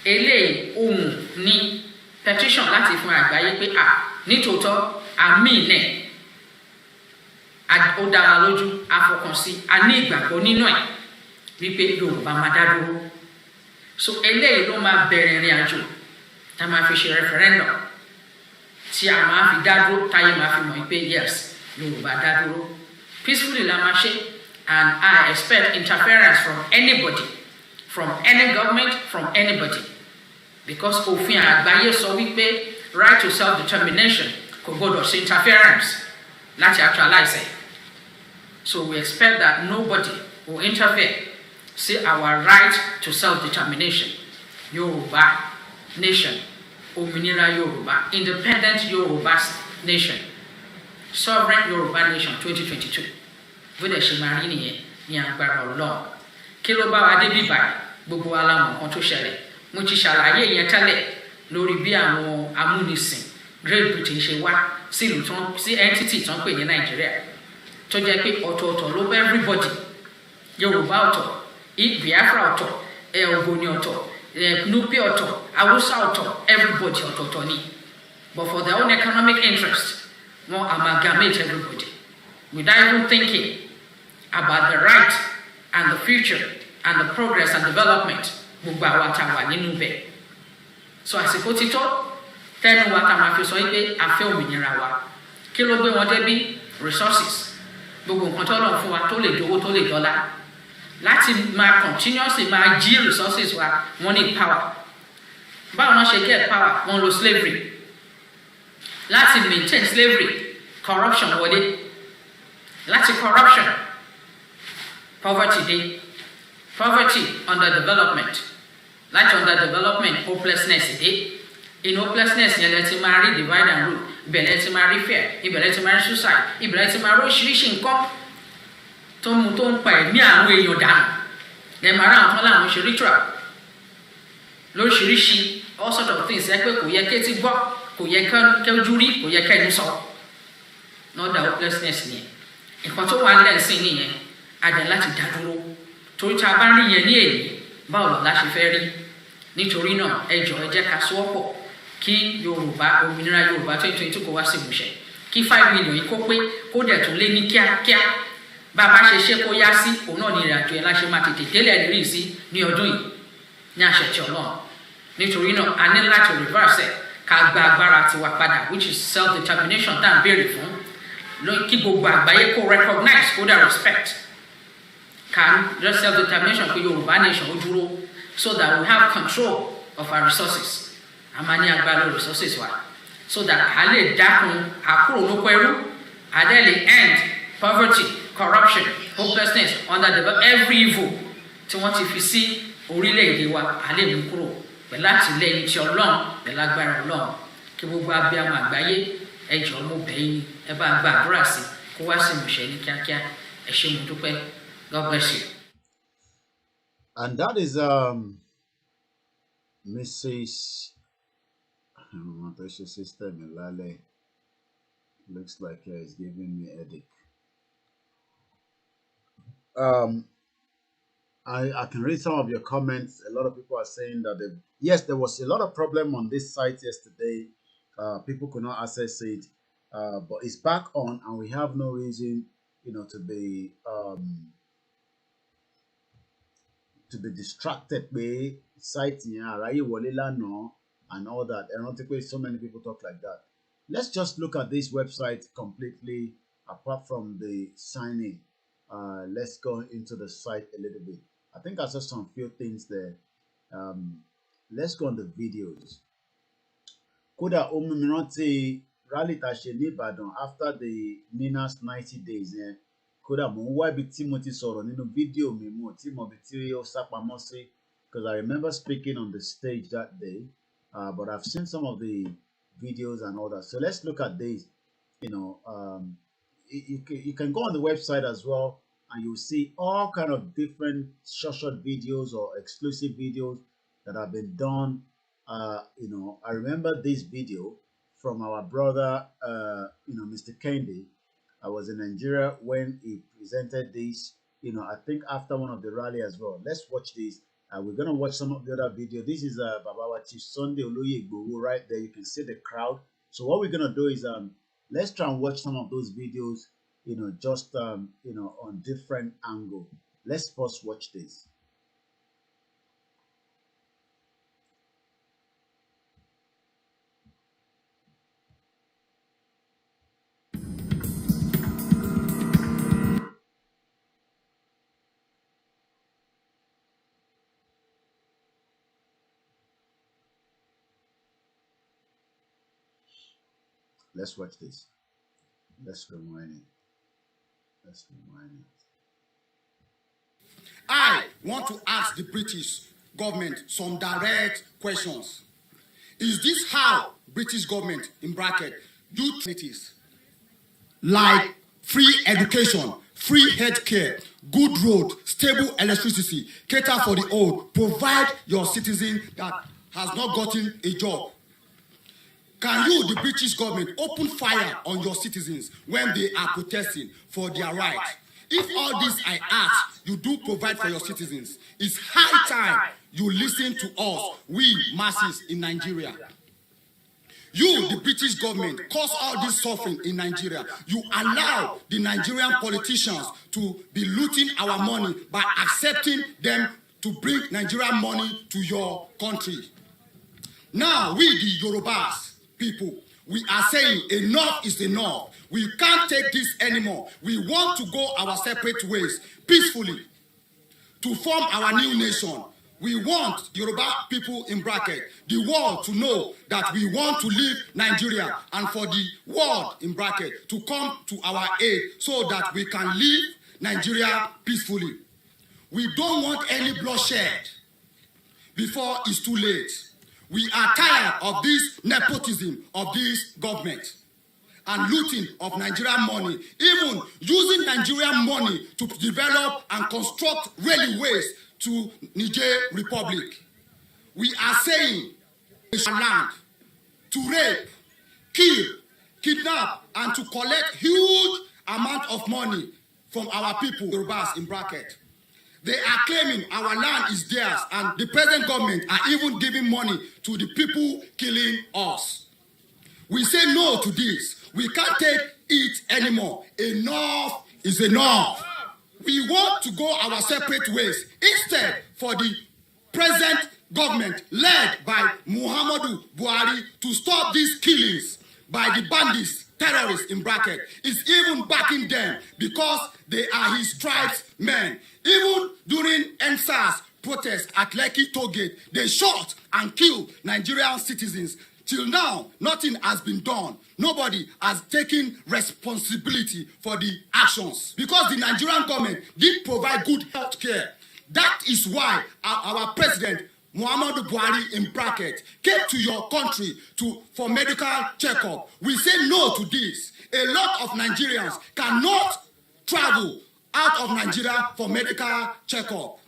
eléyìí ohun ní petition láti fún àgbáyé pé nítòótọ́ àmì ìnẹ̀ ó dára lójú afọkànsí a ní ìgbàgbọ́ nínú ẹ̀ wípé Yorùbá máa dá dúró. So eléyìí ló máa bẹ̀rẹ̀ ìrìn àjò tá a máa fi ṣe referendum tí a máa fi dá dúró táyé máa fi mọ̀ pé yes Yorùbá dá dúró peacefully la máa ṣe, and I expect interference from anybody, from any government, from anybody, because òfin àgbáyé sọ wípé right to self-determination kò gbọdọ̀ ṣe interference láti actualize it. So we expect that nobody will interfere. See our right to self-determination, Yoruba nation, Ominira Yoruba, independent Yoruba nation, sovereign Yoruba nation 2022. Bóde ṣe máa rí nìyẹn ní agbára Ọlọ́run. Kí ló bá wa dé bí báyìí? Gbogbo wa la mọ̀ nǹkan tó ṣẹlẹ̀. Mo ti ṣàlàyé yẹn tẹ́lẹ̀ lórí bí àwọn amúnisìn Great Britain ṣe wá sí ìlú sí entity tó ń pè ní Nàìjíríà. Tó jẹ́ pé ọ̀tọ̀ọ̀tọ̀ ló bá everybody. Yorùbá ọ̀tọ̀, Biafra ọ̀tọ̀, Ògbóni ọ̀tọ̀, Nupe ọ̀tọ̀, Hausa ọ̀tọ̀, everybody ọ̀tọ̀ọ̀tọ̀ ni. But for their own economic interest, wọ́n amalgamate everybody without even thinking about the right and the future and the progress and development gbogbo àwa tá wà nínú bẹ̀. So àsìkò ti tó tẹnu wa tá máa fi sọ pé a fẹ́ òmìnira wa. Kí ló gbé wọn débi? Resources. Gbogbo nǹkan tó lọ fún wa tó lè dówó tó lè dọ́là. Láti máa continuously máa jí resources wa, wọ́n need power. Báwo wọ́n ṣe get power? Wọ́n lo slavery. Láti maintain slavery, corruption wọlé. Láti corruption, poverty dé. Poverty, underdevelopment. Láti underdevelopment, hopelessness dé. In hopelessness yẹn lẹ ti máa rí divide and rule. Ibẹ̀lẹ̀ ti máa rí fear. Ibẹ̀lẹ̀ ti máa rí suicide. Ibẹ̀lẹ̀ ti máa rí oríṣiríṣi nǹkan tó ń pa ẹ̀mí àwọn èèyàn dànù. Ẹ máa rá àwọn láwọn ṣe ritual lóríṣiríṣi all sort of things ẹ pé kò yẹ kí ti gbọ́, kò yẹ kẹ́jú rí, kò yẹ kẹ́nu sọ. Not the hopelessness nìyẹn. Nǹkan tó wà nílẹ̀ sí nìyẹn. Adẹ̀ láti dá dúró. Torí tá a bá rí yẹn ní èyí, báwo lọ́la ṣe fẹ́ rí? Nítorí náà ẹ jọ̀ọ́ ẹ jẹ́ ká sọ́wọ́pọ̀ kí Yorùbá, òmìnira Yorùbá 2022 kó wá sí ìmúṣẹ. Kí 5 million yìí kó pé kó dẹ̀ tún lé ní kíákíá. Bàbá ṣe kó yá sí òun náà ní ìrìnàjò ẹ̀ láṣẹ máa tètè délẹ̀ rí sí ní ọdún yìí ní àṣẹ tí Ọlọ́run. Nítorí náà a ní láti reverse ẹ̀ ká gba agbára tiwa padà, which is self-determination tá à ń béèrè fún. Kí gbogbo àgbáyé kó recognize kó dẹ̀ respect. Ká self-determination pé Yorùbá nation ó dúró so that we have control of our resources. A máa ní agbára resources wa so that a lè dákun àkúrò lóko ẹrú, a dẹ̀ lè end poverty, corruption, hopelessness, underdevelopment, every evil tí wọ́n ti fi sí orílẹ̀-èdè wa a lè mú kúrò pẹ̀lú àtìlẹ́yìn tí Ọlọ́run pẹ̀lú agbára Ọlọ́run. Kí gbogbo abiyamọ àgbáyé ẹ jọ̀ọ́ mo bẹ̀ yín ẹ bá gba àdúrà sí kó wá sí ìmúṣẹ ní kíákíá. Ẹ ṣé mo dúpẹ́. God bless you. And that is Mrs. System Lale. Looks like it's giving me a headache. I can read some of your comments. A lot of people are saying that yes, there was a lot of problem on this site yesterday. People could not access it, but it's back on, and we have no reason, to be distracted by site and all that. I don't think so many people talk like that. Let's just look at this website completely apart from the signing. Let's go into the site a little bit. I think I saw some few things there. Let's go on the videos. Koda Omimirante rally tashe ní Ìbàdàn after the Nina's 90 days. Koda mo wá ibi tí mo ti sọ̀rọ̀ nínú fídíò mi mo tí mo bi tí ó sápamọ́ sí, because I remember speaking on the stage that day, but I've seen some of the videos and all that. So let's look at this. You can go on the website as well, and you'll see all kind of different short videos or exclusive videos that have been done. I remember this video from our brother, Mr. Kendi. I was in Nigeria when he presented this, I think after one of the rally as well. Let's watch this. We're going to watch some of the other video. This is Babawa Chief Sunday Oloyegbowo right there. You can see the crowd. So what we're going to do is let's try and watch some of those videos, just, on different angle. Let's first watch this. Let's watch this. Let's rewind it. I want to ask the British government some direct questions. Is this how British government, in bracket, do treaties? Like free education, free healthcare, good road, stable electricity, cater for the old, provide your citizen that has not gotten a job. Can you, the British government, open fire on your citizens when they are protesting for their rights? If all this I ask, you do provide for your citizens, it's high time you listen to us, we masses in Nigeria. You, the British government, cause all this suffering in Nigeria. You allow the Nigerian politicians to be looting our money by accepting them to bring Nigerian money to your country. Now, we the Yorubas, people, we are saying enough is enough. We can't take this anymore. We want to go our separate ways peacefully to form our new nation. We want Yoruba people, in bracket, the world to know that we want to leave Nigeria, and for the world, in bracket, to come to our aid so that we can leave Nigeria peacefully. We don't want any bloodshed before it's too late. We are tired of this nepotism of this government and looting of Nigerian money, even using Nigerian money to develop and construct railways to Niger Republic. We are saying land to rape, kill, kidnap, and to collect huge amount of money from our people, Yorubas, in bracket. They are claiming our land is theirs, and the present government are even giving money to the people killing us. We say no to this. We can't take it anymore. Enough is enough. We want to go our separate ways. Instead, for the present government led by Muhammadu Buhari to stop these killings by the bandits, terrorists, in bracket, is even backing them because they are his tribesmen. Even during NSAS protests at Lekki Tollgate, they shot and killed Nigerian citizens. Till now, nothing has been done. Nobody has taken responsibility for the actions because the Nigerian government did provide good health care. That is why our president, Muhammadu Buhari, in bracket, came to your country for medical checkup. We say no to this. A lot of Nigerians cannot travel out of Nigeria for medical checkup.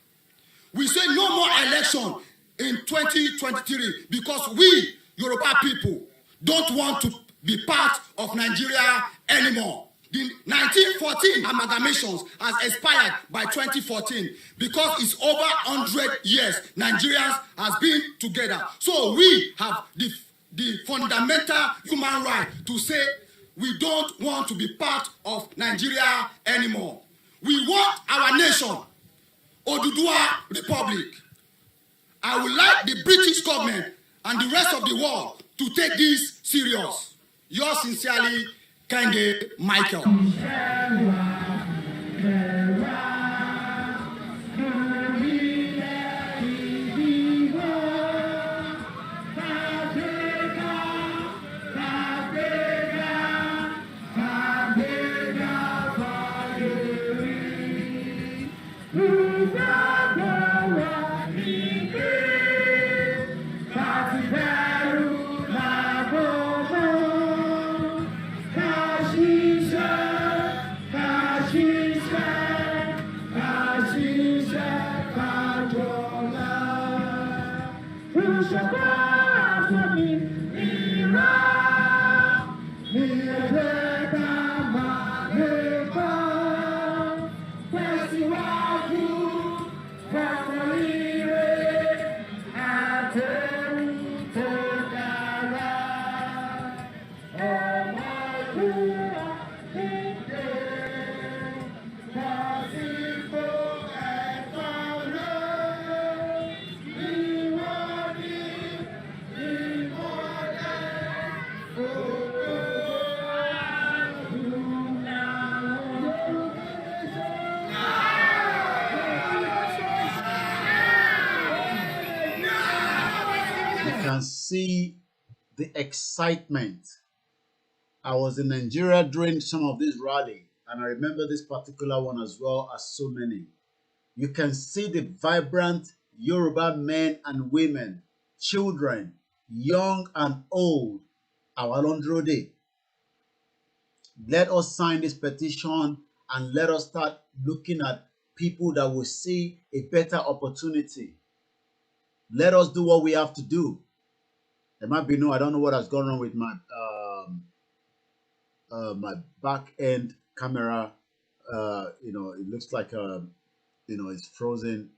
We say no more election in 2023 because we, Yoruba people, don't want to be part of Nigeria anymore. The 1914 amalgamations has expired by 2014 because it's over 100 years Nigerians has been together. So we have the fundamental human right to say we don't want to be part of Nigeria anymore. We want our nation, Oduduwa Republic. I would like the British government and the rest of the world to take this serious. Yours sincerely, Kende Michael. can see the excitement. I was in Nigeria during some of this rally, and I remember this particular one as well as so many. You can see the vibrant Yoruba men and women, children, young and old. Our Londro Day. Let us sign this petition and let us start looking at people that will see a better opportunity. Let us do what we have to do. There might be I don't know what has gone wrong with my my back end camera. It looks like it's frozen.